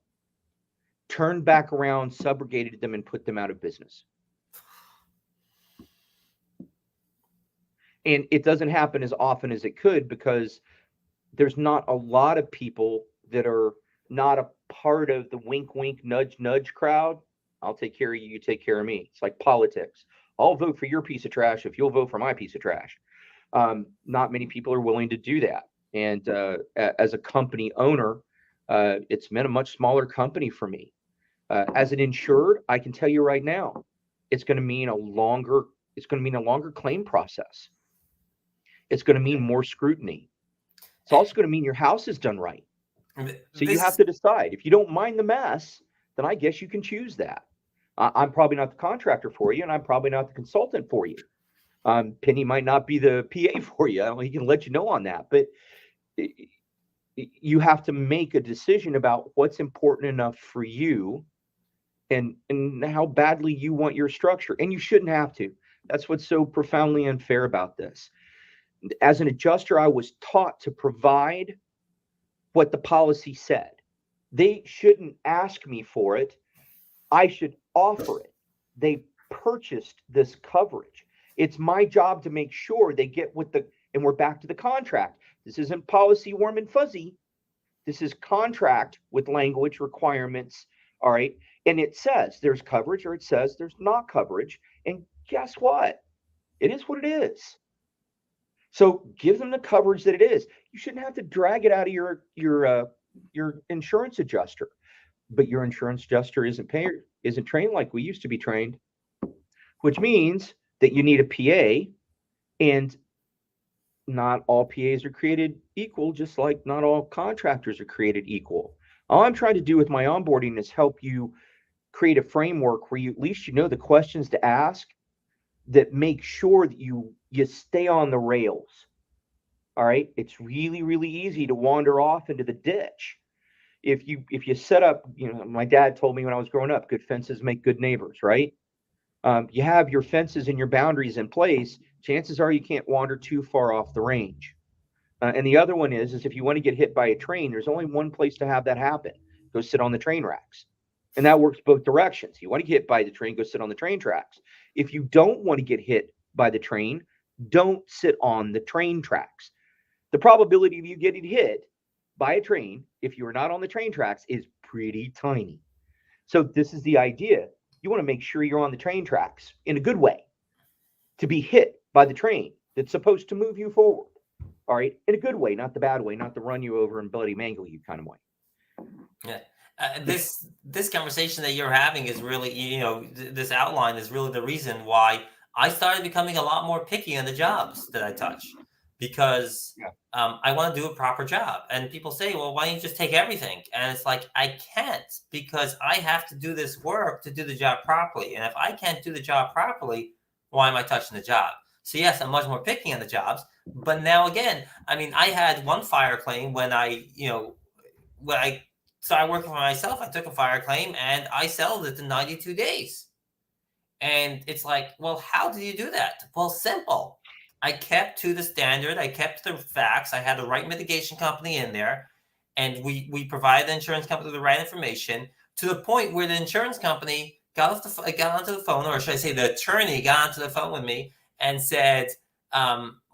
turned back around, subrogated them, and put them out of business. And it doesn't happen as often as it could because there's not a lot of people that are not a part of the wink, wink, nudge, nudge crowd I'll take care of you. You take care of me. It's like politics. I'll vote for your piece of trash if you'll vote for my piece of trash. Not many people are willing to do that. And as a company owner, it's meant a much smaller company for me. As an insured, I can tell you right now, it's going to mean a longer claim process. It's going to mean more scrutiny. It's also going to mean your house is done right. So you have This to decide. If you don't mind the mess, then I guess you can choose that. I'm probably not the contractor for you, and I'm probably not the consultant for you. Penny might not be the PA for you. He can let you know on that. But you have to make a decision about what's important enough for you and how badly you want your structure. And you shouldn't have to. That's what's so profoundly unfair about this. As an adjuster, I was taught to provide what the policy said. They shouldn't ask me for it. I should offer it. They purchased this coverage. It's my job to make sure they get and we're back to the contract. This isn't policy warm and fuzzy. This is contract with language requirements. All right. And it says there's coverage or it says there's not coverage. And guess what? It is what it is. So give them the coverage that it is. You shouldn't have to drag it out of your insurance adjuster. But your insurance adjuster isn't trained like we used to be trained, which means that you need a PA, and not all PAs are created equal, just like not all contractors are created equal. All I'm trying to do with my onboarding is help you create a framework where at least you know the questions to ask that make sure that you stay on the rails. All right. It's really, really easy to wander off into the ditch. If you set up, my dad told me when I was growing up, good fences make good neighbors, right? You have your fences and your boundaries in place, chances are you can't wander too far off the range. And the other one is if you want to get hit by a train, there's only one place to have that happen. Go sit on the train racks. And that works both directions. You want to get hit by the train, go sit on the train tracks. If you don't want to get hit by the train, don't sit on the train tracks. The probability of you getting hit by a train, if you are not on the train tracks, is pretty tiny. So this is the idea. You want to make sure you're on the train tracks in a good way to be hit by the train that's supposed to move you forward. All right. In a good way, not the bad way, not the run you over and bloody mangle you kind of way. Yeah. This conversation that you're having is really, this outline is really the reason why I started becoming a lot more picky on the jobs that I touch, because I want to do a proper job. And people say, well, why don't you just take everything? And it's like, I can't, because I have to do this work to do the job properly. And if I can't do the job properly, why am I touching the job? So yes, I'm much more picky on the jobs. But now again, I had one fire claim when I started working for myself. I took a fire claim and I settled it in 92 days. And it's like, well, how did you do that? Well, simple. I kept to the standard. I kept the facts. I had the right mitigation company in there. And we provided the insurance company the right information, to the point where the insurance company got onto the phone, or should I say the attorney got onto the phone with me and said,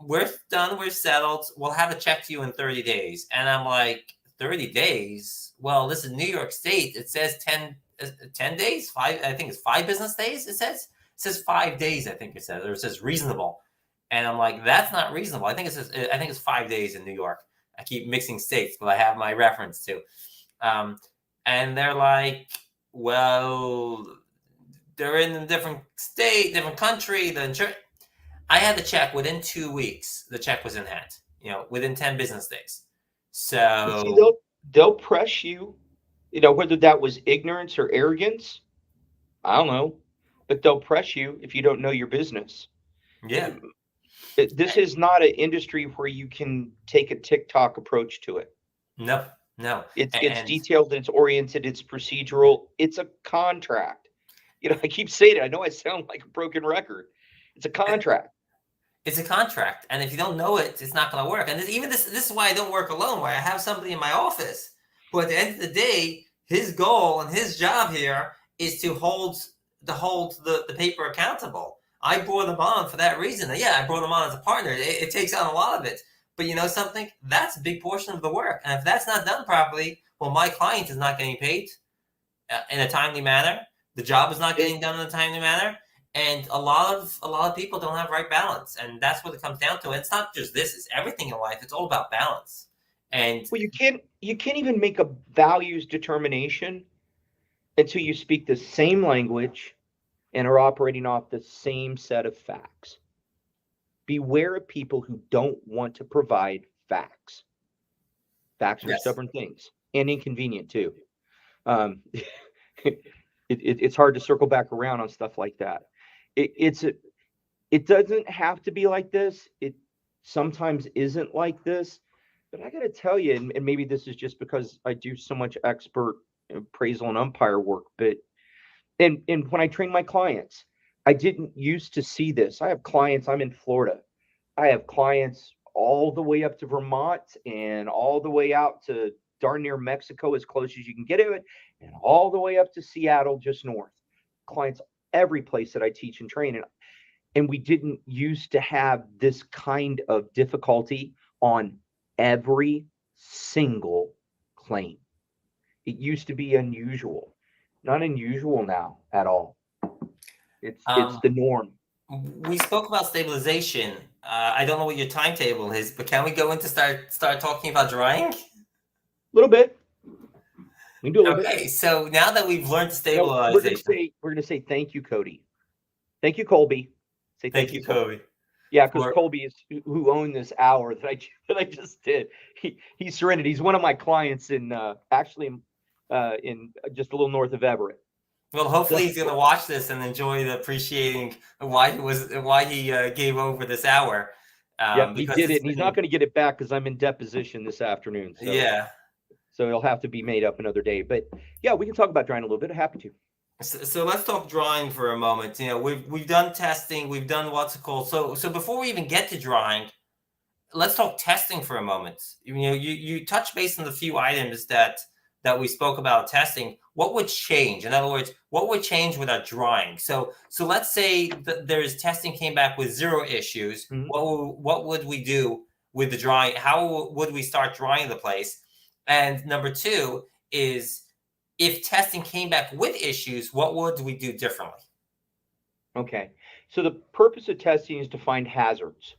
we're done. We're settled. We'll have a check to you in 30 days. And I'm like, 30 days? Well, this is New York State. It says 10 days, I think it's 5 business days. It says 5 days, I think it says, or it says reasonable. And I'm like, that's not reasonable. I think it's 5 days in New York. I keep mixing states, but I have my reference too. And they're like, well, they're in a different state, different country. I had the check within 2 weeks. The check was in hand, within 10 business days. So see, they'll press you, whether that was ignorance or arrogance, I don't know, but they'll press you if you don't know your business. Yeah. This is not an industry where you can take a TikTok approach to it. No. It's detailed, it's oriented, it's procedural, it's a contract. I keep saying it. I know I sound like a broken record. It's a contract. It's a contract, and if you don't know it, it's not going to work. And this is why I don't work alone, where I have somebody in my office who, at the end of the day, his goal and his job here is to hold the paper accountable. I brought them on for that reason. And yeah, I brought them on as a partner. It takes on a lot of it. But you know something? That's a big portion of the work. And if that's not done properly, well, my client is not getting paid in a timely manner. The job is not It, getting done in a timely manner, and a lot of people don't have right balance, and that's what it comes down to. And it's not just this; it's everything in life. It's all about balance. And well, you can't even make a values determination until you speak the same language and are operating off the same set of facts. Beware of people who don't want to provide facts. Facts are yes, stubborn things and inconvenient too. Um, it's hard to circle back around on stuff like that. It's it doesn't have to be like this. It sometimes isn't like this. But I got to tell you, and maybe this is just because I do so much expert appraisal and umpire work, but and when I train my clients, I didn't used to see this. I have clients, I'm in Florida. I have clients all the way up to Vermont and all the way out to darn near Mexico, as close as you can get to it, and all the way up to Seattle, just north. Clients every place that I teach and train. And we didn't used to have this kind of difficulty on every single claim. It used to be unusual, not unusual now at all. It's um, the norm. we spoke about stabilization. I don't know what your timetable is, but can we go into start talking about drying? A little bit. We can do a little bit. Okay, so now that we've learned No, stabilization, we're gonna say thank you, Cody. Thank you, Colby. Say thank thank you, you, Colby. Kobe. Yeah, because For Colby is who owned this hour that I just did. He surrendered. He's one of my clients in actually in just a little north of Everett. well, So hopefully he's gonna watch this and enjoy the appreciating why he gave over this hour, yep, he because did it's it, and he's not been going to get it back because I'm in deposition this afternoon. yeah. So it'll have to be made up another day. But yeah, we can talk about drying a little bit. Happy to. So let's talk drawing for a moment. We've done testing, we've done what's it called. So before we even get to drawing, let's talk testing for a moment. You touch base on the few items that we spoke about testing. What would change? In other words, what would change with our drawing? So let's say that there's testing came back with zero issues. Mhm. What would we do with the drawing? How would we start drawing the place? And number two is if testing came back with issues, what would we do differently? Okay. So the purpose of testing is to find hazards.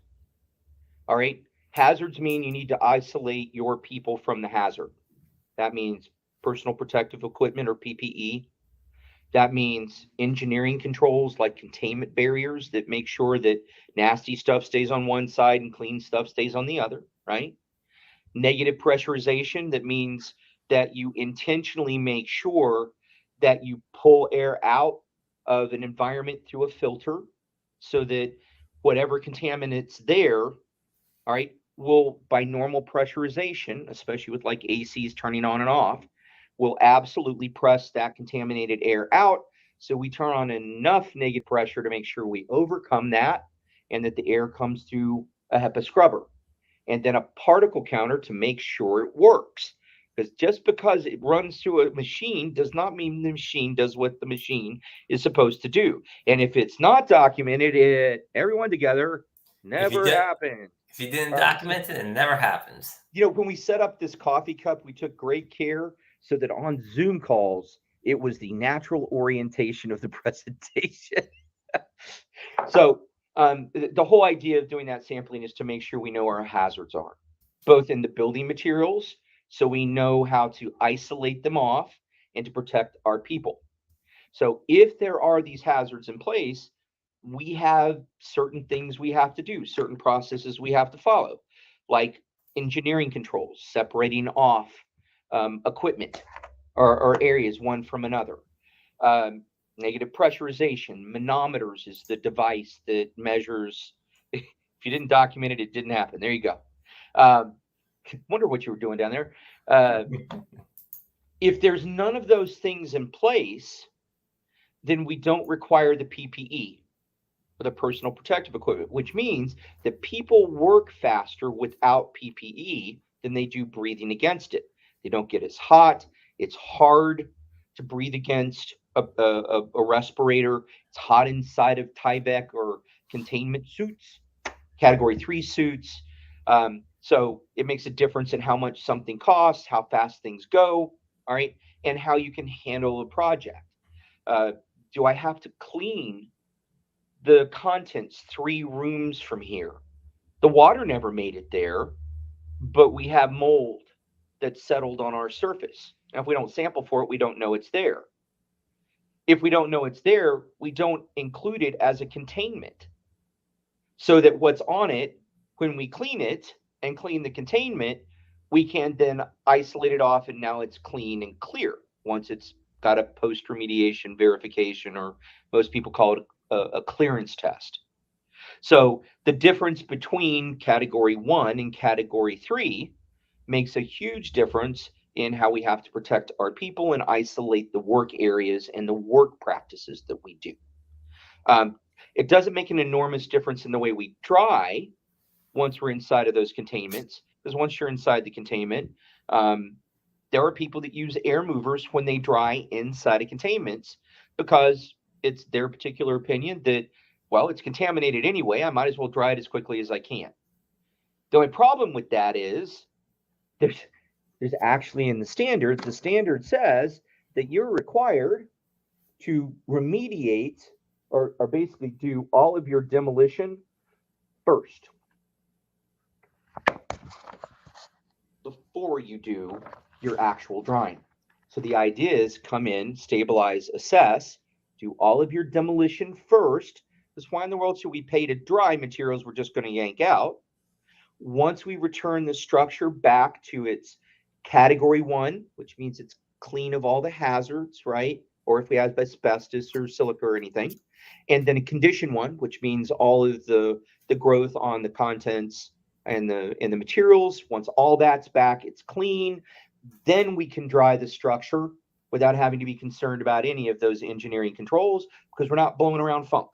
All right. Hazards mean you need to isolate your people from the hazard. That means personal protective equipment or PPE. That means engineering controls like containment barriers that make sure that nasty stuff stays on one side and clean stuff stays on the other, right? Negative pressurization, that means that you intentionally make sure that you pull air out of an environment through a filter so that whatever contaminants there, all right, will by normal pressurization, especially with like ACs turning on and off, will absolutely press that contaminated air out. So we turn on enough negative pressure to make sure we overcome that and that the air comes through a HEPA scrubber, and then a particle counter to make sure it works. Because just because it runs through a machine does not mean the machine does what the machine is supposed to do. And if it's not documented, everyone together, If you never did, happened. if you didn't So, document it, it never happens. when we set up this coffee cup, we took great care so that on Zoom calls, it was the natural orientation of the presentation. So the whole idea of doing that sampling is to make sure we know where our hazards are, both in the building materials, so we know how to isolate them off and to protect our people. So if there are these hazards in place, we have certain things we have to do, certain processes we have to follow, like engineering controls, separating off equipment or areas one from another. Um, Negative pressurization, manometers is the device that measures. If you didn't document it, it didn't happen. There you go. Um, Wonder what you were doing down there. Uh, if there's none of those things in place, then we don't require the PPE, or the personal protective equipment, which means that people work faster without PPE than they do breathing against it. They don't get as hot. It's hard to breathe against a respirator. It's hot inside of Tyvek or containment suits, category 3 suits. So it makes a difference in how much something costs, how fast things go, all right, and how you can handle a project. do I have to clean the contents 3 rooms from here? The water never made it there, but we have mold that's settled on our surface. Now, if we don't sample for it, we don't know it's there. If we don't know it's there, we don't include it as a containment, so that what's on it, when we clean it and clean the containment, we can then isolate it off, and now it's clean and clear once it's got a post remediation verification, or most people call it a clearance test. So the difference between category 1 and category 3 makes a huge difference in how we have to protect our people and isolate the work areas and the work practices that we do. It doesn't make an enormous difference in the way we dry once we're inside of those containments, because once you're inside the containment, there are people that use air movers when they dry inside of containments, because it's their particular opinion that, well, it's contaminated anyway, I might as well dry it as quickly as I can. The only problem with that is there's actually in the standard says that you're required to remediate, or basically do all of your demolition first before you do your actual drying. So the idea is come in, stabilize, assess, do all of your demolition first. Because why in the world should we pay to dry materials we're just going to yank out? Once we return the structure back to its category 1, which means it's clean of all the hazards, right? Or if we have asbestos or silica or anything. And then a condition 1, which means all of the growth on the contents and the materials. Once all that's back, it's clean. Then we can dry the structure without having to be concerned about any of those engineering controls, because we're not blowing around funk.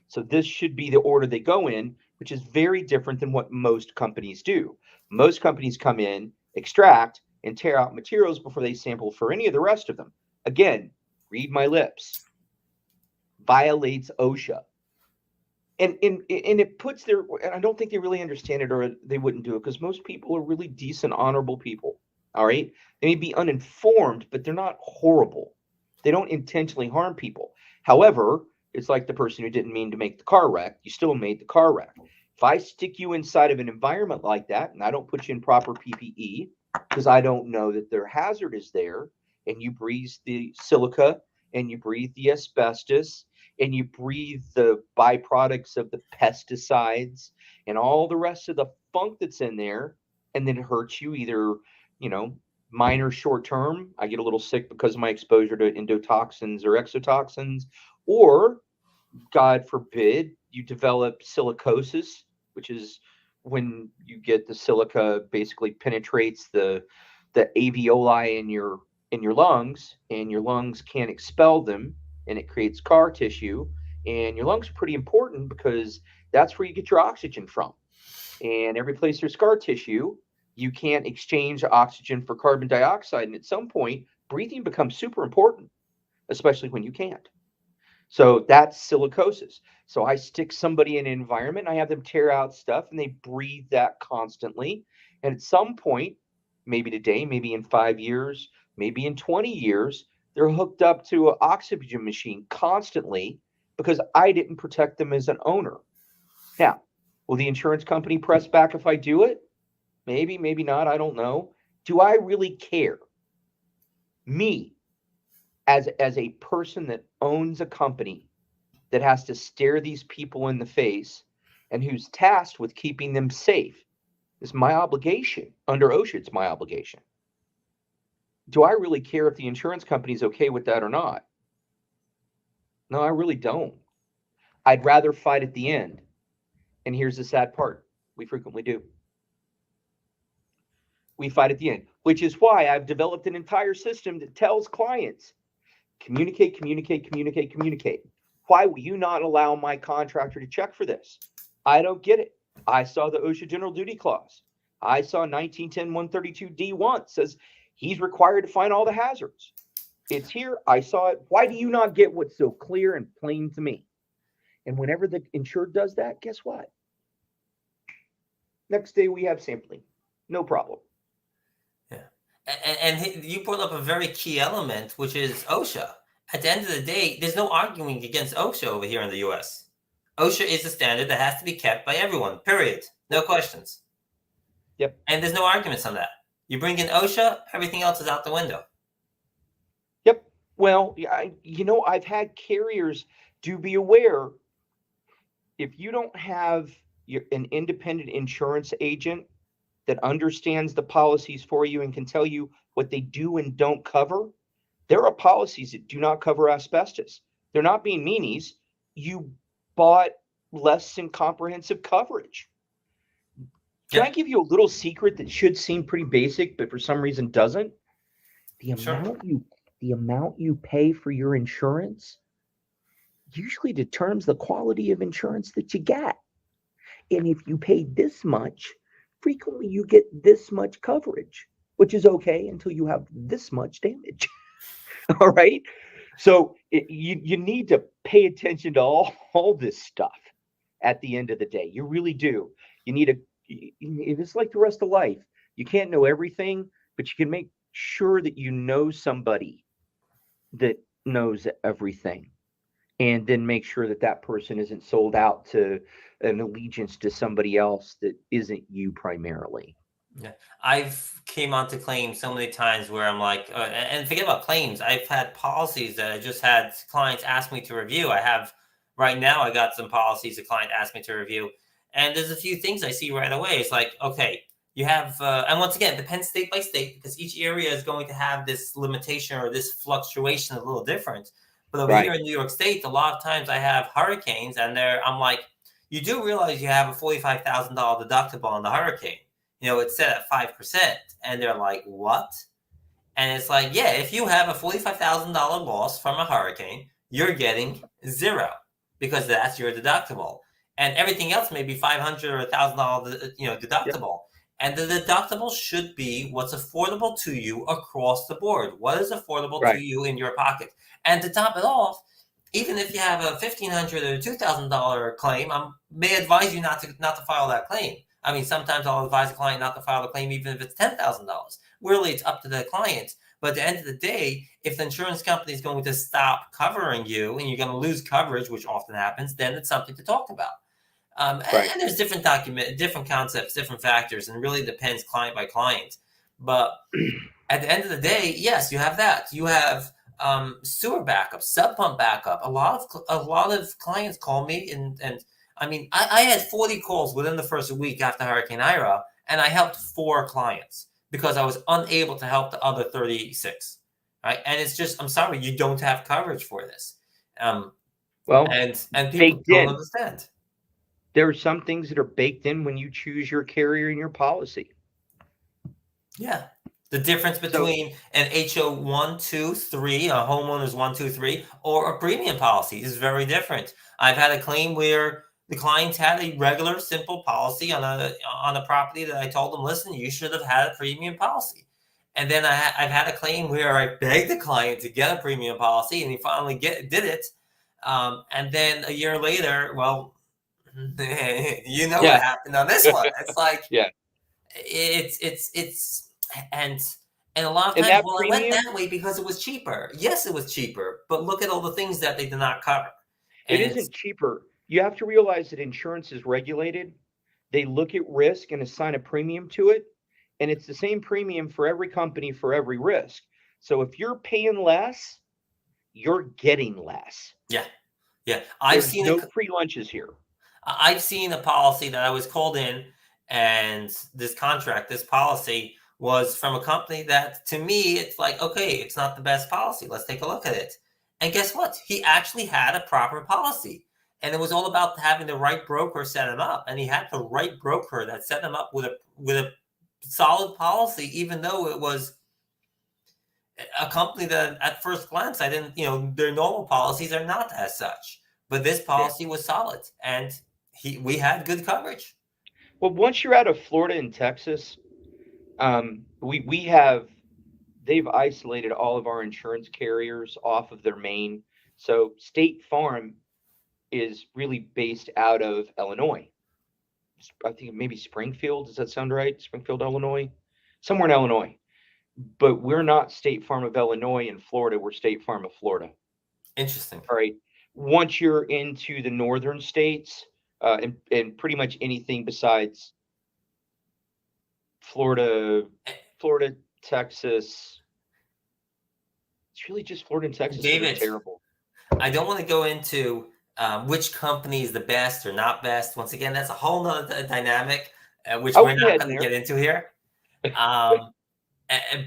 So this should be the order they go in, which is very different than what most companies do. Most companies come in, extract, and tear out materials before they sample for any of the rest of them. Again, read my lips. Violates OSHA. And it puts their, and I don't think they really understand it, or they wouldn't do it, because most people are really decent, honorable people. All right. They may be uninformed, but they're not horrible. They don't intentionally harm people. However, it's like the person who didn't mean to make the car wreck. You still made the car wreck. If I stick you inside of an environment like that, and I don't put you in proper PPE because I don't know that their hazard is there, and you breathe the silica, and you breathe the asbestos, and you breathe the byproducts of the pesticides and all the rest of the funk that's in there, and then it hurts you either, minor short term. I get a little sick because of my exposure to endotoxins or exotoxins, or God forbid you develop silicosis, which is when you get the silica basically penetrates the alveoli in your lungs, and your lungs can't expel them, and it creates scar tissue. And your lungs are pretty important because that's where you get your oxygen from. And every place there's scar tissue, you can't exchange oxygen for carbon dioxide. And at some point, breathing becomes super important, especially when you can't. So that's silicosis. So I stick somebody in an environment, I have them tear out stuff, and they breathe that constantly. And at some point, maybe today, maybe in 5 years, maybe in 20 years, they're hooked up to an oxygen machine constantly because I didn't protect them as an owner. Now, will the insurance company press back if I do it? Maybe, maybe not. I don't know. Do I really care? Me, as a person that owns a company that has to stare these people in the face and who's tasked with keeping them safe, is my obligation. Under OSHA, it's my obligation. Do I really care if the insurance company's okay with that or not? No, I really don't. I'd rather fight at the end. And here's the sad part. We frequently do. We fight at the end, which is why I've developed an entire system that tells clients, communicate, communicate, communicate, communicate. Why will you not allow my contractor to check for this? I don't get it. I saw the OSHA general duty clause. I saw 1910-132D1 says he's required to find all the hazards. It's here. I saw it. Why do you not get what's so clear and plain to me? And whenever the insured does that, guess what? Next day we have sampling. No problem. Yeah. And you brought up a very key element, which is OSHA. at the end of the day, there's no arguing against OSHA over here in the U.S. OSHA is a standard that has to be kept by everyone. Period. No questions. Yep. And there's no arguments on that. You bring in OSHA, everything else is out the window. Yep. Well, I've had carriers, do be aware, if you don't have an independent insurance agent that understands the policies for you and can tell you what they do and don't cover, there are policies that do not cover asbestos. They're not being meanies. You bought less than comprehensive coverage. Can I give you a little secret that should seem pretty basic, but for some reason doesn't? The amount you pay for your insurance usually determines the quality of insurance that you get. And if you pay this much, frequently you get this much coverage, which is okay until you have this much damage. All right. So you need to pay attention to all this stuff at the end of the day. You really do. You need to, it's like the rest of life. You can't know everything, but you can make sure that you know somebody that knows everything, and then make sure that that person isn't sold out to an allegiance to somebody else that isn't you primarily. Yeah, I've came onto claims so many times where I'm like, and forget about claims. I've had policies that I just had clients ask me to review. I have right now. I got some policies a client asked me to review, and there's a few things I see right away. It's like, okay, you have, and once again, it depends state by state because each area is going to have this limitation or this fluctuation a little different. But over here in New York State, a lot of times I have hurricanes, and I'm like, you do realize you have a $45,000 deductible on the hurricane. It's set at 5%. And they're like, what? And it's like, yeah, if you have a $45,000 loss from a hurricane, you're getting zero because that's your deductible. And everything else may be $500 or $1,000, deductible. Yep. And the deductible should be what's affordable to you across the board. What is affordable to you in your pocket? And to top it off, even if you have a $1,500 or $2,000 claim, I may advise you not to file that claim. I mean, sometimes I'll advise a client not to file a claim even if it's $10,000. Really, it's up to the client. But at the end of the day, if the insurance company is going to stop covering you and you're going to lose coverage, which often happens, then it's something to talk about. And there's different concepts, different factors, and it really depends client by client. But at the end of the day, yes, you have that. You have sewer backup, sub pump backup. A lot of clients call me, and I mean, I had 40 calls within the first week after Hurricane Ira, and I helped 4 clients because I was unable to help the other 36. Right, and it's just, I'm sorry, you don't have coverage for this. And people don't understand. There are some things that are baked in when you choose your carrier and your policy. Yeah. The difference between an HO 1, 2, 3, a homeowner's 1, 2, 3, or a premium policy is very different. I've had a claim where the client had a regular, simple policy on a property that I told them, listen, you should have had a premium policy. And then I've had a claim where I begged the client to get a premium policy, and he finally did it. And then a year later, well, what happened on this one. It's like, it's and a lot of times, I went that way because it was cheaper. Yes, it was cheaper, but look at all the things that they did not cover. And it isn't cheaper. You have to realize that insurance is regulated. They look at risk and assign a premium to it, and it's the same premium for every company for every risk. So if you're paying less, you're getting less. Yeah. I've seen no free lunches here. I've seen a policy that I was called in, and this policy was from a company that, to me, it's like, okay, it's not the best policy. Let's take a look at it. And guess what? He actually had a proper policy. And it was all about having the right broker set him up. And he had the right broker that set him up with a solid policy, even though it was a company that at first glance, I didn't, their normal policies are not as such. But this policy was solid, and we had good coverage. Well, once you're out of Florida and Texas, they've isolated all of our insurance carriers off of their main. So State Farm is really based out of Illinois. I think maybe Springfield. Does that sound right? Springfield, Illinois? Somewhere in Illinois. But we're not State Farm of Illinois in Florida. We're State Farm of Florida. Interesting. All right. Once you're into the northern states, and pretty much anything besides Florida, Florida, Texas, it's really just Florida and Texas that are David, terrible. I don't want to go into which company is the best or not best. Once again, that's a whole nother dynamic, which Oh, we're we can not head in going to there. get into here. Um,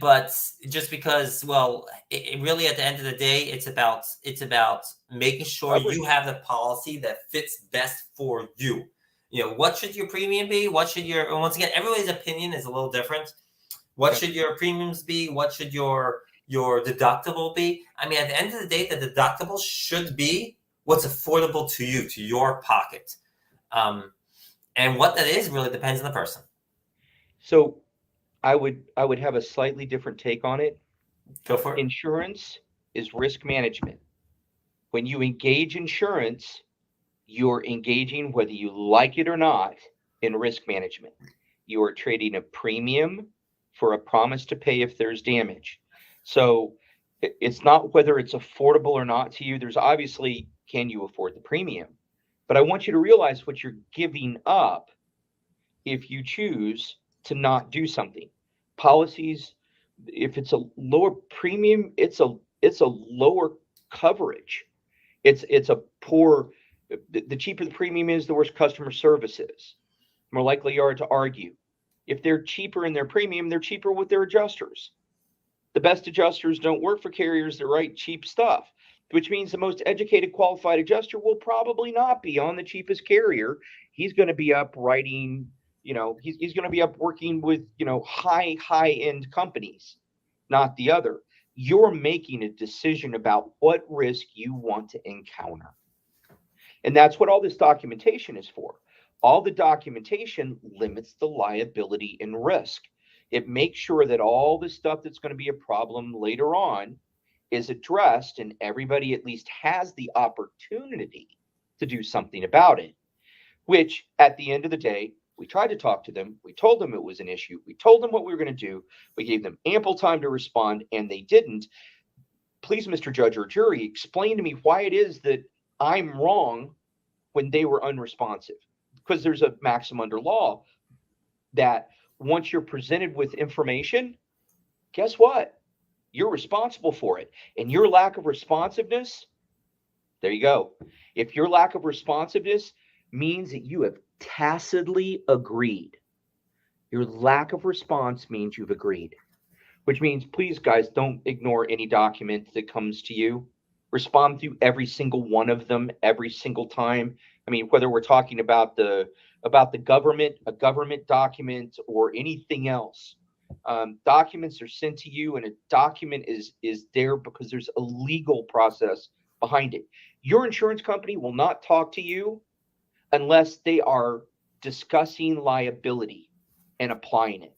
but just because, well, it really at the end of the day, it's about making sure you Coverage. have the policy that fits best for you. You know, what should your premium be? What should your, once again, everybody's opinion is a little different. What Yep. should your premiums be? What should your deductible be? I mean, at the end of the day, the deductible should be what's affordable to you, to your pocket. And what that is really depends on the person. So I would have a slightly different take on it. Go for it. Insurance is risk management. When you engage insurance, you're engaging, whether you like it or not, in risk management. You are trading a premium for a promise to pay if there's damage. So it's not whether it's affordable or not to you. There's obviously, can you afford the premium? But I want you to realize what you're giving up if you choose to not do something. Policies, if it's a lower premium, it's a lower coverage. It's a poor. The cheaper the premium is, the worse customer service is. More likely you are to argue. If they're cheaper in their premium, they're cheaper with their adjusters. The best adjusters don't work for carriers that write cheap stuff, which means the most educated, qualified adjuster will probably not be on the cheapest carrier. He's going to be up writing, he's going to be up working with, high end companies, not the other. You're making a decision about what risk you want to encounter. And that's what all this documentation is for. All the documentation limits the liability and risk. It makes sure that all the stuff that's going to be a problem later on is addressed and everybody at least has the opportunity to do something about it, which at the end of the day, we tried to talk to them. We told them it was an issue. We told them what we were going to do. We gave them ample time to respond, and they didn't. Please, Mr. Judge or Jury, explain to me why it is that I'm wrong when they were unresponsive. Because there's a maxim under law that once you're presented with information, guess what? You're responsible for it. And your lack of responsiveness, there you go. If your lack of responsiveness means that you have tacitly agreed, your lack of response means you've agreed, which means, please, guys, don't ignore any document that comes to you. Respond to every single one of them every single time. I mean, whether we're talking about the government, a government document, or anything else, documents are sent to you, and a document is there because there's a legal process behind it. Your insurance company will not talk to you unless they are discussing liability and applying it.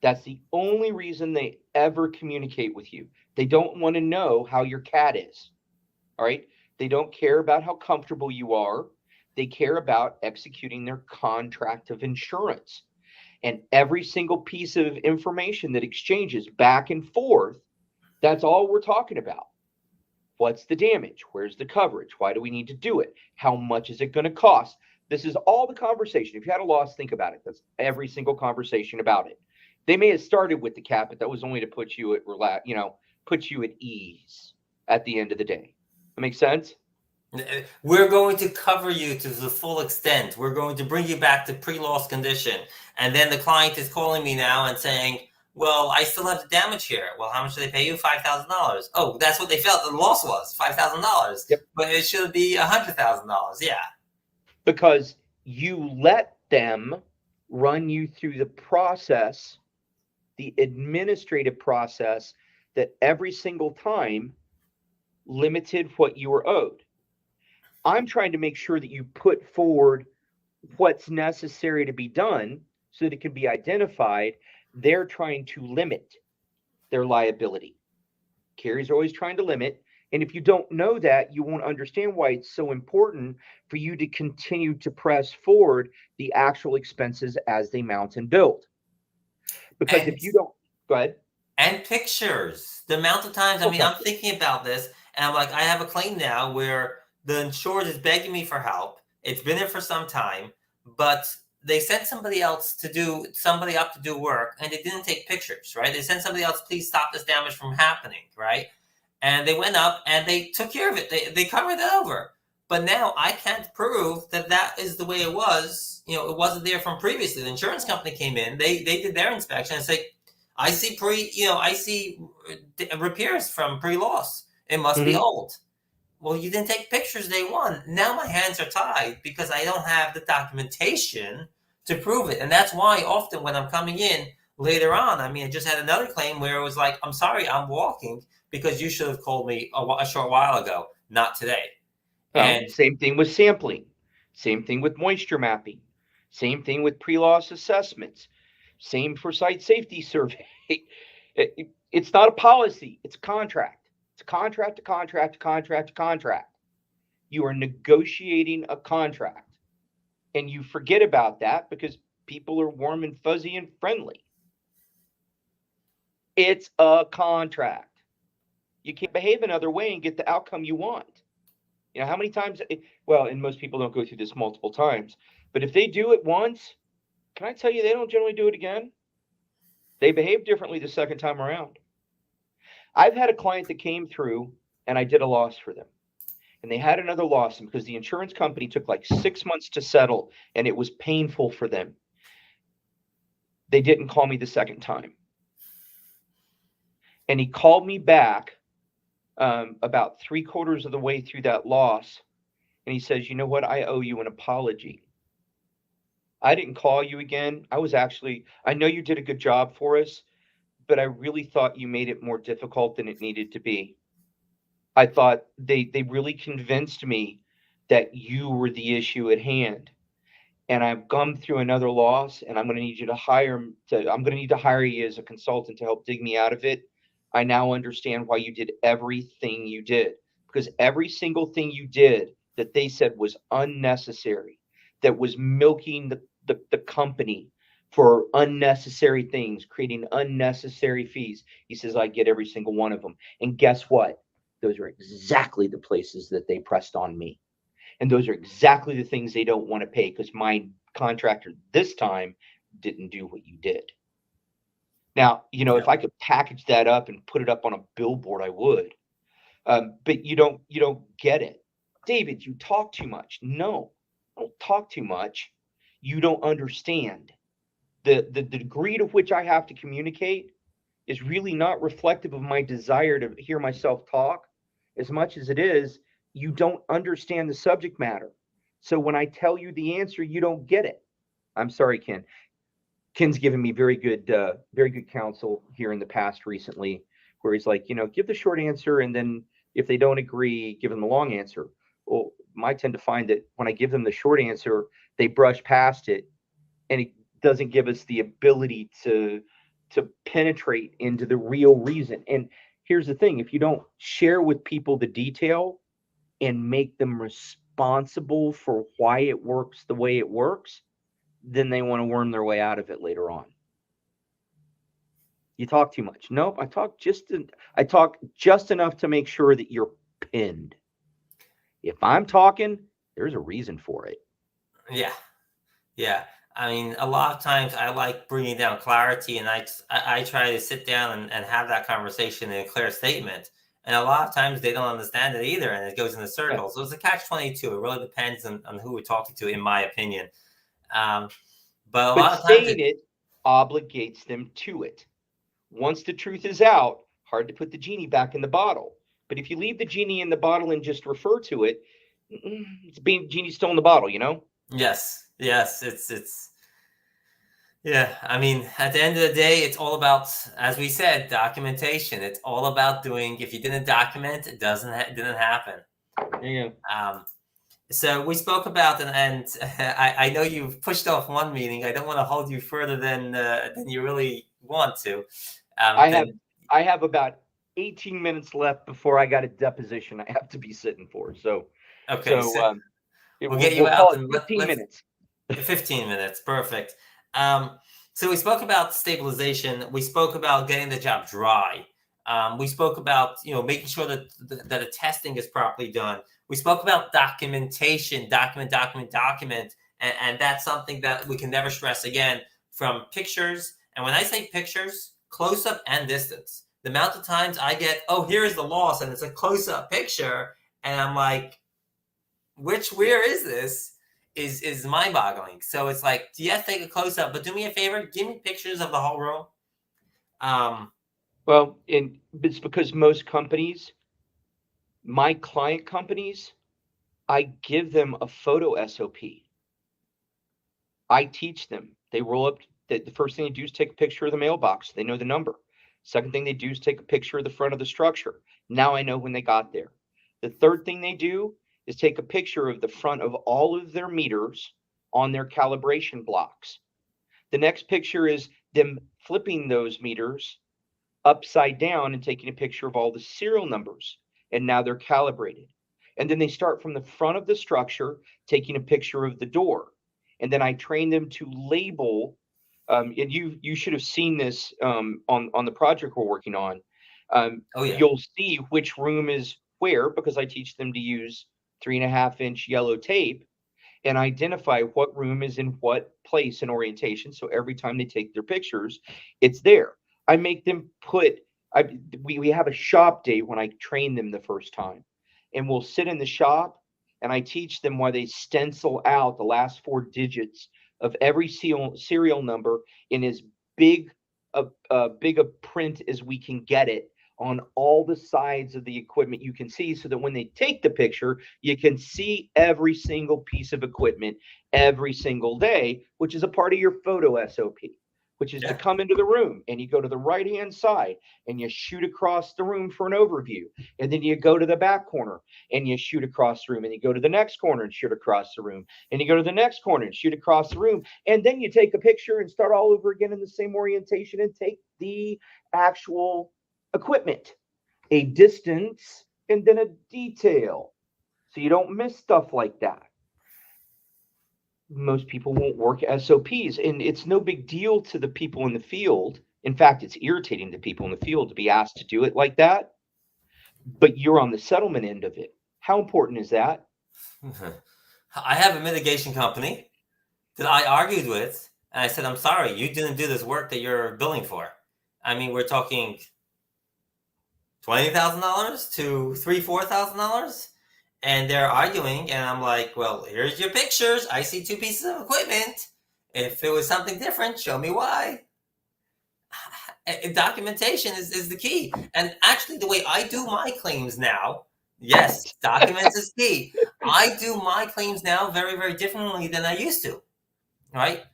That's the only reason they ever communicate with you. They don't want to know how your cat is. All right. They don't care about how comfortable you are. They care about executing their contract of insurance. And every single piece of information that exchanges back and forth, that's all we're talking about. What's the damage? Where's the coverage? Why do we need to do it? How much is it going to cost? This is all the conversation. If you had a loss, think about it. That's every single conversation about it. They may have started with the cap, but that was only to put you at put you at ease at the end of the day. That makes sense? We're going to cover you to the full extent. We're going to bring you back to pre-loss condition. And then the client is calling me now and saying, well, I still have the damage here. Well, how much do they pay you? $5,000. Oh, that's what they felt the loss was, $5,000. Yep. But it should be $100,000. Yeah. Because you let them run you through the process, the administrative process that every single time limited what you were owed. I'm trying to make sure that you put forward what's necessary to be done so that it can be identified. They're trying to limit their liability. Carriers are always trying to limit. And if you don't know that, you won't understand why it's so important for you to continue to press forward the actual expenses as they mount and build. Because if you don't, go ahead. And pictures. The amount of times, I mean, I'm thinking about this, And I'm like, I have a claim now where the insured is begging me for help. It's been there for some time, but they sent somebody up to do work, and they didn't take pictures, right? They sent somebody else, please stop this damage from happening, right? And they went up and they took care of it. They covered it over. But now I can't prove that that is the way it was. It wasn't there from previously. The insurance company came in, they did their inspection and say, I see repairs from pre-loss. It must be old. Well, you didn't take pictures day one. Now my hands are tied because I don't have the documentation to prove it. And that's why often when I'm coming in later on, I just had another claim where it was like, I'm sorry, I'm walking because you should have called me a short while ago, not today. And same thing with sampling, same thing with moisture mapping, same thing with pre-loss assessments, same for site safety survey. It's not a policy, it's a contract. It's a contract to contract to contract to contract. You are negotiating a contract, and you forget about that because people are warm and fuzzy and friendly. It's a contract. You can't behave another way and get the outcome you want. How many times, and most people don't go through this multiple times, but if they do it once, can I tell you, they don't generally do it again. They behave differently the second time around. I've had a client that came through and I did a loss for them. And they had another loss because the insurance company took like 6 months to settle and it was painful for them. They didn't call me the second time. And he called me back about 3/4 of the way through that loss. And he says, you know what? I owe you an apology. I didn't call you again. I know you did a good job for us, but I really thought you made it more difficult than it needed to be. I thought they really convinced me that you were the issue at hand. And I've gone through another loss, and I'm going to need to hire you as a consultant to help dig me out of it. I now understand why you did everything you did, because every single thing you did that they said was unnecessary, that was milking the company for unnecessary things, creating unnecessary fees. He says, I get every single one of them. And guess what? Those are exactly the places that they pressed on me. And those are exactly the things they don't want to pay because my contractor this time didn't do what you did. Now, if I could package that up and put it up on a billboard, I would. But you don't get it. David, you talk too much. No, I don't talk too much. You don't understand. The degree to which I have to communicate is really not reflective of my desire to hear myself talk as much as it is you don't understand the subject matter. So when I tell you the answer, you don't get it. I'm sorry, Ken. Ken's given me very good counsel here in the past recently, where he's like, give the short answer, and then if they don't agree, give them the long answer. Well, I tend to find that when I give them the short answer, they brush past it, and it doesn't give us the ability to penetrate into the real reason. And here's the thing: if you don't share with people the detail and make them responsible for why it works the way it works, then they want to worm their way out of it later on. You talk too much. Nope, I talk just enough to make sure that you're pinned. If I'm talking, there's a reason for it. Yeah. A lot of times I like bringing down clarity, and I try to sit down and have that conversation in a clear statement. And a lot of times they don't understand it either, and it goes in the circles. So it's a catch-22. It really depends on who we're talking to, in my opinion. But a lot of times saying it obligates them to it. Once the truth is out, hard to put the genie back in the bottle. But if you leave the genie in the bottle and just refer to it, genie's still in the bottle, Yes, it's yeah. At the end of the day, it's all about, as we said, documentation. It's all about doing. If you didn't document, it didn't happen. Yeah. So we spoke about, and I know you've pushed off one meeting. I don't want to hold you further than you really want to. I have about 18 minutes left before I got a deposition I have to be sitting for. So okay, we'll get you out in 15 minutes. 15 minutes, perfect. So we spoke about stabilization. We spoke about getting the job dry. We spoke about, making sure that the testing is properly done. We spoke about documentation, document, and that's something that we can never stress again. From pictures, and when I say pictures, close up and distance. The amount of times I get, oh, here's the loss, and it's a close up picture, and I'm like, where is this? Is mind boggling. So it's like, yes, take a close up, but do me a favor, give me pictures of the whole room. Well, and it's because most companies, my client companies, I give them a photo SOP. I teach them. They roll up. The first thing they do is take a picture of the mailbox. They know the number. Second thing they do is take a picture of the front of the structure. Now I know when they got there. The third thing they do is take a picture of the front of all of their meters on their calibration blocks. The next picture is them flipping those meters upside down and taking a picture of all the serial numbers. And now they're calibrated. And then they start from the front of the structure, taking a picture of the door. And then I train them to label. And you should have seen this on the project we're working on. Oh yeah. You'll see which room is where, because I teach them to use 3.5-inch yellow tape and identify what room is in what place and orientation. So every time they take their pictures, it's there. I make them we have a shop day when I train them the first time, and we'll sit in the shop and I teach them why they stencil out the last 4 digits of every serial number in as big a print as we can get it on all the sides of the equipment you can see, so that when they take the picture, you can see every single piece of equipment every single day, which is a part of your photo SOP, which is to come into the room and you go to the right-hand side and you shoot across the room for an overview. And then you go to the back corner and you shoot across the room, and you go to the next corner and shoot across the room, and you go to the next corner and shoot across the room. And then you take a picture and start all over again in the same orientation and take the actual equipment, a distance, and then a detail, so you don't miss stuff like that. Most people won't work SOPs, and it's no big deal to the people in the field. In fact, it's irritating to people in the field to be asked to do it like that, but you're on the settlement end of it. How important is that? I have a mitigation company that I argued with, and I said, I'm sorry, you didn't do this work that you're billing for. I mean, we're talking $20,000 to $4,000, and they're arguing, and I'm like, well, here's your pictures. I see 2 pieces of equipment. If it was something different, show me why. Documentation is the key. And actually, the way I do my claims now, yes, documents is key. I do my claims now very, very differently than I used to, right?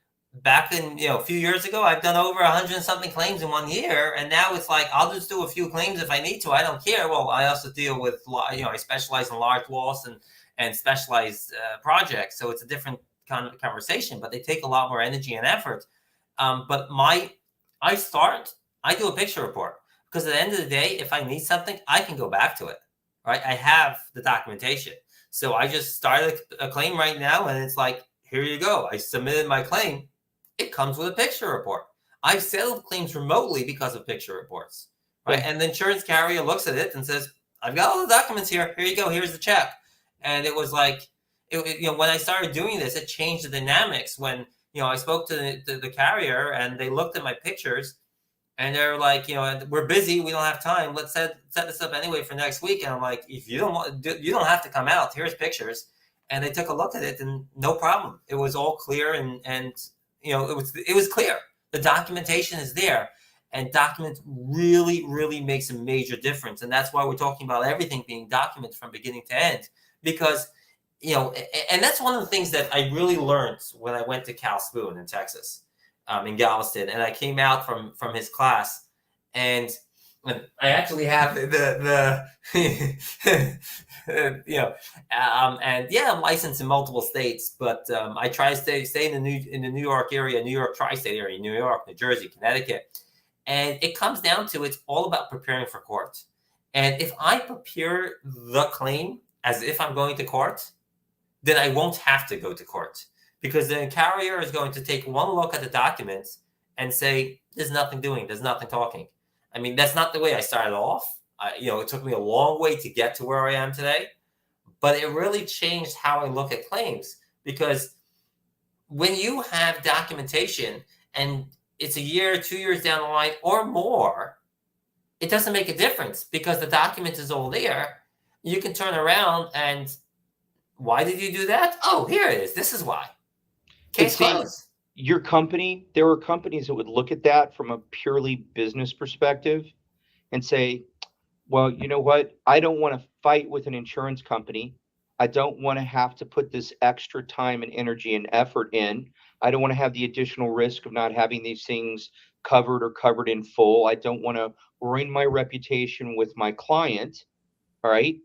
Back in, a few years ago, I've done over 100 and something claims in 1 year. And now it's like, I'll just do a few claims if I need to. I don't care. Well, I also deal with, I specialize in large loss and specialized projects. So it's a different kind of conversation, but they take a lot more energy and effort. But I do a picture report, because at the end of the day, if I need something, I can go back to it, right? I have the documentation. So I just started a claim right now, and it's like, here you go. I submitted my claim. It comes with a picture report. I've settled claims remotely because of picture reports, right? And the insurance carrier looks at it and says, I've got all the documents here. Here you go. Here's the check. And it was like, when I started doing this, it changed the dynamics. When, I spoke to the carrier, and they looked at my pictures, and they're like, we're busy. We don't have time. Let's set this up anyway for next week. And I'm like, if you don't have to come out. Here's pictures. And they took a look at it, and no problem. It was all clear, and it was clear. The documentation is there, and document really, really makes a major difference. And that's why we're talking about everything being documented from beginning to end, because, and that's one of the things that I really learned when I went to Cal Spoon in Texas, in Galveston, and I came out from his class, and I actually have and I'm licensed in multiple states, but I try to stay in the New York area, New York tri-state area, New York, New Jersey, Connecticut, and it comes down to, it's all about preparing for court. And if I prepare the claim as if I'm going to court, then I won't have to go to court, because the carrier is going to take one look at the documents and say, there's nothing doing, there's nothing talking. I mean, that's not the way I started off. It took me a long way to get to where I am today, but it really changed how I look at claims, because when you have documentation and it's a year, 2 years down the line or more, it doesn't make a difference because the document is all there. You can turn around and, why did you do that? Oh, here it is. This is why. But Case see, closed. your company, there are companies that would look at that from a purely business perspective and say, well, you know what? I don't want to fight with an insurance company. I don't want to have to put this extra time and energy and effort in. I don't want to have the additional risk of not having these things covered or covered in full. I don't want to ruin my reputation with my client. All right.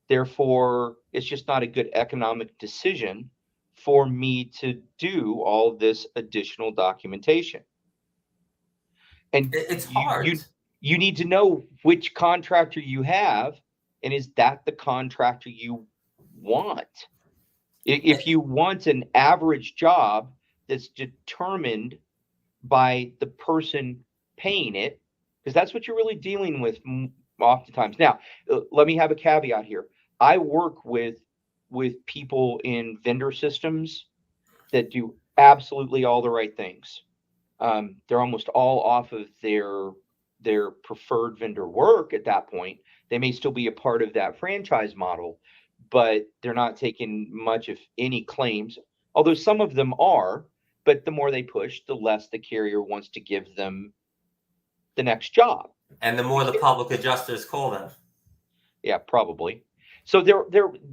Therefore, it's just not a good economic decision for me to do all this additional documentation. And It's hard. you need to know which contractor you have, and is that the contractor you want? If you want an average job that's determined by the person paying it, because that's what you're really dealing with oftentimes. Now, let me have a caveat here. I work with people in vendor systems that do absolutely all the right things. They're almost all off of their preferred vendor work at that point. They may still be a part of that franchise model, but they're not taking much of any claims, although some of them are. But the more they push, the less the carrier wants to give them the next job. And the more the Because public adjusters call them. yeah, probably. So there.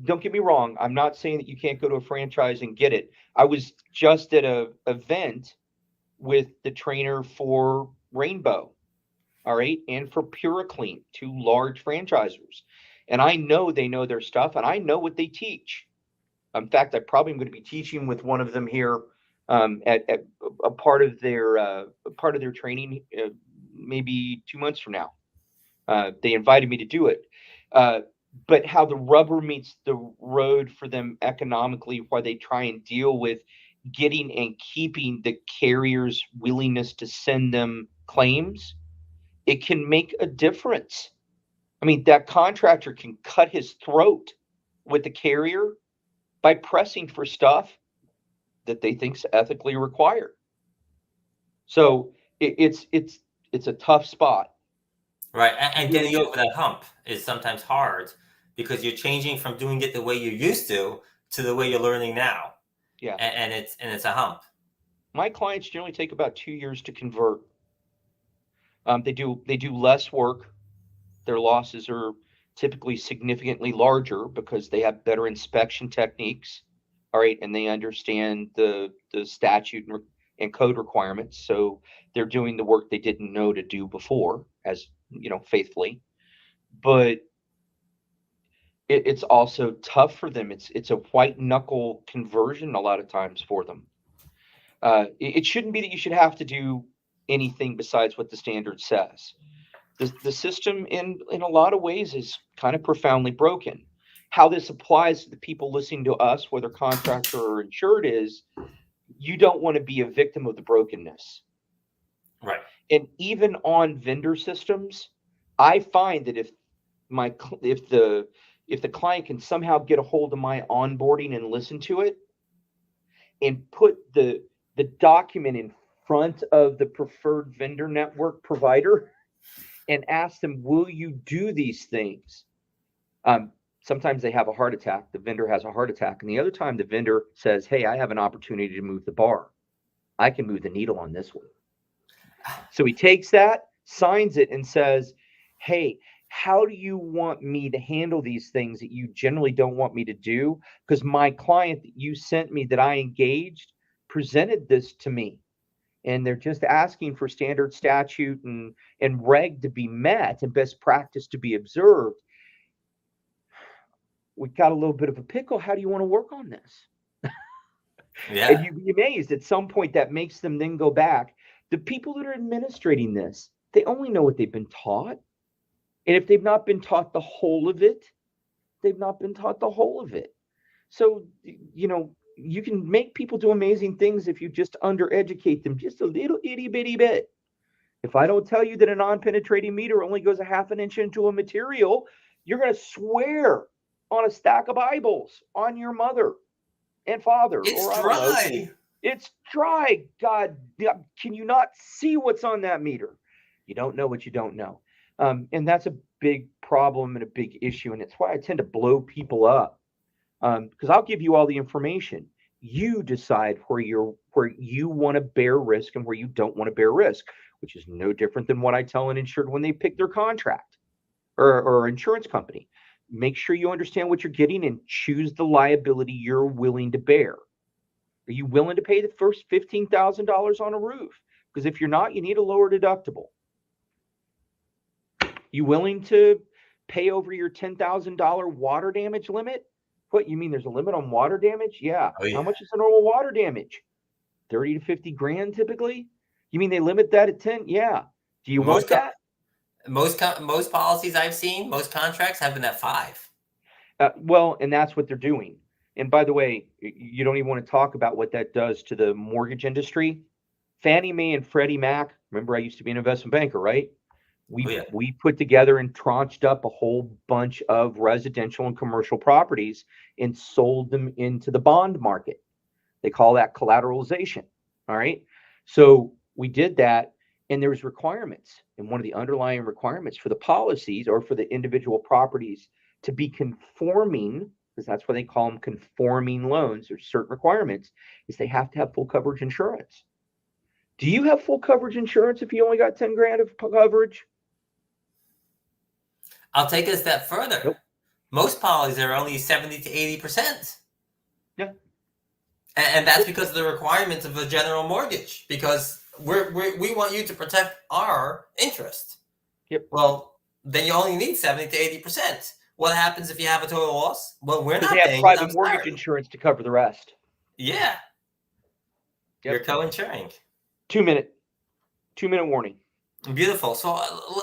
Don't get me wrong. I'm not saying that you can't go to a franchise and get it. I was just at a event with the trainer for Rainbow, all right, and for Puriclean, two large franchisers. And I know they know their stuff, and I know what they teach. In fact, I probably am going to be teaching with one of them here at a part of their training, maybe 2 months from now. They invited me to do it. Uh, but how the rubber meets the road for them economically, why they try and deal with getting and keeping the carrier's willingness to send them claims, it can make a difference. I mean, that contractor can cut his throat with the carrier by pressing for stuff that they think's ethically required. So it's a tough spot. Right. And Really getting is. over that hump is sometimes hard because you're changing from doing it the way you used to the way you're learning now. Yeah. And it's a hump. My clients generally take about 2 years to convert. They do less work. Their losses are typically significantly larger because they have better inspection techniques. All right, and they understand the statute and code requirements. So they're doing the work they didn't know to do before, as faithfully. But it's also tough for them. It's a white knuckle conversion a lot of times for them. It shouldn't be that you should have to do anything besides what the standard says. The system in a lot of ways is kind of profoundly broken. How this applies to the people listening to us, whether contractor or insured, is you don't want to be a victim of the brokenness. Right. And even on vendor systems, I find that my if the client can somehow get a hold of my onboarding and listen to it and put the document in front of the preferred vendor network provider and ask them, will you do these things? Sometimes they have a heart attack. The vendor has a heart attack. And the other time the vendor says, hey, I have an opportunity to move the bar. I can move the needle on this one. So he takes that, signs it, and says, hey, how do you want me to handle these things that you generally don't want me to do? Because my client that you sent me that I engaged presented this to me. And they're just asking for standard statute and reg to be met and best practice to be observed. We've got a little bit of a pickle. How do you want to work on this? And Yeah. you'd be amazed at some point that makes them then go back. The people that are administrating this, they only know what they've been taught. And if they've not been taught the whole of it, they've not been taught the whole of it. So, you can make people do amazing things if you just undereducate them just a little itty bitty bit. If I don't tell you that a non-penetrating meter only goes a half an inch into a material, you're going to swear on a stack of Bibles on your mother and father, It's or I don't know. dry. It's dry. God, can you not see what's on that meter? You don't know what you don't know. And that's a big problem and a big issue. And it's why I tend to blow people up, because I'll give you all the information. You decide where you want to bear risk and where you don't want to bear risk, which is no different than what I tell an insured when they pick their contract or insurance company. Make sure you understand what you're getting and choose the liability you're willing to bear. Are you willing to pay the first $15,000 on a roof? Because if you're not, you need a lower deductible. You willing to pay over your $10,000 water damage limit? What, you mean there's a limit on water damage? Yeah. Oh, yeah. How much is the normal water damage? 30 to 50 grand typically? You mean they limit that at 10? Yeah. Do you want that? Most policies I've seen, most contracts have been at 5. Well, and that's what they're doing. And by the way, you don't even want to talk about what that does to the mortgage industry. Fannie Mae and Freddie Mac, remember I used to be an investment banker, right? We put together and tranched up a whole bunch of residential and commercial properties and sold them into the bond market. They call that collateralization. All right. So we did that, and there was requirements. And one of the underlying requirements for the policies or for the individual properties to be conforming, because that's why they call them conforming loans, there's certain requirements, is they have to have full coverage insurance. Do you have full coverage insurance if you only got 10 grand of coverage? I'll take it a step further. Nope. Most policies are only 70 to 80%. Yeah. And that's because of the requirements of a general mortgage, because we want you to protect our interest. Yep. Well, then you only need 70 to 80%. What happens if you have a total loss? Well, we're not they have paying. private mortgage insurance to cover the rest. Yeah. Yep. You're co-insuring. 2 minute warning. Beautiful. So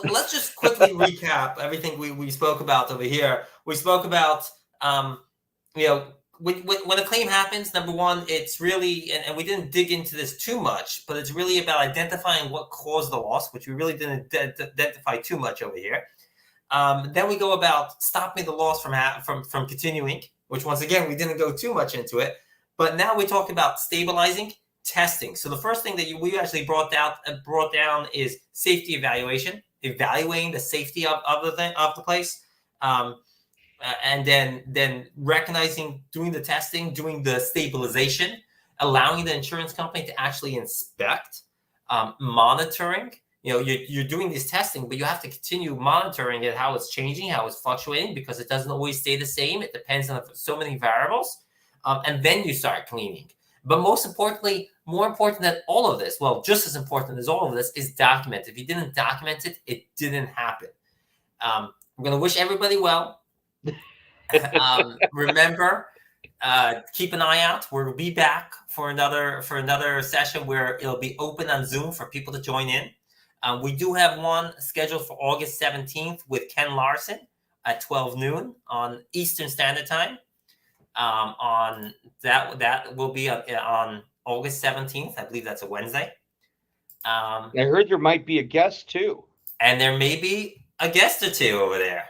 let's just quickly recap everything we spoke about over here. We spoke about, when a claim happens, number one, it's really, and we didn't dig into this too much, but it's really about identifying what caused the loss, which we really didn't identify too much over here. Then we go about stopping the loss from continuing, which once again, we didn't go too much into it. But now we talk about stabilizing, testing. So the first thing that we actually brought down is safety evaluation, evaluating the safety of the place. And then recognizing, doing the testing, doing the stabilization, allowing the insurance company to actually inspect, monitoring. You're doing this testing, but you have to continue monitoring it, how it's changing, how it's fluctuating, because it doesn't always stay the same. It depends on so many variables. And then you start cleaning. But more important than all of this, well, just as important as all of this, is document. If you didn't document it, it didn't happen. I'm going to wish everybody well. Remember, keep an eye out. We'll be back for another session where it'll be open on Zoom for people to join in. We do have one scheduled for August 17th with Ken Larson at 12 noon on Eastern Standard Time. On that will be on August 17th. I believe that's a Wednesday. I heard there might be a guest too. And there may be a guest or two over there.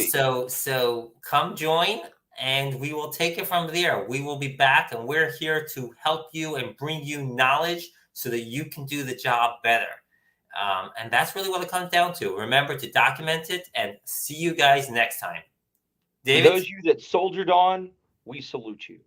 So come join, and we will take it from there. We will be back, and we're here to help you and bring you knowledge so that you can do the job better. And that's really what it comes down to. Remember to document it, and see you guys next time. David? For those of you that soldiered on, we salute you.